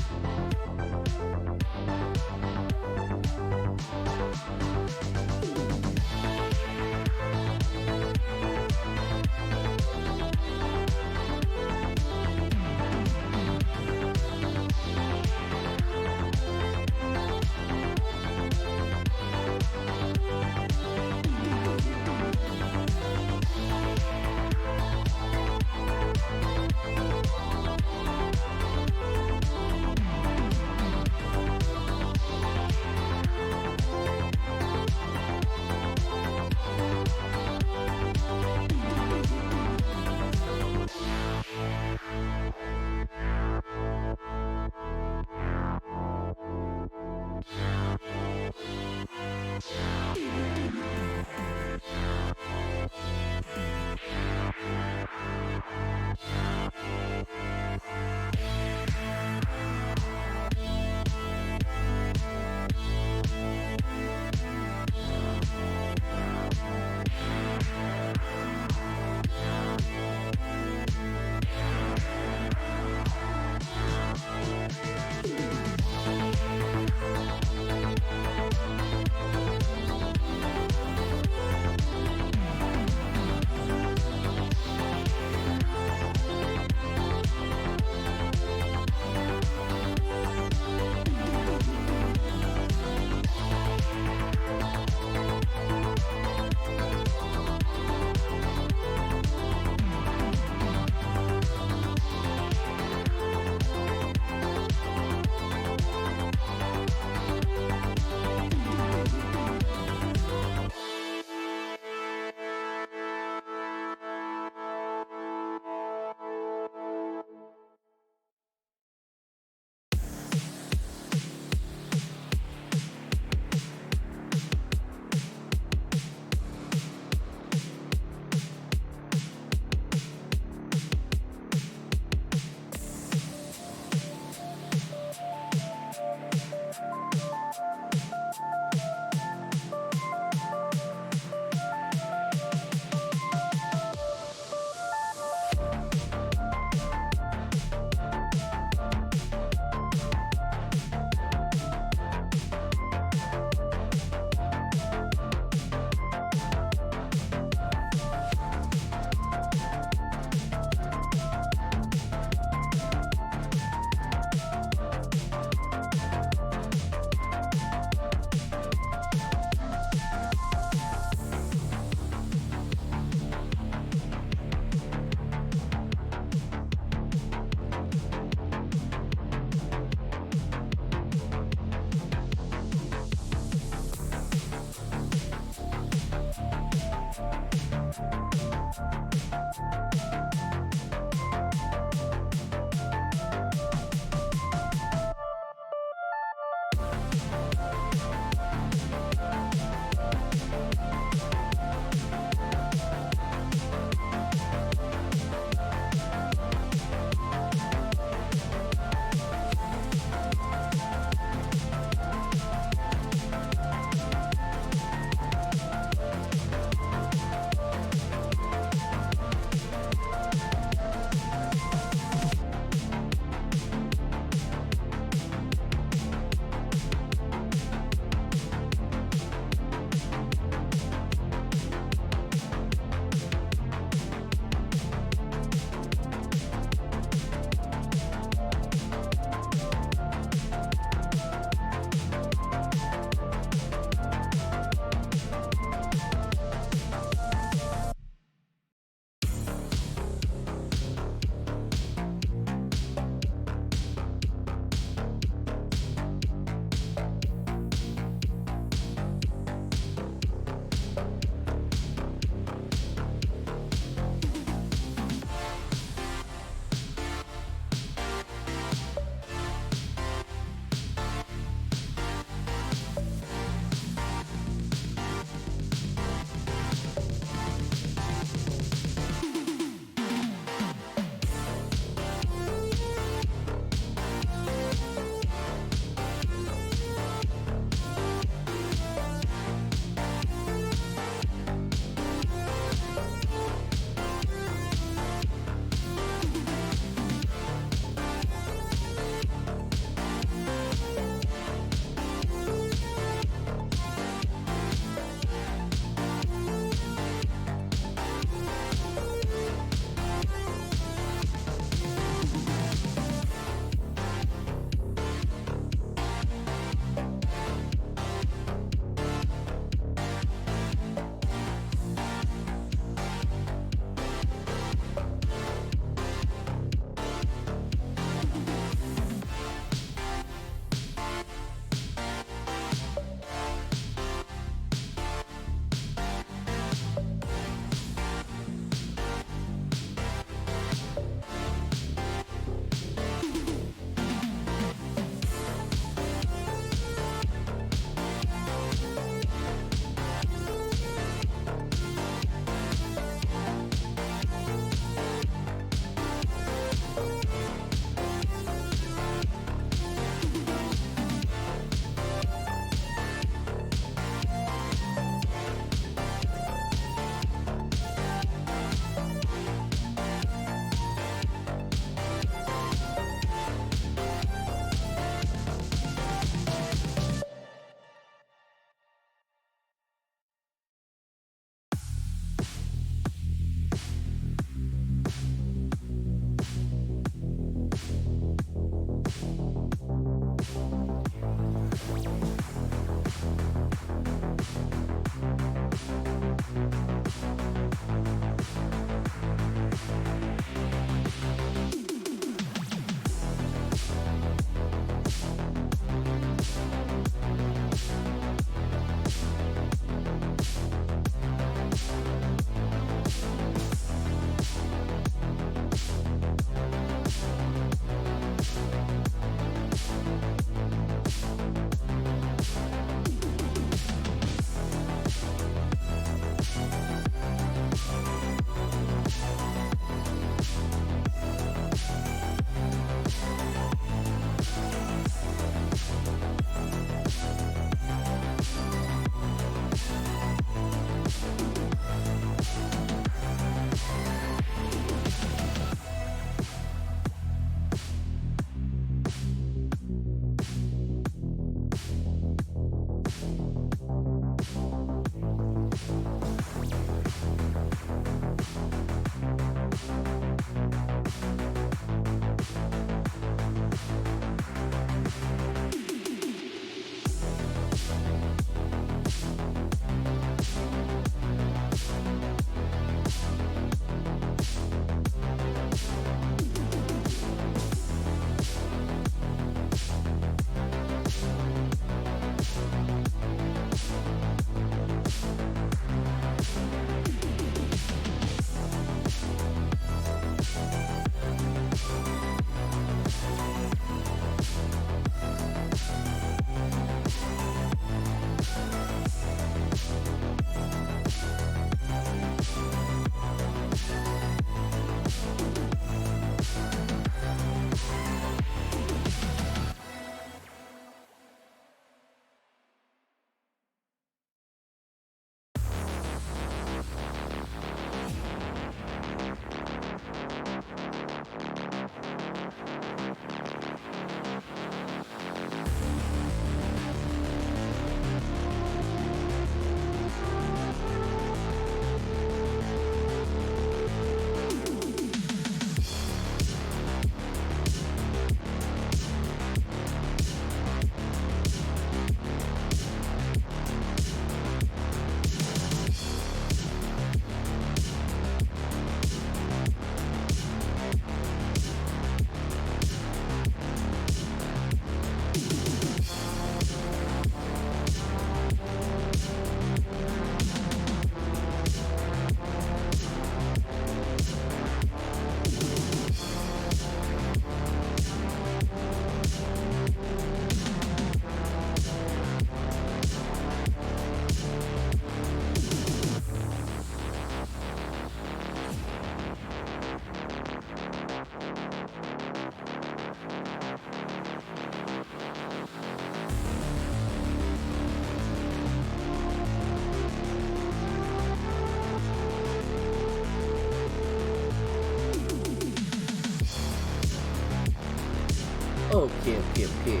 A: Okay.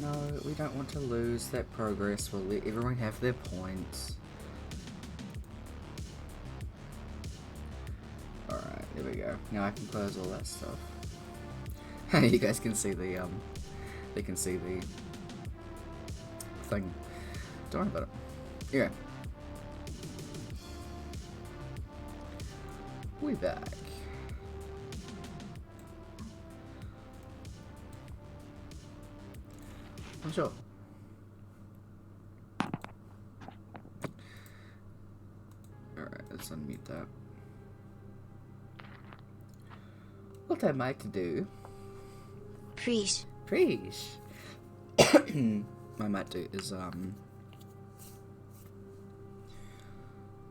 A: No, we don't want to lose that progress. We'll let everyone have their points. Alright, there we go. Now I can close all that stuff. You guys can see the, they can see the thing. Don't worry about it. Yeah. We're back. I'm sure. Alright, let's unmute that. What I might do.
D: Preach.
A: What I might do is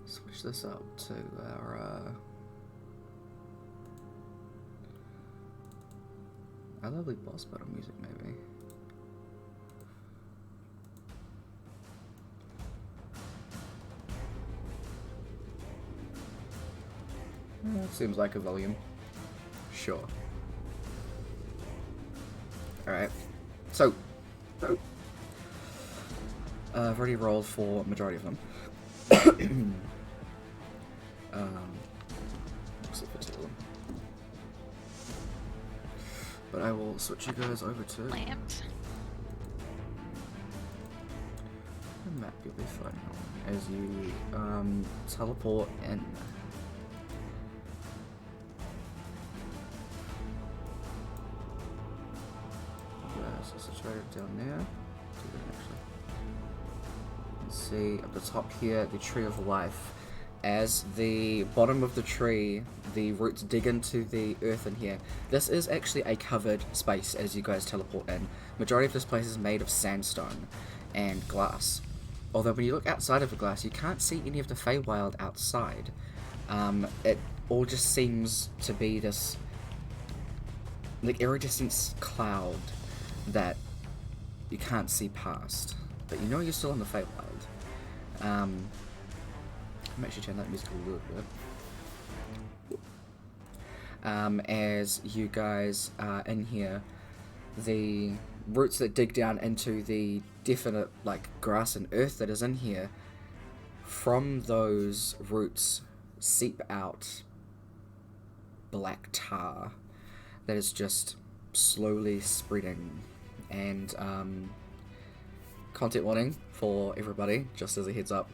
A: switch this up to our lovely boss battle music, maybe. Seems like a volume. Sure. Alright. So. I've already rolled for majority of them. Except for two of them. But I will switch you guys over to
B: Lamped.
A: the map. You'll be fine as you teleport in. So situated down there. Let's see at the top here, the tree of life. As the bottom of the tree, the roots dig into the earth in here. This is actually a covered space as you guys teleport in. Majority of this place is made of sandstone and glass. Although when you look outside of the glass, you can't see any of the Feywild outside. It all just seems to be this like iridescent cloud that you can't see past, but you know you're still in the Feywild. I'm actually turn that music a little bit. As you guys are in here, the roots that dig down into the definite like grass and earth that is in here, from those roots seep out black tar that is just slowly spreading. And content warning for everybody, just as a heads up.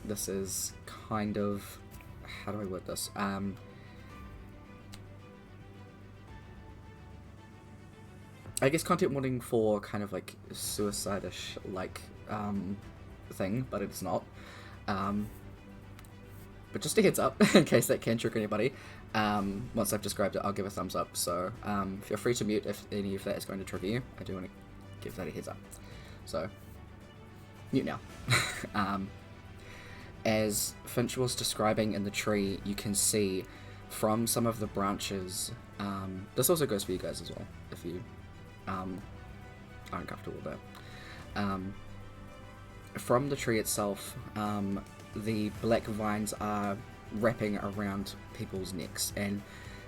A: This is kind of, how do I word this? I guess content warning for kind of like suicide-ish like thing, but it's not. But just a heads up, in case that can trick anybody. Once I've described it, I'll give a thumbs up, so feel free to mute if any of that is going to trigger you. I do want to give that a heads up. So, mute now. As Finch was describing in the tree, you can see from some of the branches, this also goes for you guys as well, if you aren't comfortable with that. From the tree itself, the black vines are wrapping around people's necks, and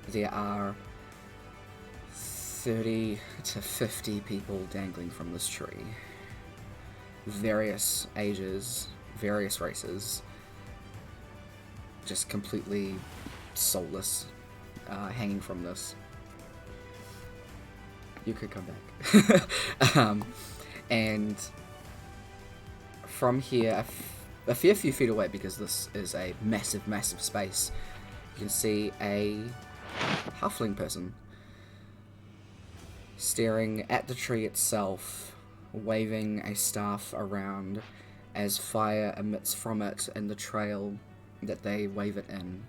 A: there are 30 to 50 people dangling from this tree. Various ages, various races, just completely soulless, hanging from this. You could come back. And from here, a fair few feet away, because this is a massive space, you can see a halfling person staring at the tree itself, waving a staff around as fire emits from it in the trail that they wave it in.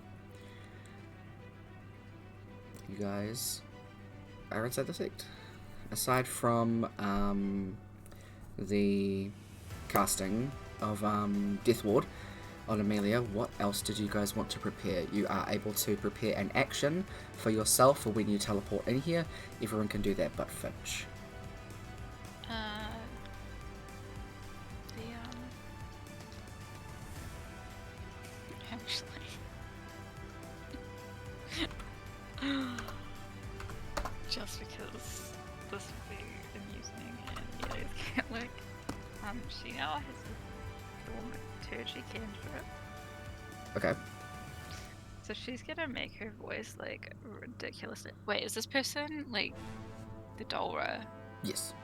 A: You guys are inside the sect. Aside from the casting of Death Ward on Emelia, what else did you guys want to prepare? You are able to prepare an action for yourself for when you teleport in here. Everyone can do that but Finch.
B: Just because this will be amusing and you guys can't look. She now has a dramaturgy cantrip.
A: Okay.
B: So she's gonna make her voice like ridiculous. Wait, is this person like the Dora?
A: Yes.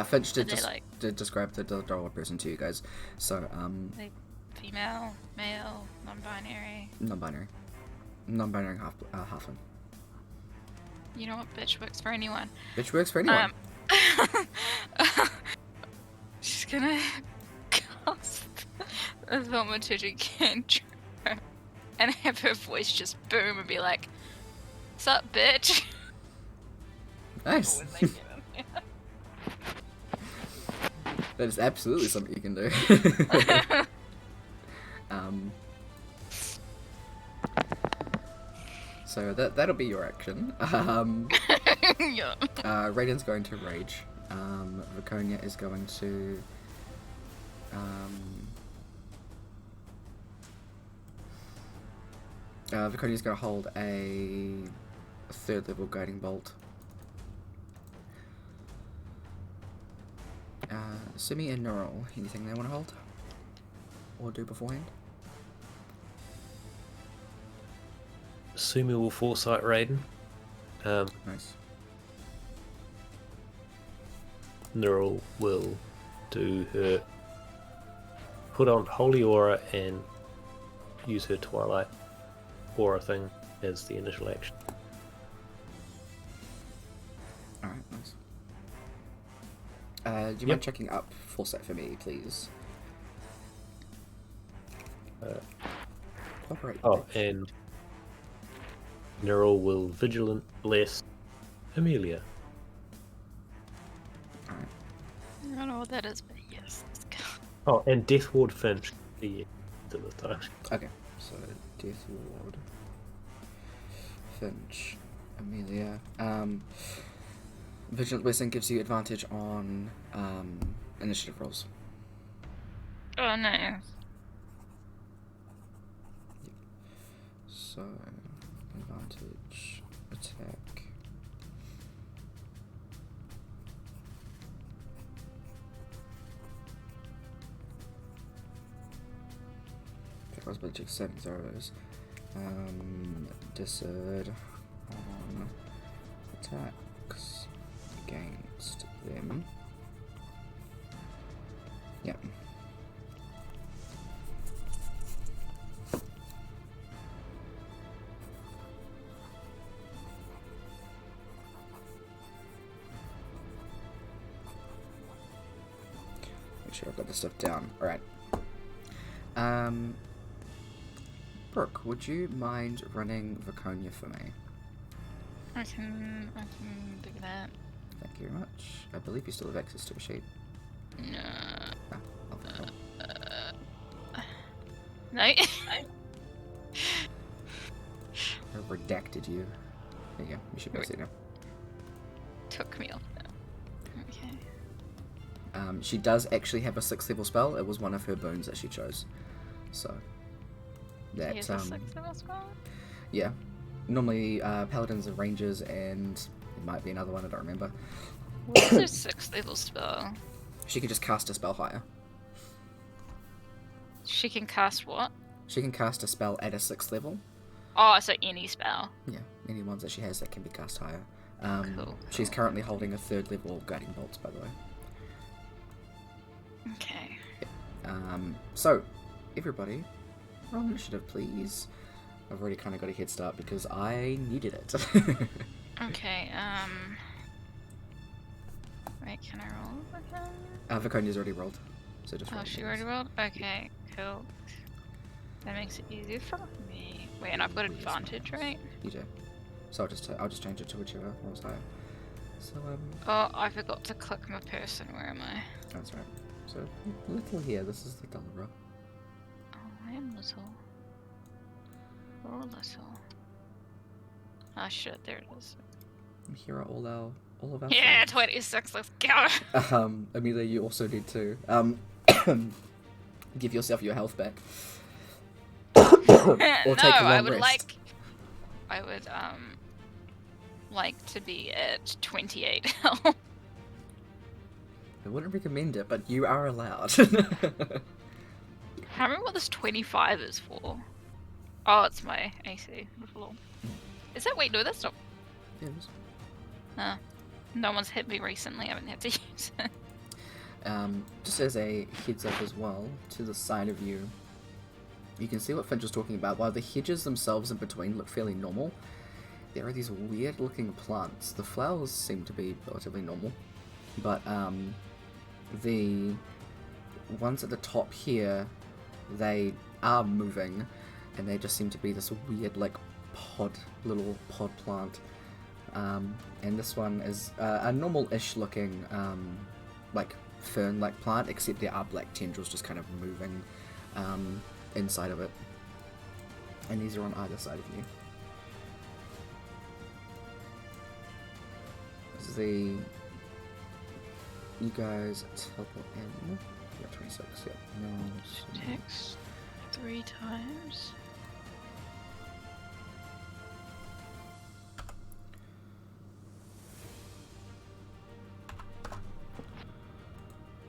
A: Finch did,
B: Are they,
A: did describe the dollar person to you guys. So,
B: Like female, male, non-binary.
A: non-binary. Non-binary halfling.
B: You know what? Bitch works for anyone.
A: Bitch works for anyone.
B: She's gonna cast a thaumaturgy cantrip and have her voice just boom and be like, "Sup, bitch?"
A: Nice.
B: When they get in there.
A: That is absolutely something you can do. So that'll be your action.
B: Yeah.
A: Raiden's going to rage. Viconia is going to. Viconia's going to hold a 3rd level guiding bolt. Simi and Neural, anything they want to hold? Or do beforehand?
C: Sumi will foresight Raiden.
A: Nice.
C: Neural will do her put on Holy Aura and use her Twilight Aura thing as the initial action.
A: Alright, nice. Do you mind checking up foresight for me, please? Cooperate.
C: Oh, and Neural will Vigilant bless Emelia.
A: Alright.
B: I don't know what that is, but yes, let's go.
C: Oh, and Death Ward Finch the to the time.
A: Okay, so Death Ward, Finch, Emelia. Vigilant Blessing gives you advantage on initiative rolls.
B: Oh, nice.
A: So, advantage, attack. I was about to check settings are those. Discern on attacks against them. Yep. Make sure I've got this stuff down. Alright. Brooke, would you mind running Viconia for me?
B: I can do that.
A: Thank you very much. I believe you still have access to a sheet.
B: No.
A: Ah, oh,
B: No.
A: I redacted you. There you go. You should be able to see it now.
B: Took me off that. Okay.
A: She does actually have a 6th level spell. It was one of her boons that she chose. So that
B: Here's a 6th level spell?
A: yeah. Normally paladins are rangers, and it might be another one. I don't remember.
B: What's her 6th level spell?
A: She could just cast a spell higher.
B: She can cast what?
A: She can cast a spell at a 6th level.
B: Oh, so any spell.
A: Yeah, any ones that she has that can be cast higher.
B: Cool.
A: She's currently holding a 3rd level guiding bolts, by the way.
B: Okay.
A: So, everybody, roll initiative, please. I've already kind of got a head start because I needed it.
B: Okay, wait, can I roll again?
A: Viconia's already rolled. So just roll
B: Oh, she
A: it.
B: already rolled? Okay, cool. That makes it easier for me. Wait, and I've got advantage, right?
A: You do. So I'll just change it to whichever rolls higher. So,
B: Oh, I forgot to click my person. Where am I?
A: that's right. So, little here, this is the Gulliver.
B: Oh, I am little. Or little. Ah, shit, there it is.
A: And here are all of our
B: Yeah,
A: friends.
B: 26, let's go!
A: Amelia, you also need to, give yourself your health back. Or
B: no,
A: take a long
B: I would
A: rest.
B: like to be at 28 health.
A: I wouldn't recommend it, but you are allowed.
B: I remember what this 25 is for. Oh, it's my AC. Is that? Wait, no, that's not.
A: Yes.
B: No one's hit me recently. I haven't had to use it.
A: Just as a heads up as well, to the side of you, you can see what Finch was talking about. While the hedges themselves in between look fairly normal, there are these weird looking plants. The flowers seem to be relatively normal, but the ones at the top here, they are moving, and they just seem to be this weird like little pod plant. And this one is a normal-ish looking like fern-like plant, except there are black tendrils just kind of moving inside of it. And these are on either side of you. You guys teleport in. Yeah, 26, yeah. No,
B: Text 3 times.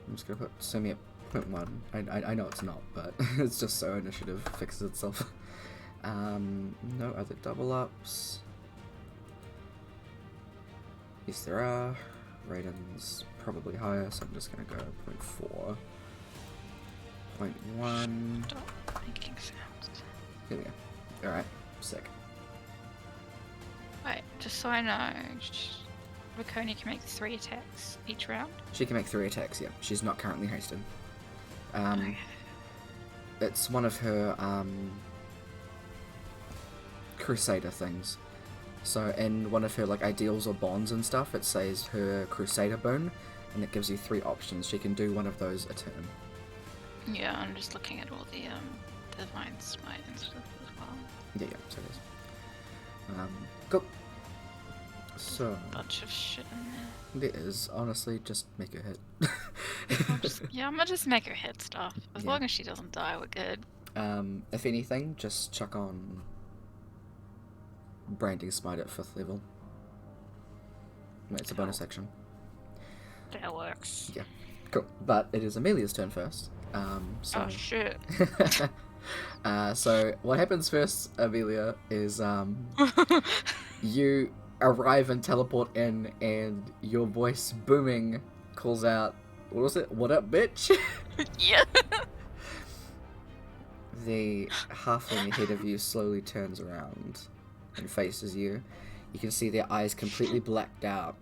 A: I'm just gonna put Semi at 0.1. I know it's not, but it's just so initiative fixes itself. No other double ups. Yes, there are. Raiden's probably higher, so I'm just gonna go 0.4. 0.1.
B: Stop making sounds.
A: There we go. Alright, sick.
B: Wait, just so I know, Laconia can make 3 attacks each round?
A: She can make 3 attacks, yeah. She's not currently hasted.
B: Okay.
A: It's one of her Crusader things. So in one of her like ideals or bonds and stuff, it says her Crusader boon, and it gives you 3 options. She can do one of those a turn.
B: Yeah, I'm just looking at all the divine smite and stuff as well.
A: Yeah, so it is. Cool. So
B: Bunch of shit in there.
A: there is, honestly, just make her hit.
B: I'm gonna just make her hit stuff. As
A: Yeah.
B: long as she doesn't die, we're good.
A: If anything, just chuck on Branding Smite at 5th level. It's a bonus action.
B: That works.
A: Yeah, cool. But it is Emelia's turn first. So
B: Oh shit.
A: so what happens first, Emelia, is you arrive and teleport in, and your voice booming calls out, what was it? What up, bitch?
B: Yeah.
A: The halfling ahead of you slowly turns around and faces you. You can see their eyes completely blacked out,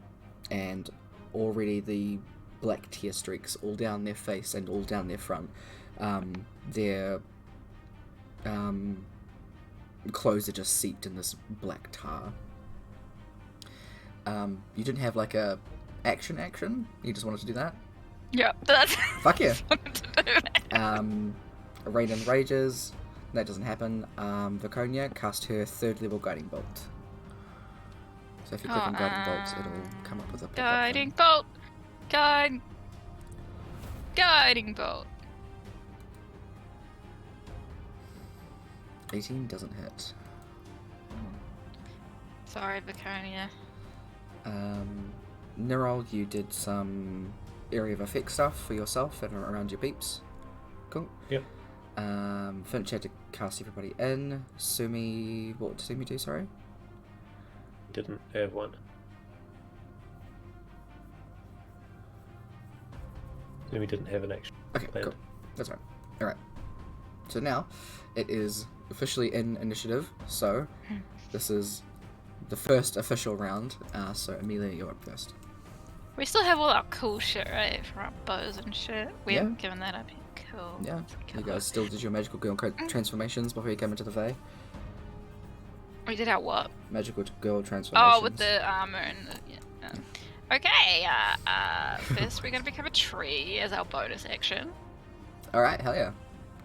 A: and already the black tear streaks all down their face and all down their front. Their clothes are just seeped in this black tar. You didn't have like a action? You just wanted to do that?
B: Yeah, that's
A: Fuck yeah.
B: wanted to do that.
A: Raiden rages. That doesn't happen. Viconia cast her 3rd level guiding bolt. So if you click on guiding bolts, it'll come up with a pop-up
B: Guiding
A: thing.
B: bolt. Guiding bolt.
A: 18 doesn't hit.
B: Sorry, Viconia.
A: Nirol, you did some area of effect stuff for yourself and around your peeps. Cool.
C: Yep.
A: Finch had to cast everybody in. Sumi, what did Sumi do, sorry?
C: Didn't have one. Then we didn't have an action.
A: Okay,
C: planned.
A: cool. That's right. Alright. So now, it is officially in initiative, so this is the first official round, so Emelia, you're up first.
B: We still have all our cool shit, right? For our bows and shit. We
A: Yeah.
B: haven't given that up yet. Cool.
A: Yeah,
B: Cool.
A: you guys still did your magical girl transformations before you came into the Fae?
B: We did our what?
A: Magical girl transformations.
B: Oh, with the armor and the, yeah. Okay, first we're gonna become a tree as our bonus action.
A: Alright, hell yeah.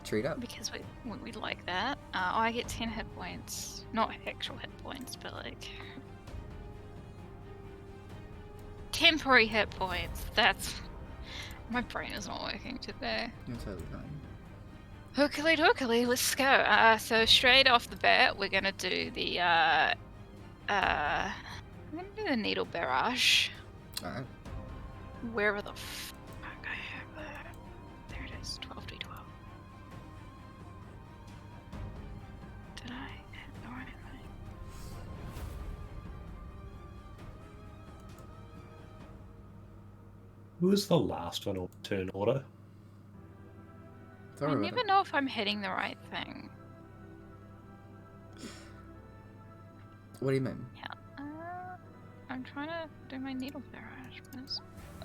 A: Treat up.
B: Because we like that. I get 10 hit points. Not actual hit points, but like... temporary hit points. That's... My brain is not working today.
A: You're totally fine.
B: Hookily dookily, let's go. So straight off the bat, we're gonna do the needle barrage.
A: Alright.
B: Wherever the fuck I have that. There it is, 12d12. Did I hit the right thing?
C: Who was the last one on turn order?
A: Don't
B: I
A: worry about
B: never know if I'm hitting the right thing.
A: it. What do you mean?
B: Yeah. I'm trying to do my needle barrage.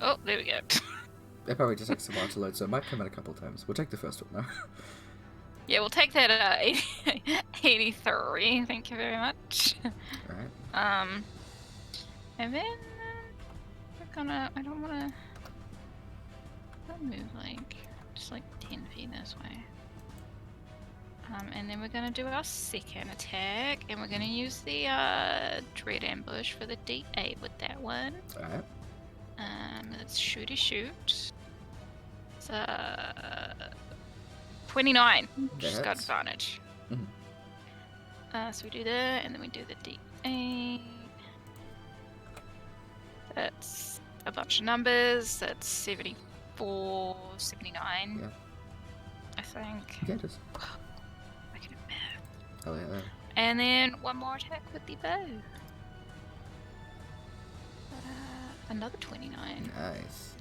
B: Oh, there we go.
A: It probably just takes a while to load, so it might come out a couple of times. We'll take the first one now.
B: Yeah, we'll take that 83. Thank you very much.
A: Alright.
B: And then we're gonna. I don't wanna. I'll move just 10 feet this way. And then we're gonna do our second attack, and we're gonna use the dread ambush for the D8 with that one.
A: Alright.
B: Let's shooty shoot. It's 29. Just got
A: hits.
B: advantage.
A: Mhm.
B: So we do that, and then we do the D8. That's a bunch of numbers. That's 74, 79.
A: Yeah.
B: I think.
A: Yeah, it is.
B: I can do math.
A: Oh, yeah.
B: And then one more attack with the bow. Another 29.
A: Nice.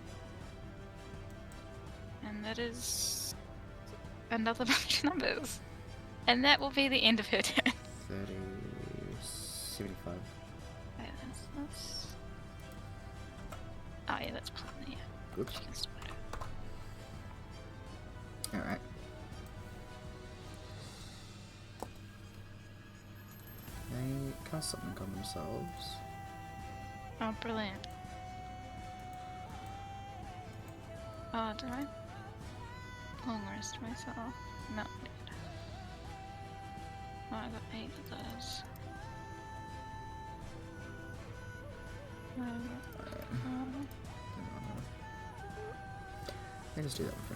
B: And that is another bunch of numbers. And that will be the end of her turn.
A: 30, 75.
B: Wait, that's... Oh yeah, that's plenty. Yeah.
A: Oops.
B: She can split it.
A: Alright. They cast something on themselves.
B: Oh, brilliant. Oh, did I? Long rest myself. No, I did. Oh, I got 8 of those.
A: Let just do that one for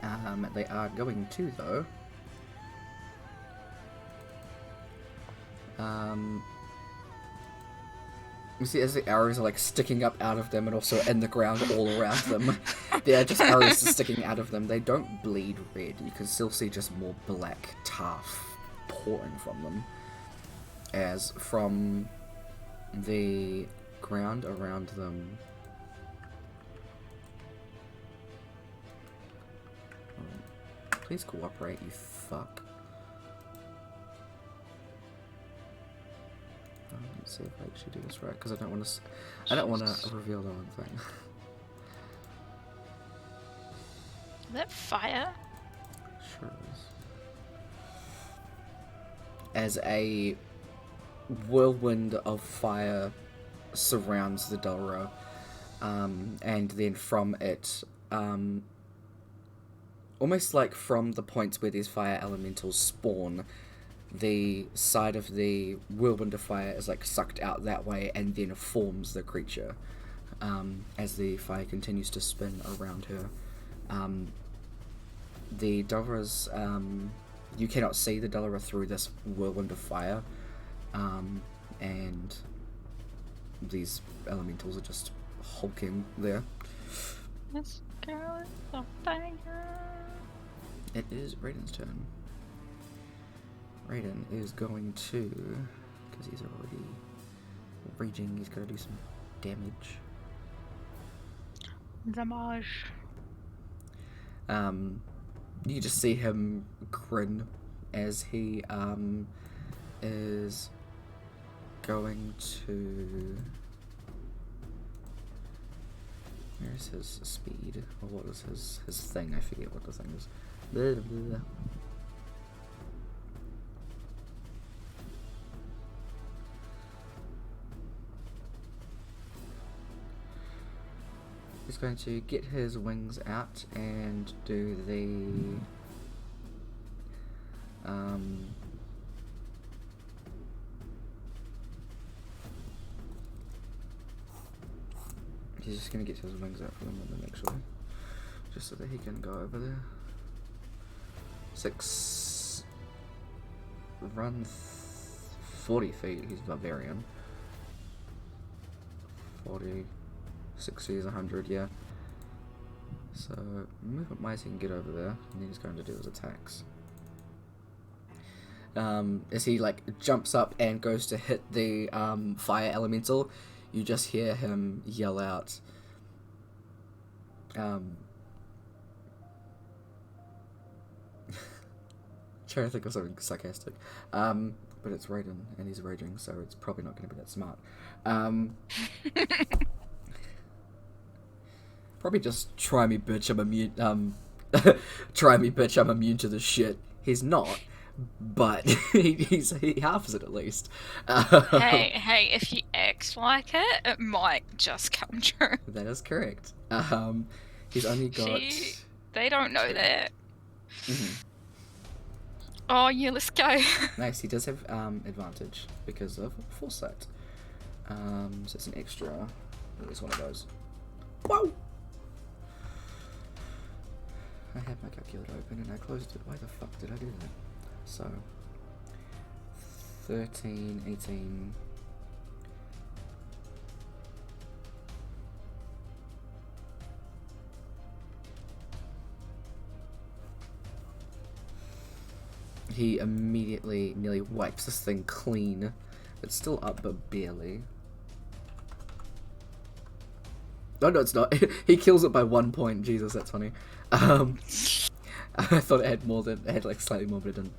A: now. They are going to, though. You see, as the arrows are sticking up out of them and also in the ground all around them, there are just arrows sticking out of them. They don't bleed red. You can still see just more black tar pouring from them. As from the ground around them, please cooperate, you fuck. Let's see if I actually do this right, because I don't want to. I don't want to reveal the wrong thing.
B: Is that fire?
A: Sure is. As a whirlwind of fire surrounds the Dulra, and then from it, almost like from the points where these fire elementals spawn, the side of the whirlwind of fire is sucked out that way and then forms the creature, as the fire continues to spin around her. The Dulra's, you cannot see the Dulra through this whirlwind of fire, and these elementals are just hulking there.
B: This girl is a banger.
A: It is Raiden's turn. Raiden is going to, because he's already raging, he's got to do some damage.
B: Damage.
A: You just see him grin as he is going to. Where's his speed? Or what is his thing? I forget what the thing is. Blah, blah, blah. He's going to get his wings out and do the he's just going to get his wings out for the moment actually. just so that he can go over there. 6. Run 40 feet. He's barbarian. 40. 60 is 100, yeah. So, movement wise, he can get over there, and then he's going to do his attacks. As he, like, jumps up and goes to hit the fire elemental, you just hear him yell out, trying to think of something sarcastic. But it's Raiden, and he's raging, so it's probably not going to be that smart. Probably just try me, bitch. I'm immune. Try me, bitch. I'm immune to this shit. He's not, but he halves it at least.
B: Hey, if you act like it, it might just come true.
A: That is correct. He's only got.
B: They don't know that.
A: Mhm.
B: Oh yeah, let's go.
A: Nice. He does have advantage because of foresight. So it's an extra. At least one of those. Whoa! I had my calculator open and I closed it. Why the fuck did I do that? So 13, 18. He immediately nearly wipes this thing clean. It's still up, but barely. Oh, no, it's not. He kills it by 1 point. Jesus, that's funny. I thought it had like slightly more, but it didn't.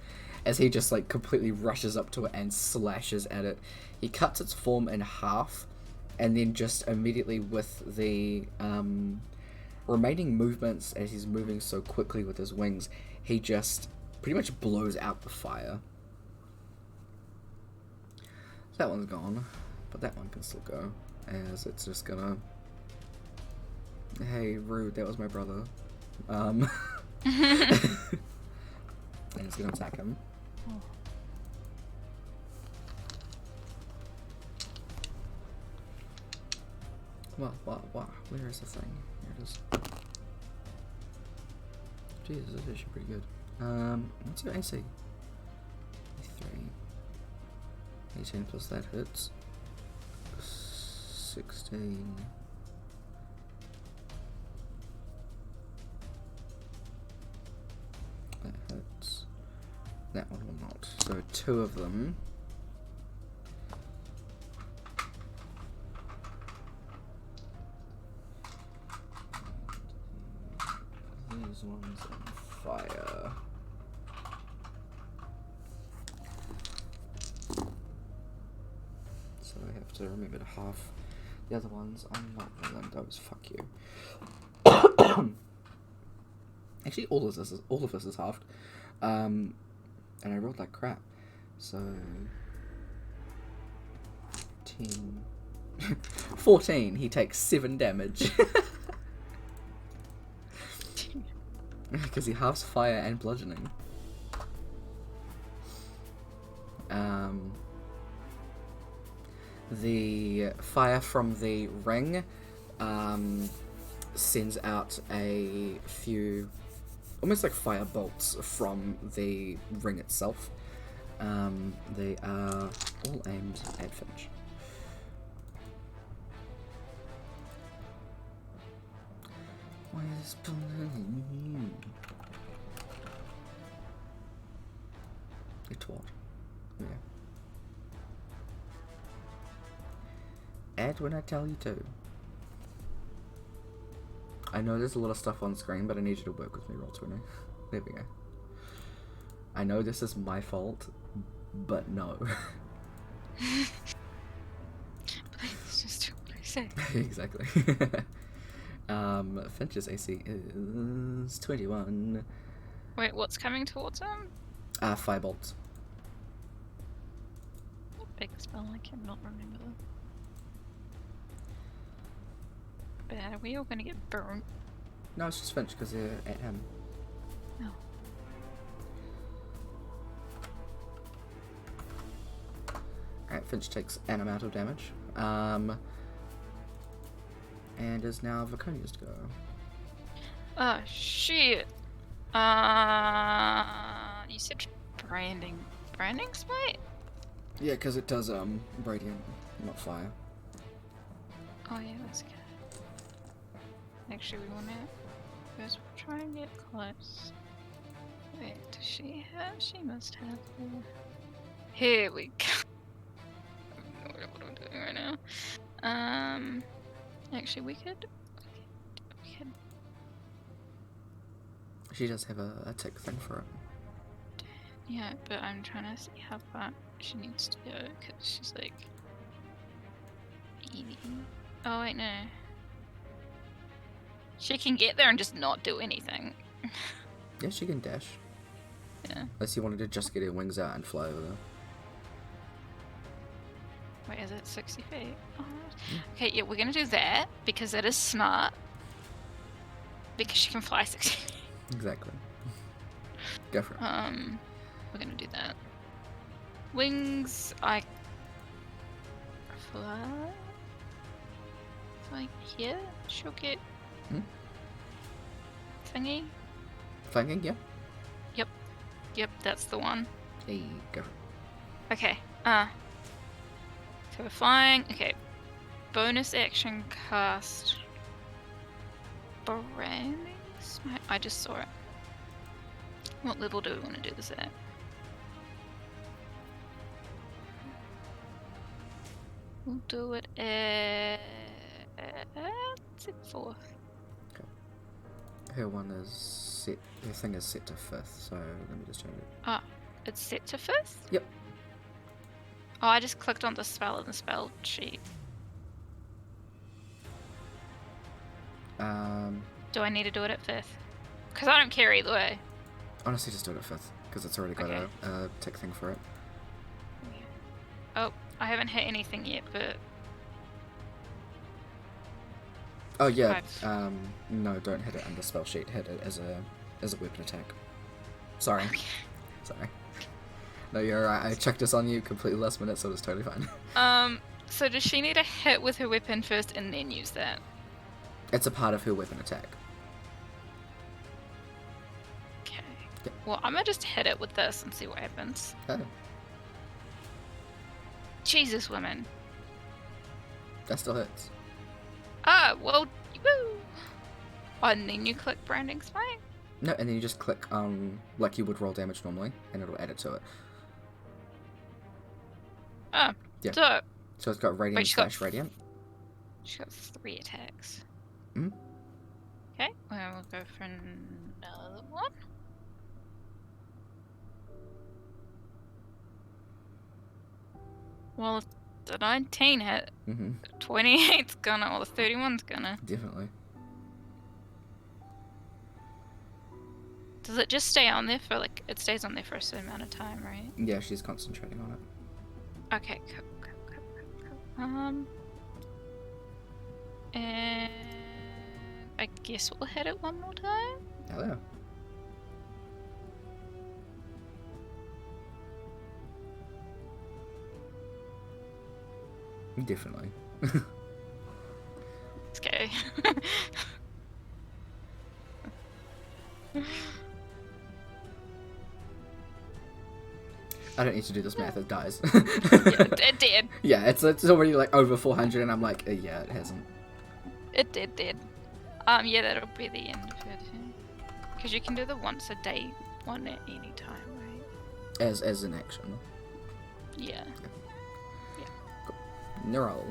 A: As he just like completely rushes up to it and slashes at it, he cuts its form in half, and then just immediately with the remaining movements, as he's moving so quickly with his wings, he just pretty much blows out the fire. That one's gone, but that one can still go, as it's just gonna... Hey, rude, that was my brother. And it's gonna attack him. What? Where is the thing? Here it is. Jesus, this is actually pretty good. What's your AC? 3. 18 plus that hits. 16. That hits. That one will not. So 2 of them. These ones on fire. So I have to remember to half the other ones. I'm not rolling those. Fuck you. Actually, all of this is halved, and I rolled like crap. So 10, 14. He takes 7 damage because he halves fire and bludgeoning. The fire from the ring sends out a few, almost like fire bolts from the ring itself. They are all aimed at Finch. Why is pulling? You twat. Yeah. Add when I tell you to. I know there's a lot of stuff on screen, but I need you to work with me, Roll20. There we go. I know this is my fault, but no.
B: Please just do what I say.
A: Exactly. Finch's AC is 21.
B: Wait, what's coming towards him?
A: Firebolt.
B: Big spell, I cannot remember. But are we all gonna get burnt?
A: No, it's just Finch because they're at him.
B: No.
A: Alright, Finch takes an amount of damage. And is now Viconia's go.
B: Oh shit. You said branding smite?
A: Yeah, because it does radiant, not fire.
B: Oh yeah, that's good. Actually, we want to first try and get close. Wait, does she have? She must have. Here we go. I don't know what I'm doing right now. Actually, we could.
A: She does have a tick thing for it.
B: Yeah, but I'm trying to see how far she needs to go because she's like. Oh wait, no. She can get there and just not do anything.
A: Yeah, she can dash.
B: Yeah.
A: Unless you wanted to just get her wings out and fly over there.
B: Wait, is it 60 feet? Oh. Okay, yeah, we're gonna do that because that is smart. Because she can fly 60 feet.
A: Exactly. Go for it.
B: We're gonna do that. Wings, I fly. Fly here. She'll get thingy.
A: Flanking, yeah.
B: Yep, that's the one.
A: Hey, go for it.
B: Okay. So we're flying. Okay. Bonus action cast. Branding smite. I just saw it. What level do we want to do this at? We'll do it at 4th.
A: Her one is set. Her thing is set to 5th, so let me just change it.
B: Ah, it's set to 5th?
A: Yep.
B: Oh, I just clicked on the spell in the spell sheet. Do I need to do it at 5th? Because I don't care either way.
A: Honestly, just do it at 5th, because it's already got
B: Okay.
A: a tick thing for it.
B: Oh, I haven't hit anything yet, but
A: Oh yeah.
B: Five.
A: No, don't hit it under spell sheet. Hit it as a weapon attack. Sorry. Sorry. No, you're right. I checked this on you completely last minute, so it's totally fine.
B: So does she need to hit with her weapon first and then use that?
A: It's a part of her weapon attack.
B: Okay.
A: Yep.
B: Well, I'm gonna just hit it with this and see what happens.
A: Oh,
B: Jesus, women.
A: that still hits.
B: Ah, well, woo! Oh, and then you click branding smite?
A: No, and then you just click like you would roll damage normally, and it'll add it to it.
B: Oh,
A: Yeah.
B: so
A: So it's got radiant
B: she's got-
A: slash radiant.
B: she's got 3 attacks.
A: Mhm.
B: Okay, well, we'll go for another one. Well, if the 19 hit, 28's gonna, or the 31's gonna.
A: Definitely.
B: Does it just stay on there for like, it stays on there for a certain amount of time, right?
A: Yeah, she's concentrating on it.
B: Okay, cool. And I guess we'll hit it one more time.
A: Hell yeah. Definitely.
B: Okay.
A: I don't need to do this math, it dies.
B: Yeah, it did.
A: Yeah, it's already like over 400 and I'm like, yeah, it hasn't.
B: It did. Yeah, that'll be the end of it. Because you can do the once a day one at any time, right?
A: As an action.
B: Yeah.
A: Neural.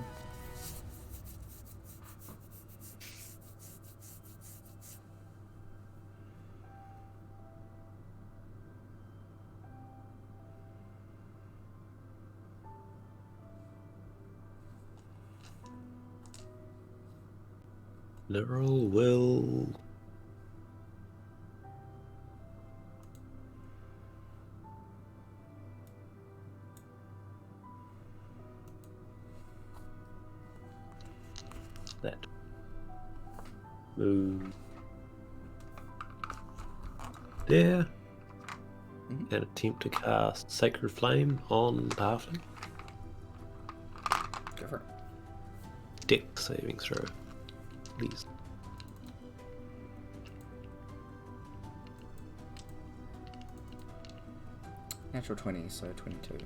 C: Literal will. That. Move. There.
A: Mhm.
C: And attempt to cast Sacred Flame on the halfling.
A: Go for it.
C: Dex saving throw. Please.
A: Natural 20, so 22.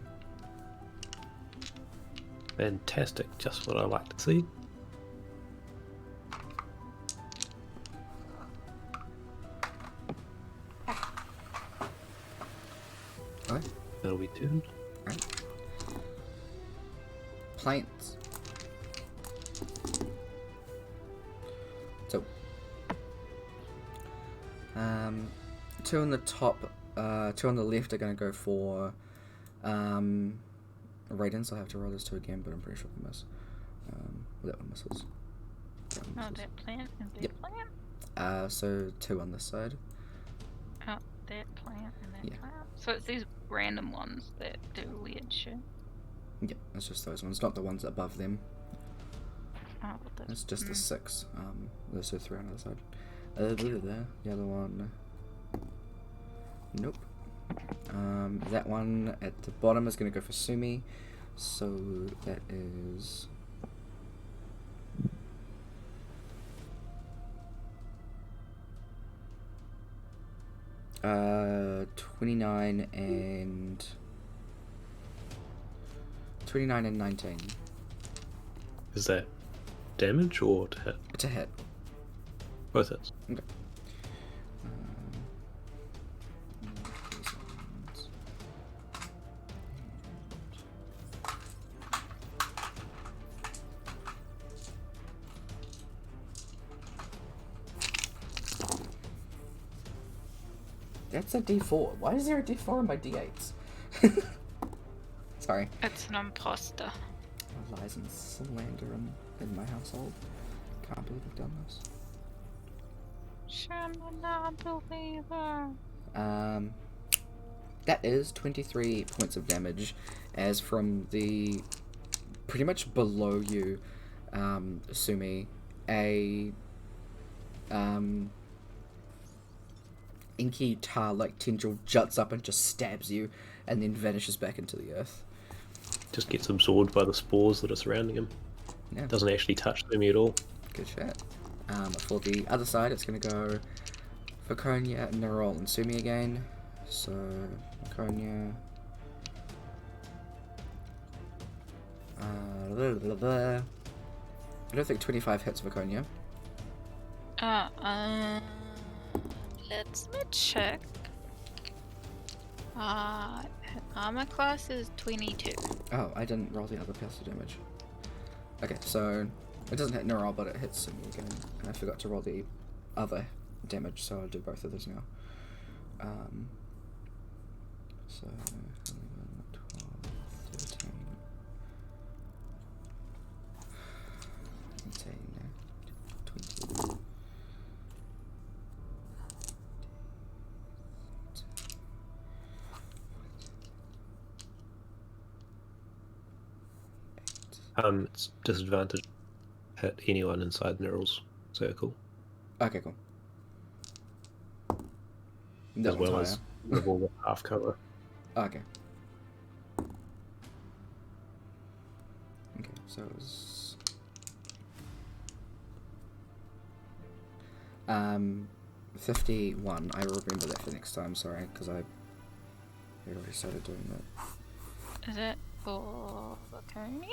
C: Fantastic, just what I like to see.
A: Okay.
C: That'll be tuned.
A: Right. Planes. So, two on the top, two on the left are going to go for Raiden, so I have to roll this two again, but I'm pretty sure they miss. That one misses. That one
B: Oh,
A: misses.
B: that plant and that
A: Yep.
B: plant?
A: So two on this side.
B: Oh, that plant and that
A: Yeah.
B: plant. So it's these random ones that do weird shit.
A: Yep, it's just those ones, not the ones above them.
B: Oh, what the...
A: It's just the 6. Those are 3 on the other side. The other one. Nope. That one at the bottom is going to go for Sumi. So that is. 29 and 19.
C: Is that damage or to hit?
A: It's a hit.
C: Both hits.
A: Okay. That's a D4. Why is there a D4 on my D8s? Sorry.
B: It's an imposter.
A: Lies and slander in my household. Can't believe I've done this.
B: Shame I'm not a believer.
A: That is 23 points of damage, as from the pretty much below you, Sumi, a inky tar-like tendril juts up and just stabs you, and then vanishes back into the earth.
C: Just gets absorbed by the spores that are surrounding him.
A: Yeah,
C: Doesn't actually touch them at all.
A: good shit. For the other side, it's gonna go for Konya, Nerol, and Sumi again. So Konya. I don't think 25 hits for Konya.
B: Let's me check. Armor class is 22.
A: Oh, I didn't roll the other passive damage. Okay, so it doesn't hit Nerol, but it hits Sumi again. And I forgot to roll the other damage, so I'll do both of those now. So 11, 12, 13, 18, 20.
C: It's disadvantage. Hit anyone inside Neryl's circle,
A: Okay, cool. That
C: as
A: one's
C: well
A: higher.
C: as level with half cover.
A: Okay. Okay, so it was 51. I will remember that for next time, sorry, because I already started doing that.
B: Is it for Laconia?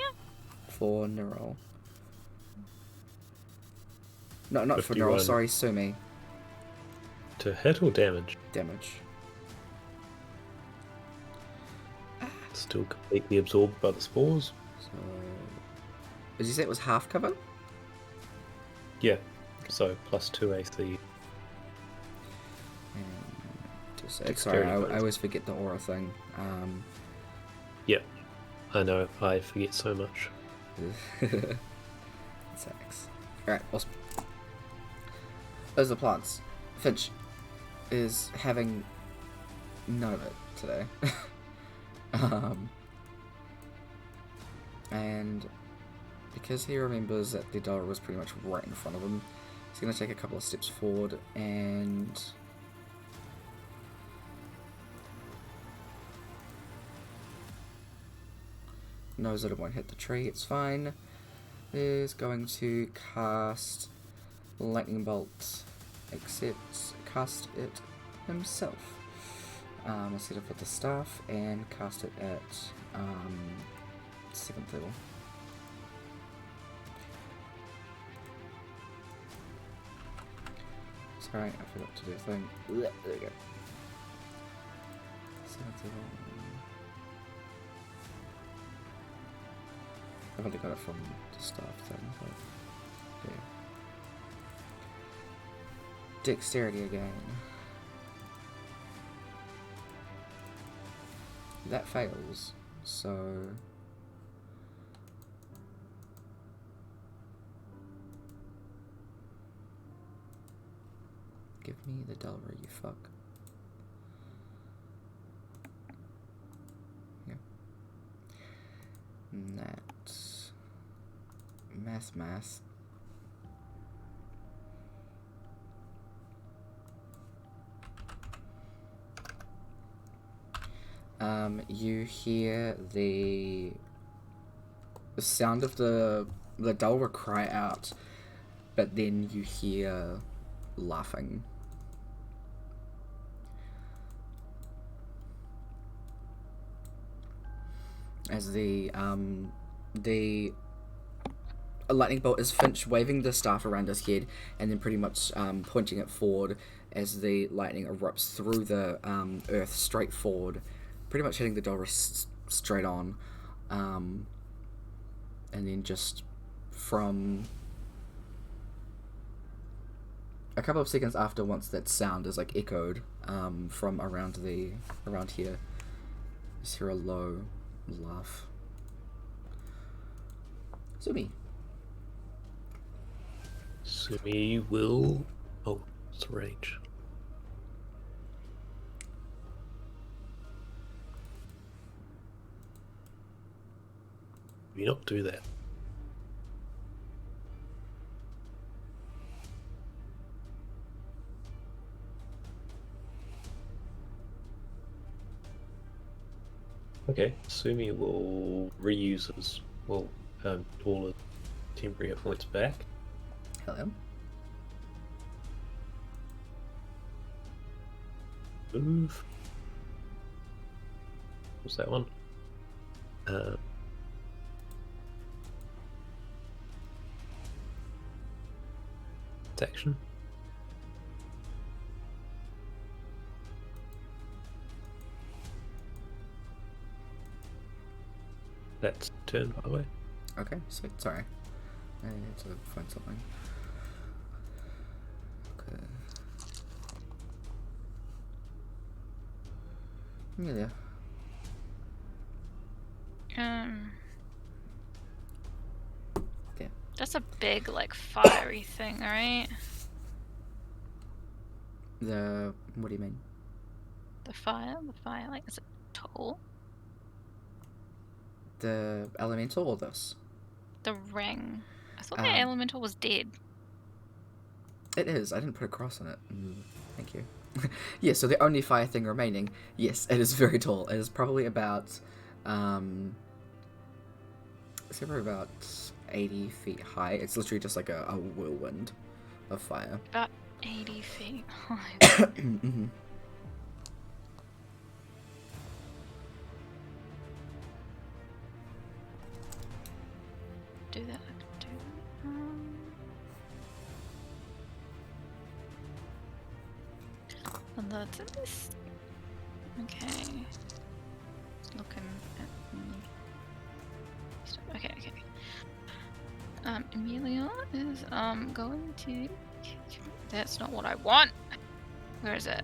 A: For Nerol. No, not for
C: 51.
A: Nerol, sorry, Sumi.
C: To hit or damage?
A: Damage.
C: Still completely absorbed by the spores?
A: So... Did you say it was half cover?
C: Yeah. So plus 2 AC.
A: And sorry,
C: Dexterity
A: I
C: bonus.
A: always forget the aura thing.
C: Yep. I know, I forget so much.
A: Sucks. Alright, awesome. Those are the plants. Finch is having none of it today. And because he remembers that the door was pretty much right in front of him, he's going to take a couple of steps forward and... knows that it won't hit the tree, it's fine. Is going to cast Lightning Bolt, except cast it himself. Let's hit it with the staff and cast it at 7th level. Sorry, I forgot to do a thing. There we go. 7th level. I've only got it from the staff thing, but yeah. Dexterity again. That fails, so give me the Delver, you fuck. Yeah. And that's math. You hear the sound of the Delver cry out, but then you hear laughing. As the lightning bolt is Finch waving the staff around his head and then pretty much pointing it forward as the lightning erupts through the earth straight forward, pretty much hitting the Delver straight on, and then just from a couple of seconds after, once that sound is like echoed from around here, you just hear a low laugh. Sumi.
C: Sumi will... Oh, it's rage. You not do that. Okay, Sumi will reuse his, all the temporary hit points back.
A: Hello.
C: Move. What's that one? Action. That's turn, by the way.
A: Okay, sweet. Sorry. I need to find something. Okay. Emelia. Yeah.
B: That's a big, like, fiery thing, right?
A: What do you mean?
B: The fire, like, is it tall?
A: The elemental or this?
B: The ring. I thought the elemental was dead.
A: It is. I didn't put a cross on it. Thank you. Yeah, so the only fire thing remaining, yes, it is very tall. It is probably about, it's probably about 80 feet high. It's literally just like a whirlwind of fire.
B: About 80 feet high.
A: Mm-hmm.
B: Do that. And that's this. Okay. Looking at me. Okay. Emelia is going to. That's not what I want. Where is it?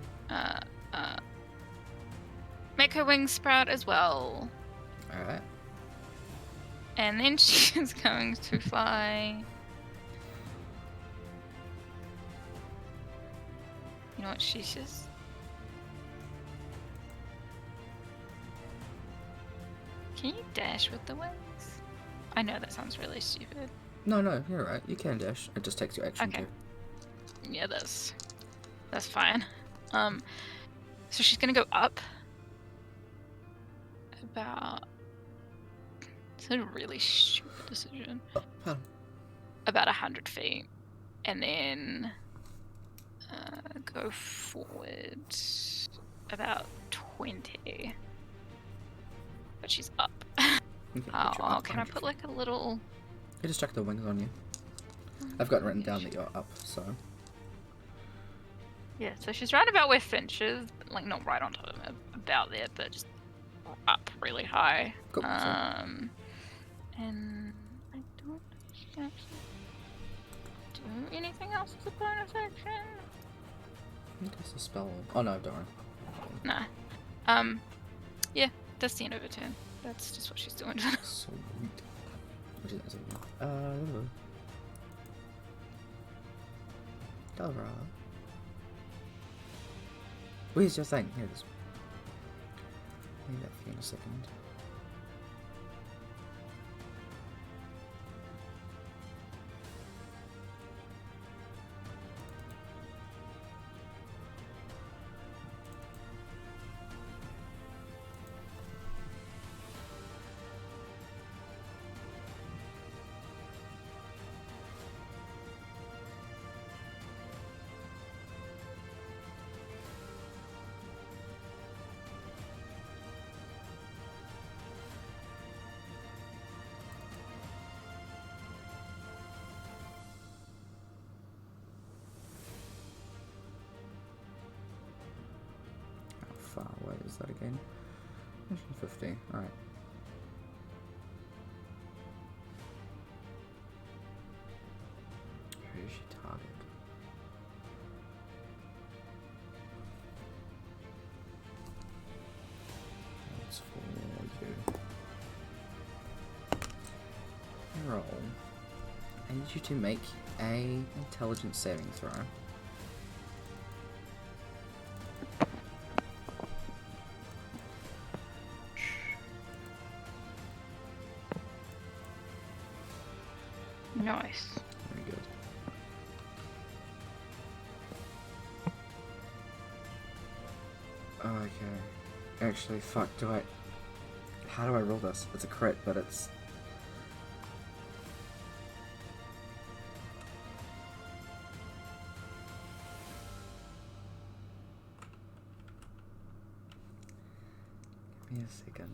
B: Make her wings sprout as well.
A: All right.
B: And then she is going to fly. You know what? She's just. Can you dash with the wings? I know that sounds really stupid.
A: No, you're right. You can dash. It just takes your action
B: Okay.
A: too.
B: Yeah, that's fine. So she's gonna go up about. It's a really stupid decision.
A: Oh, pardon.
B: About 100 feet, and then go forward about 20. But she's up.
A: Okay, put you up
B: Can I
A: 100
B: put like a little...
A: I just chuck the wings on you. I've got written down that you're up, so...
B: Yeah, so she's right about where Finch is, but, like not right on top of him, about there, but just up really high.
A: Cool, so-
B: And I don't actually do anything else as a bonus action.
A: That's a spell. Oh no, don't worry.
B: Nah. Yeah, that's the end of her turn. That's just what she's doing.
A: Sweet. What is that? Delra. Where's your thing? Here it is. Leave that for you in a second. How far away is that again? 150. Alright. Who is she target? That's for you. Roll. I need you to make a intelligence saving throw.
B: Nice.
A: Very good. Okay. Actually, fuck, how do I roll this? It's a crit, but it's... Give me a second.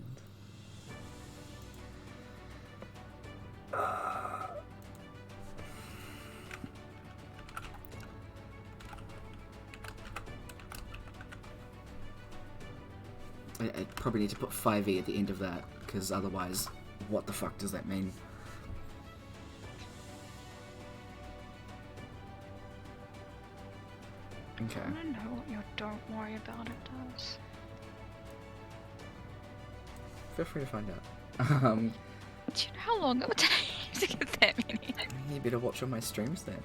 A: I probably need to put 5e at the end of that, because otherwise, what the fuck does that mean? Okay.
B: I don't know what your don't worry about it does.
A: Feel free to find out.
B: Do you know how long it would take to get that many?
A: You better watch all my streams then.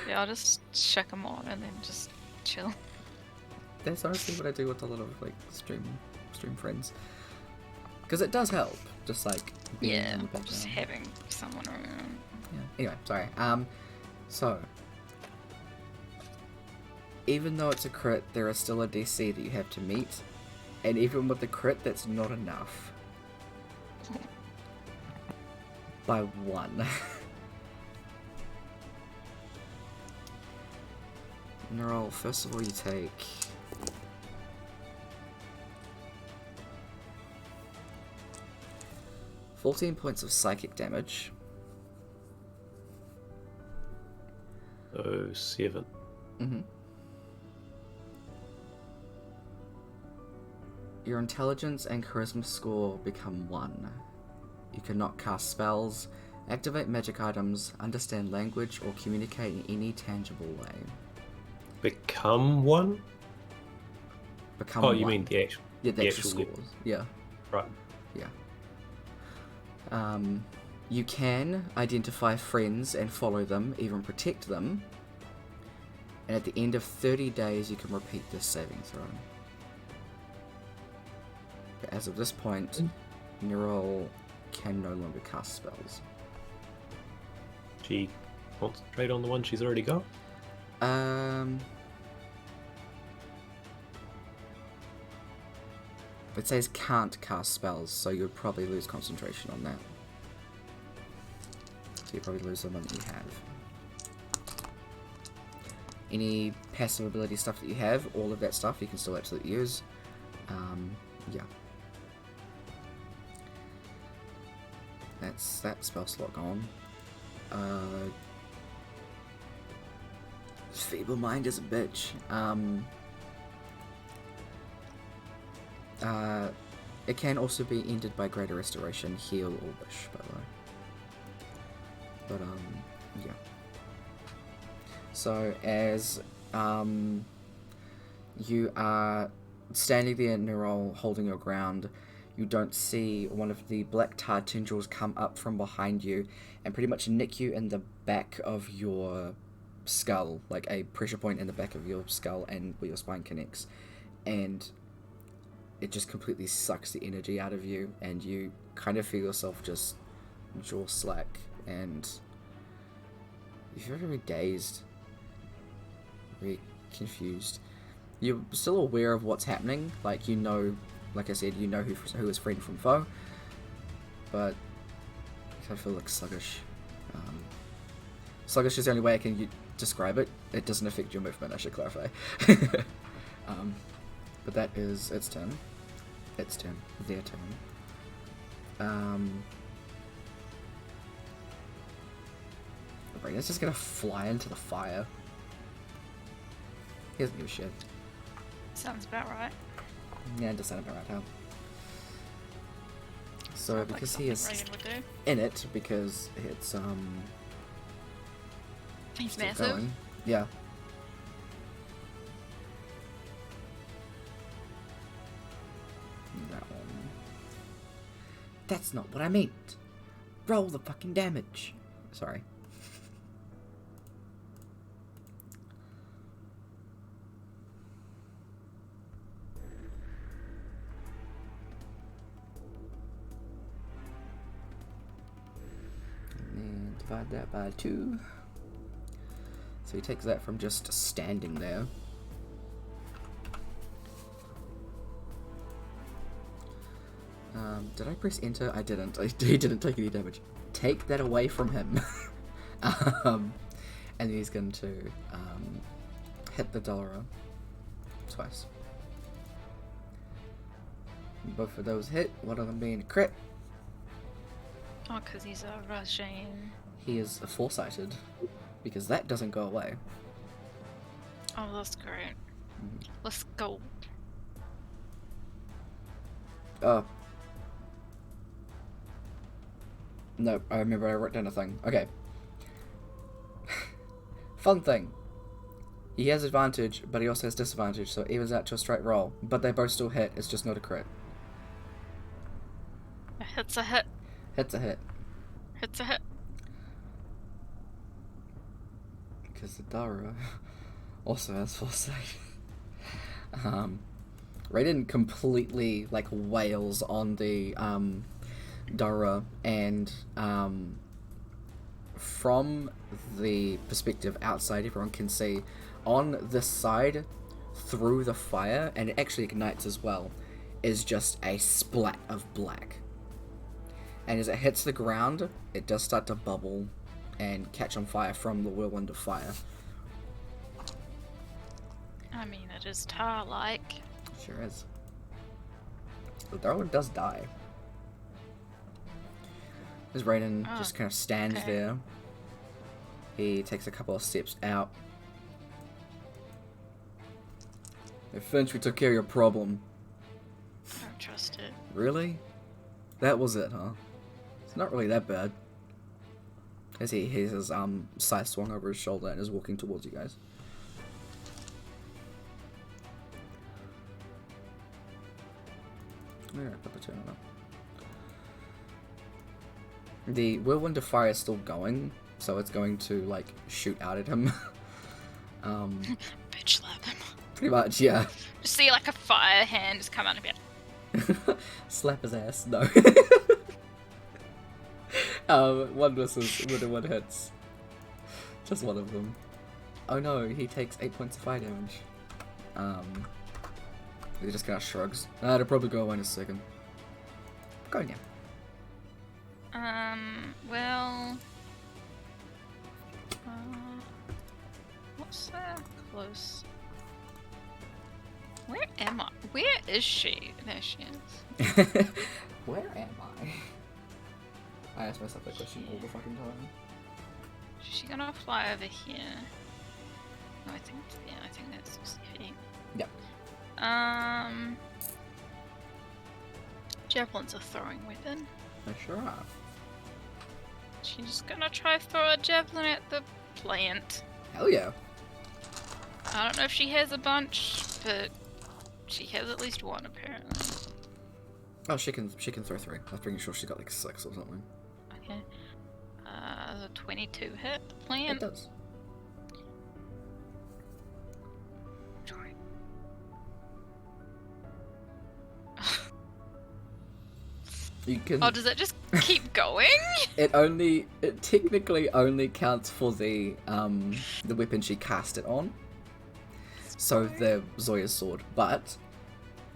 B: Yeah, I'll just check them on and then just chill.
A: That's honestly what I do with a lot of like stream friends, because it does help. Just like being
B: Yeah,
A: in the background.
B: just having someone around.
A: Yeah. Anyway, sorry. So even though it's a crit, there is still a DC that you have to meet, and even with the crit, that's not enough. By 1. Neural. First of all, you take 14 points of psychic damage.
C: Oh, 7.
A: Mm-hmm. Your intelligence and charisma score become 1. You cannot cast spells, activate magic items, understand language, or communicate in any tangible way.
C: Become 1?
A: Become
C: Oh, you
A: 1.
C: mean the actual...
A: Yeah, the actual
C: actual
A: scores. Yeah.
C: Right.
A: Yeah. You can identify friends and follow them, even protect them. And at the end of 30 days, you can repeat this saving throw. As of this point, Neural can no longer cast spells.
C: She concentrate on the one she's already got?
A: It says can't cast spells, so you would probably lose concentration on that. So you probably lose the one that you have. any passive ability stuff that you have, all of that stuff you can still absolutely use. Yeah. That's that spell slot gone. Feeble Mind is a bitch. It can also be ended by Greater Restoration, Heal, or Wish, by the way. But, yeah. So, as, you are standing there in Nerol, holding your ground, you don't see one of the black tar tendrils come up from behind you and pretty much nick you in the back of your skull, like a pressure point in the back of your skull and where your spine connects. And it just completely sucks the energy out of you, and you kind of feel yourself just jaw slack, and you feel very dazed, very confused. You're still aware of what's happening, like you know, like I said, you know who is friend from foe, but I feel like sluggish. Sluggish is the only way I can describe it. It doesn't affect your movement, I should clarify. But that is its turn. Its turn. Their turn. Brayden's just gonna fly into the fire. He doesn't give a shit.
B: Sounds about right.
A: Yeah, it does sound about right, huh? So,
B: Sounds
A: because
B: like
A: he
B: something
A: is
B: Reagan would do.
A: in it, because it's,
B: He's
A: still
B: massive.
A: going. Yeah. That one. That's not what I meant. Roll the fucking damage. Sorry. And divide that by 2. So he takes that from just standing there. Did I press enter? I didn't. He didn't take any damage. Take that away from him. And he's going to hit the Dollar twice. Both of those hit, one of them being a crit.
B: Oh, because he's a Russian.
A: He is foresighted, because that doesn't go away.
B: Oh, that's great. Let's go.
A: No, I remember I wrote down a thing. Okay. Fun thing. He has advantage, but he also has disadvantage, so it evens out to a straight roll. But they both still hit, it's just not a crit.
B: A hit's a hit.
A: Hit's a hit.
B: Hit's a hit.
A: Because the Dara also has foresight. Raiden completely, like, wails on the, Dara, and, from the perspective outside, everyone can see, on this side, through the fire, and it actually ignites as well, is just a splat of black. And as it hits the ground, it does start to bubble and catch on fire from the whirlwind of fire.
B: I mean, it is tar-like.
A: Sure is. The Darwin does die. As Raiden just kind of stands
B: okay.
A: there, he takes a couple of steps out. Hey Finch, we took care of your problem.
B: I don't trust it.
A: Really? That was it, huh? It's not really that bad. As he has his scythe swung over his shoulder and is walking towards you guys. Alright, put the turn on. The whirlwind of fire is still going, so it's going to, like, shoot out at him.
B: Bitch slap him.
A: Pretty much, yeah.
B: Just see like a fire hand just come out and be like,
A: Slap his ass, no. One misses, one hits. Just one of them. Oh no, he takes 8 points of fire damage. He just kind of shrugs. It'll probably go away in a second. Go now.
B: well... what's that? close. Where am I? Where is she? There she is.
A: Where am I? I ask myself that question all the fucking time.
B: Is she gonna fly over here? No, I think that's 60 feet.
A: Yep.
B: Javelin's a throwing weapon.
A: They sure are.
B: She's gonna try throw a javelin at the plant.
A: Hell yeah.
B: I don't know if she has a bunch, but she has at least one apparently.
A: Oh, she can throw 3. I'm pretty sure she's got like 6 or something.
B: Okay. The 22 hit the plant.
A: It does. You can.
B: Oh, does it just keep going?
A: It technically only counts for the weapon she cast it on. So the Zoya's sword, but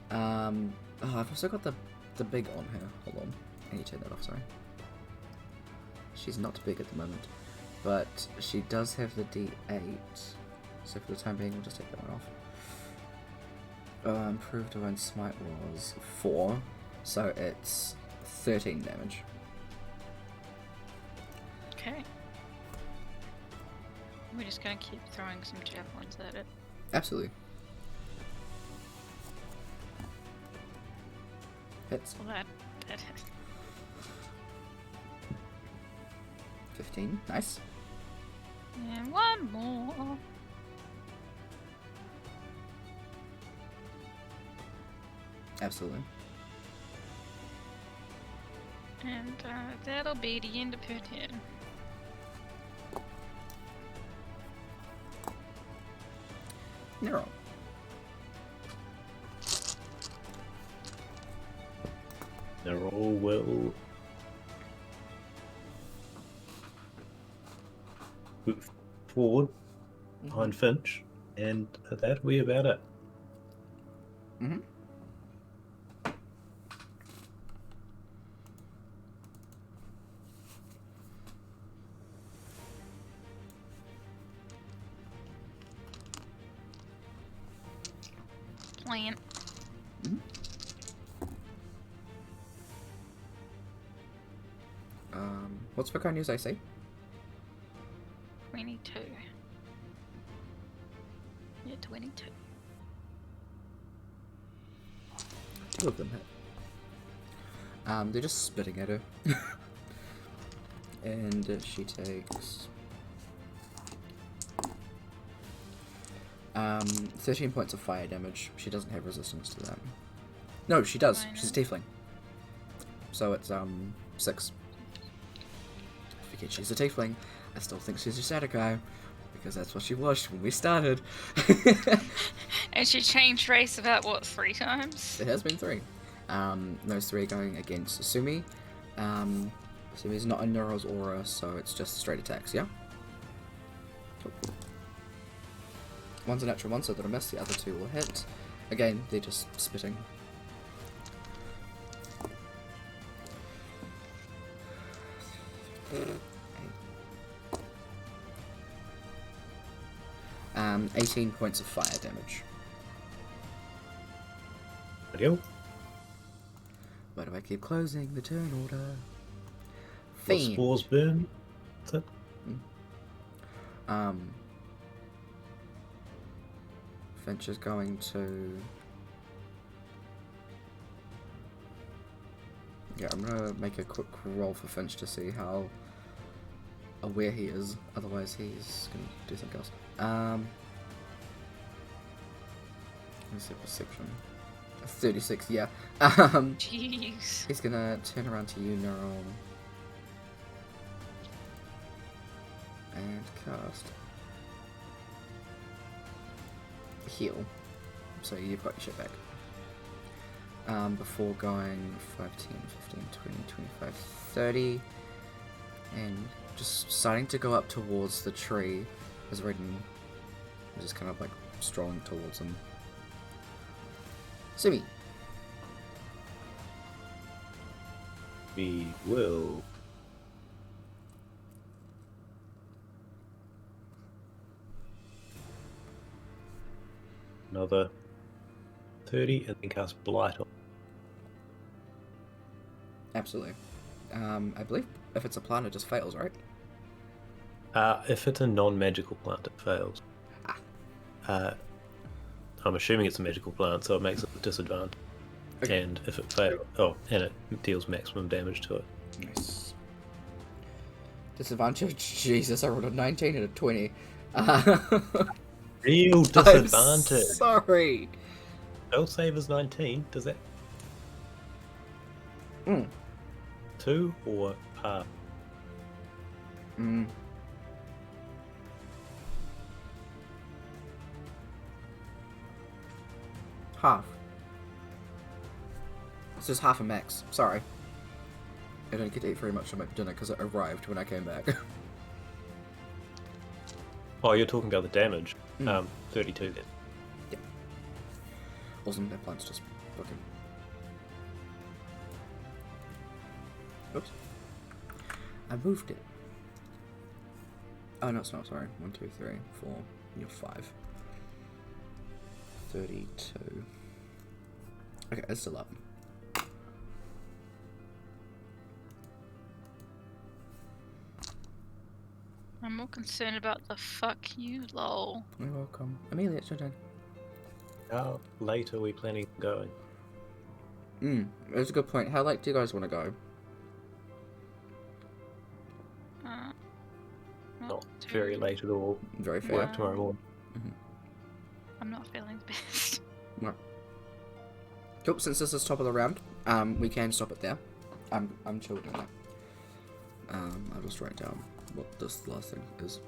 A: I've also got the big on her. Hold on, I need to turn that off. Sorry, she's not big at the moment, but she does have the D8. So for the time being, we'll just take that one off. Improved divine smite was 4, so it's 13 damage.
B: Okay. We're just gonna keep throwing some javelins at it.
A: Absolutely. Hits.
B: Well, that hit.
A: 15. Nice.
B: And one more.
A: Absolutely.
B: And that'll be the end of her turn.
A: Nero.
C: They're all well. Move forward behind Finch, and that'll be about it.
A: Mm-hmm.
B: Plant.
A: What's the card news I say?
B: 22. Yeah, 22.
A: 2 of them hit. They're just spitting at her. And she takes 13 points of fire damage. She doesn't have resistance to that. No, she does. She's a tiefling. So it's 6. I forget she's a tiefling. I still think she's a Shadowkai, because that's what she was when we started.
B: And she changed race about, what, 3 times?
A: It has been 3. Those 3 going against Sumi. Sumi's not in Nero's aura, so it's just straight attacks, yeah? Cool. One's a natural 1, so that'll miss. The other 2 will hit. Again, they're just spitting. Um, 18 points of fire damage.
C: There
A: Why do I keep closing the turn order?
C: the spores burn. That's it.
A: Finch is going to... Yeah, I'm gonna make a quick roll for Finch to see how aware he is, otherwise he's gonna do something else. Let's see, perception. 36, yeah.
B: Jeez.
A: He's gonna turn around to you, Neural, and cast heal. So you've got your shit back. Before going 5, 10, 15, 20, 25, 30, and just starting to go up towards the tree as Redden is just kind of like strolling towards him. Sumi.
C: We will. another 30 and then cast Blight on.
A: Absolutely. I believe if it's a plant, it just fails, right?
C: If it's a non-magical plant, it fails. I'm assuming it's a magical plant, so it makes it a disadvantage.
A: Okay.
C: And if it fails, and it deals maximum damage to it.
A: Nice. Disadvantage. Jesus, I rolled a 19 and a 20.
C: Real disadvantage.
A: I'm sorry.
C: Spell save is 19. Does that 2 or half?
A: Half. This is half a max. Sorry. I didn't get to eat very much of my dinner because it arrived when I came back.
C: Oh, you're talking about the damage. 32 then.
A: Yeah. Awesome, that plant's just fucking. Oops. I moved it. Oh no, it's not, sorry. 1, 2, 3, 4, you're 5. 32. Okay, it's still up.
B: I'm more concerned about the fuck you, lol.
A: You're welcome. Emelia, it's your turn.
C: How late are we planning on going?
A: That's a good point. How late do you guys want to go?
C: Not very late at all.
A: Very fair.
C: Work tomorrow morning.
B: I'm not feeling the best.
A: Right. Cool, since this is top of the round, we can stop it there. I'm chill doing that. I'll just write down what this last thing is.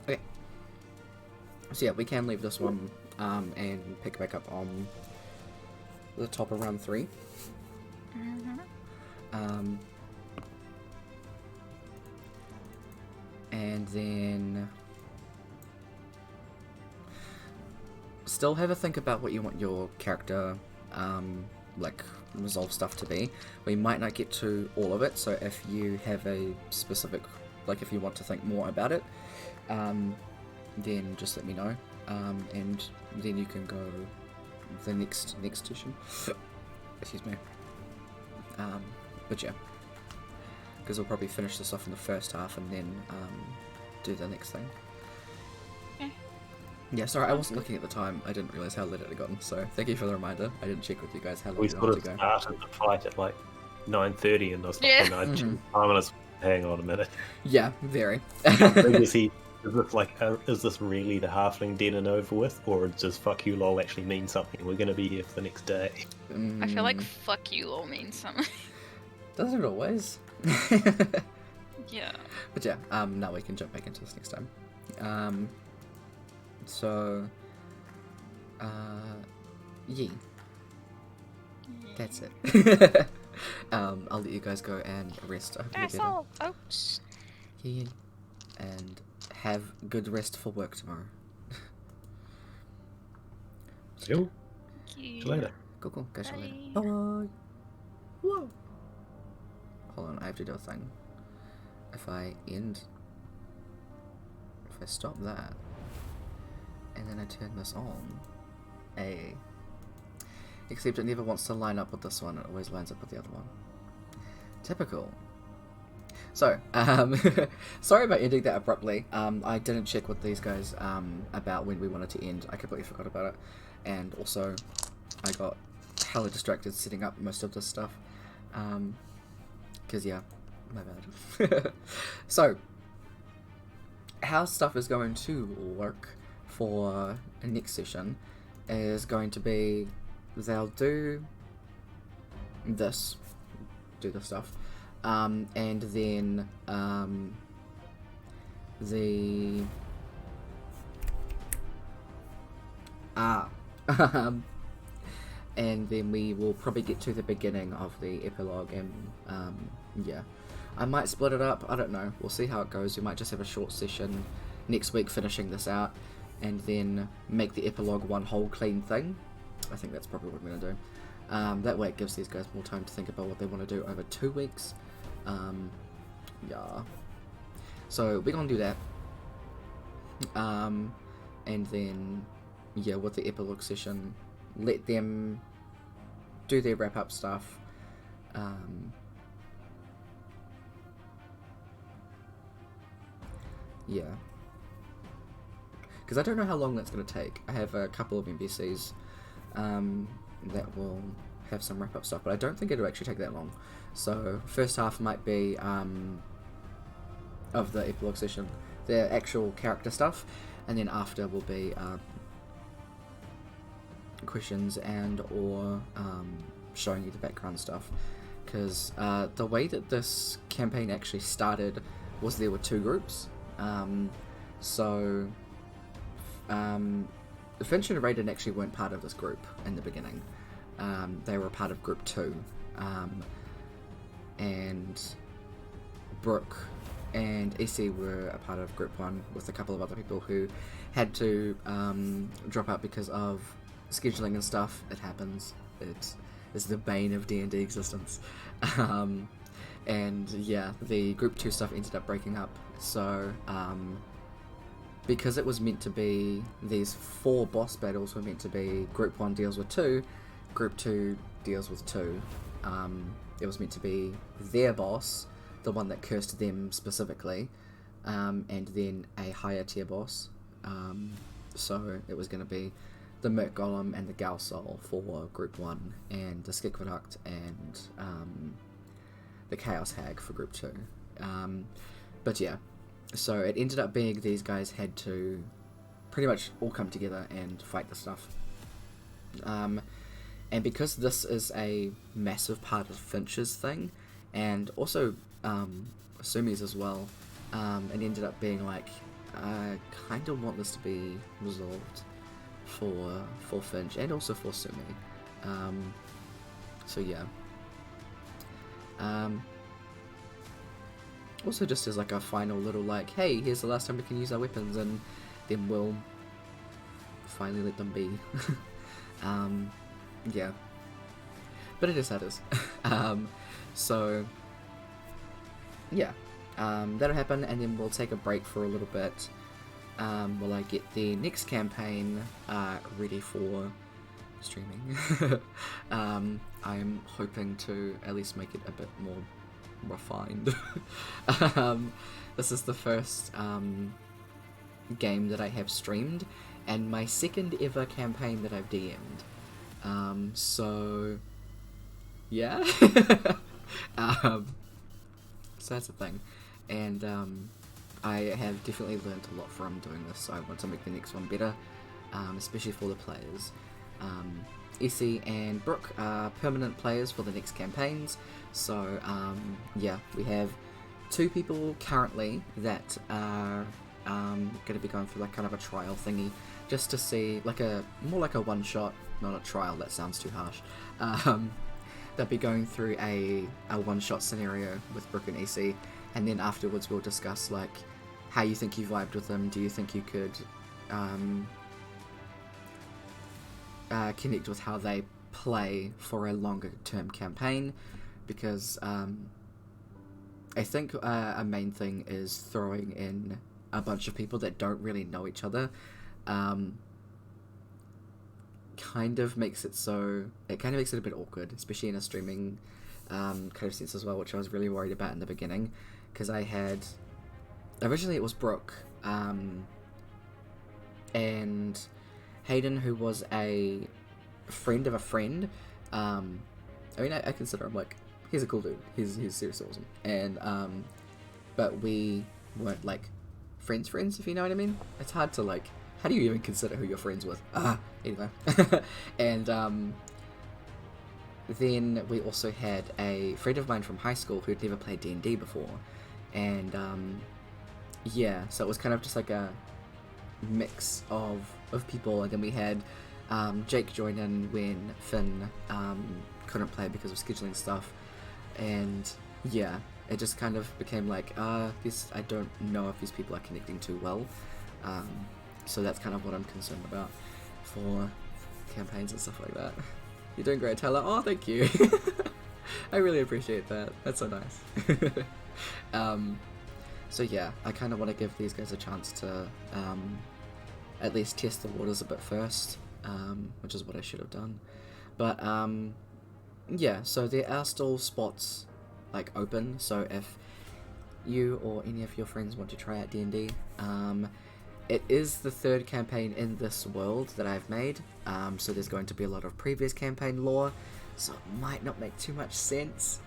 A: Okay. So yeah, we can leave this one and pick back up on the top of round 3. And then still have a think about what you want your character like resolve stuff to be. We might not get to all of it, so if you have a specific, like if you want to think more about it, then just let me know, and then you can go the next session. Excuse me. But yeah, because we'll probably finish this off in the first half and then do the next thing. Yeah, sorry, I wasn't looking at the time. I didn't realise how late it had gotten, so thank you for the reminder. I didn't check with you guys how long
C: We
A: you
C: sort
A: wanted
C: of
A: to go.
C: started the fight at like 9:30 and I was like,
B: Yeah.
C: 5 minutes. Hang on a minute.
A: Yeah, very.
C: Is this really the halfling dead and over with, or does just fuck you lol actually mean something? We're gonna be here for the next day.
B: I feel like fuck you all means something.
A: Doesn't it always?
B: Yeah.
A: But yeah, now we can jump back into this next time. So, yeah. That's it. I'll let you guys go and rest. I hope you're
B: That's
A: better.
B: all, folks.
A: Yeah. And have good rest for work tomorrow.
C: Cool.
B: Thank you.
C: See you later.
A: Cool. Catch you later.
B: Bye.
A: Bye. Whoa. Hold on, I have to do a thing. If I stop that, and then I turn this on, except it never wants to line up with this one, it always lines up with the other one. Typical. So, sorry about ending that abruptly. I didn't check with these guys about when we wanted to end. I completely forgot about it. And also, I got hella distracted setting up most of this stuff. Because, yeah, my bad. So, how stuff is going to work for the next session is going to be they'll do this stuff, and then and then we will probably get to the beginning of the epilogue, and yeah, I might split it up, I don't know, we'll see how it goes. We might just have a short session next week finishing this out, and then make the epilogue one whole clean thing. I think that's probably what I'm going to do. That way it gives these guys more time to think about what they want to do over 2 weeks. Yeah. So we're gonna do that. And then, yeah, with the epilogue session, let them do their wrap up stuff. Yeah. Because I don't know how long that's going to take. I have a couple of NPCs that will have some wrap up stuff, but I don't think it'll actually take that long. So, first half might be of the epilogue session, the actual character stuff, and then after will be questions and or showing you the background stuff. Because the way that this campaign actually started was there were two groups. Finch and Raiden actually weren't part of this group in the beginning. They were a part of group 2. And Brooke and Ece were a part of group 1 with a couple of other people who had to drop out because of scheduling and stuff. It happens. It's the bane of D&D existence. And yeah, the group 2 stuff ended up breaking up. So because it was meant to be, these 4 boss battles were meant to be group 1 deals with 2, group 2 deals with 2. It was meant to be their boss, the one that cursed them specifically, and then a higher tier boss. So it was going to be the Merc Golem and the Gal Soul for group 1, and the Skikviduct and the Chaos Hag for group 2. But yeah, so it ended up being these guys had to pretty much all come together and fight the stuff. And because this is a massive part of Finch's thing, and also Sumi's as well, it ended up being like, I kind of want this to be resolved for Finch and also for Sumi. So yeah. Also just as like a final little like, hey, here's the last time we can use our weapons, and then we'll finally let them be. Yeah. But it is how it is. So yeah. That'll happen, and then we'll take a break for a little bit while I get the next campaign ready for streaming. I'm hoping to at least make it a bit more refined. This is the first game that I have streamed, and my second ever campaign that I've DM'd. So yeah. So that's the thing. And I have definitely learned a lot from doing this, so I want to make the next one better, especially for the players. Ece and Brooke are permanent players for the next campaigns, so yeah, we have 2 people currently that are going to be going through like kind of a trial thingy, just to see, like more like a one-shot, not a trial, that sounds too harsh. They'll be going through a one-shot scenario with Brooke and Ece, and then afterwards we'll discuss like how you think you vibed with them. Do you think you could connect with how they play for a longer term campaign? Because I think a main thing is throwing in a bunch of people that don't really know each other. Kind of makes it a bit awkward, especially in a streaming kind of sense as well, which I was really worried about in the beginning, because I had originally it was Brooke and Hayden, who was a friend of a friend. I mean, I consider him like, he's a cool dude, he's seriously awesome, and but we weren't like friends, if you know what I mean. It's hard to like, how do you even consider who you're friends with? Anyway. And then we also had a friend of mine from high school who'd never played D&D before, and yeah, so it was kind of just like a mix of people. And then we had Jake join in when Finn couldn't play because of scheduling stuff, and yeah, it just kind of became like, I don't know if these people are connecting too well. So that's kind of what I'm concerned about for campaigns and stuff like that. You're doing great, Tyler. Oh, thank you. I really appreciate that. That's so nice. So yeah, I kind of want to give these guys a chance to at least test the waters a bit first, which is what I should have done. But yeah, so there are still spots like open, so if you or any of your friends want to try out D&D, it is the third campaign in this world that I've made, so there's going to be a lot of previous campaign lore, so it might not make too much sense,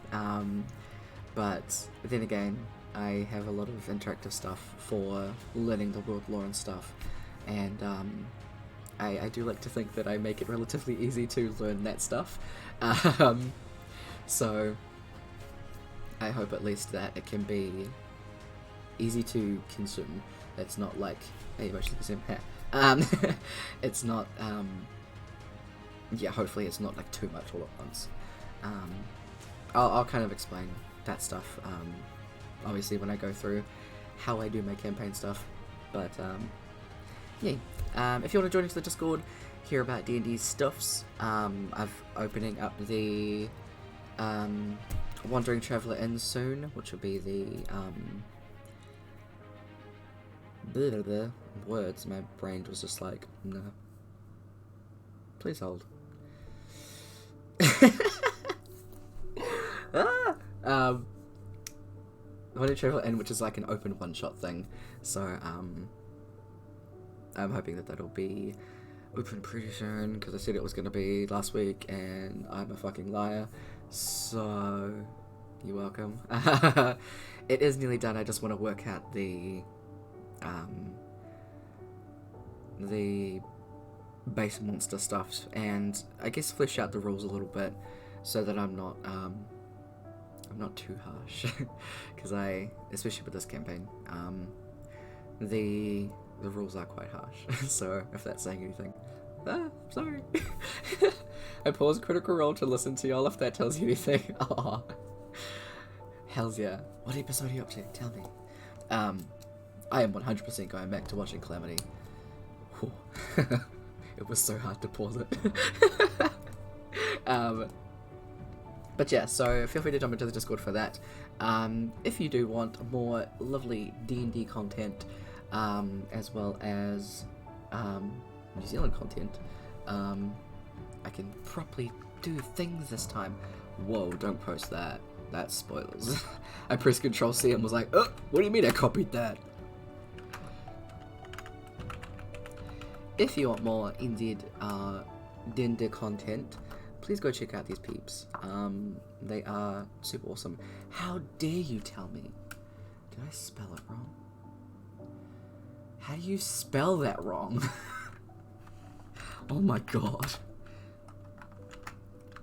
A: but then again, I have a lot of interactive stuff for learning the world lore and stuff, and I do like to think that I make it relatively easy to learn that stuff, so I hope at least that it can be easy to consume. It's not like, hey, emotionally consume, it's not, yeah, hopefully it's not like too much all at once. I'll kind of explain that stuff, obviously when I go through how I do my campaign stuff, but yeah, if you want to join into the Discord, hear about D&D stuffs, I'm opening up the Wandering Traveller Inn soon, which will be the the words, my brain was just like, no. Please hold. Wandering Traveller Inn, which is like an open one-shot thing, so I'm hoping that that'll be open pretty soon, because I said it was going to be last week, and I'm a fucking liar, so you're welcome. It is nearly done, I just want to work out the base monster stuff, and I guess flesh out the rules a little bit, so that I'm not too harsh, because especially with this campaign, the rules are quite harsh, so if that's saying anything, sorry. I paused Critical Role to listen to y'all if that tells you anything. Aw. Hells yeah. What episode are you up to? Tell me. I am 100% going back to watching Calamity. Whew. It was so hard to pause it. But yeah, so feel free to jump into the Discord for that. If you do want more lovely D&D content, as well as New Zealand content, I can properly do things this time. Whoa, don't post that. That's spoilers. I pressed Control C and was like, oh, what do you mean I copied that? If you want more indeed D&D content, please go check out these peeps. They are super awesome. How dare you tell me? Did I spell it wrong? How do you spell that wrong? Oh my god.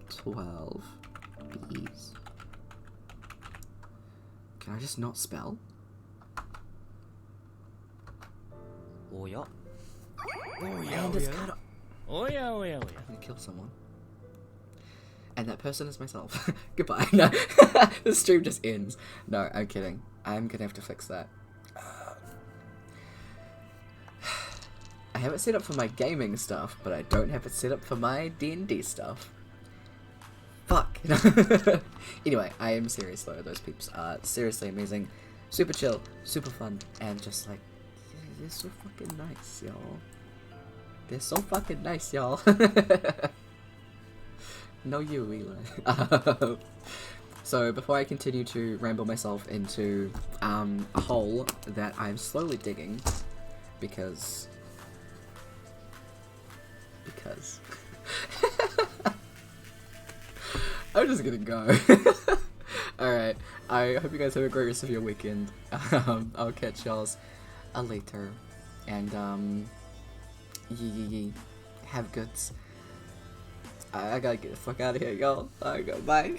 A: 12 B's. Can I just not spell?
E: Oh yeah.
A: And it's cut off.
F: Oh yeah.
A: I'm gonna kill someone. And that person is myself. Goodbye. No. The stream just ends. No, I'm kidding. I'm gonna have to fix that. I have it set up for my gaming stuff, but I don't have it set up for my D&D stuff. Fuck. Anyway, I am serious though. Those peeps are seriously amazing. Super chill, super fun, and just like, they're so fucking nice, y'all. They're so fucking nice, y'all. No you, Eli. So before I continue to ramble myself into a hole that I'm slowly digging, because I'm just gonna go. Alright, I hope you guys have a great rest of your weekend. I'll catch y'all later, and have goods. I gotta get the fuck out of here, y'all. Alright, go, bye.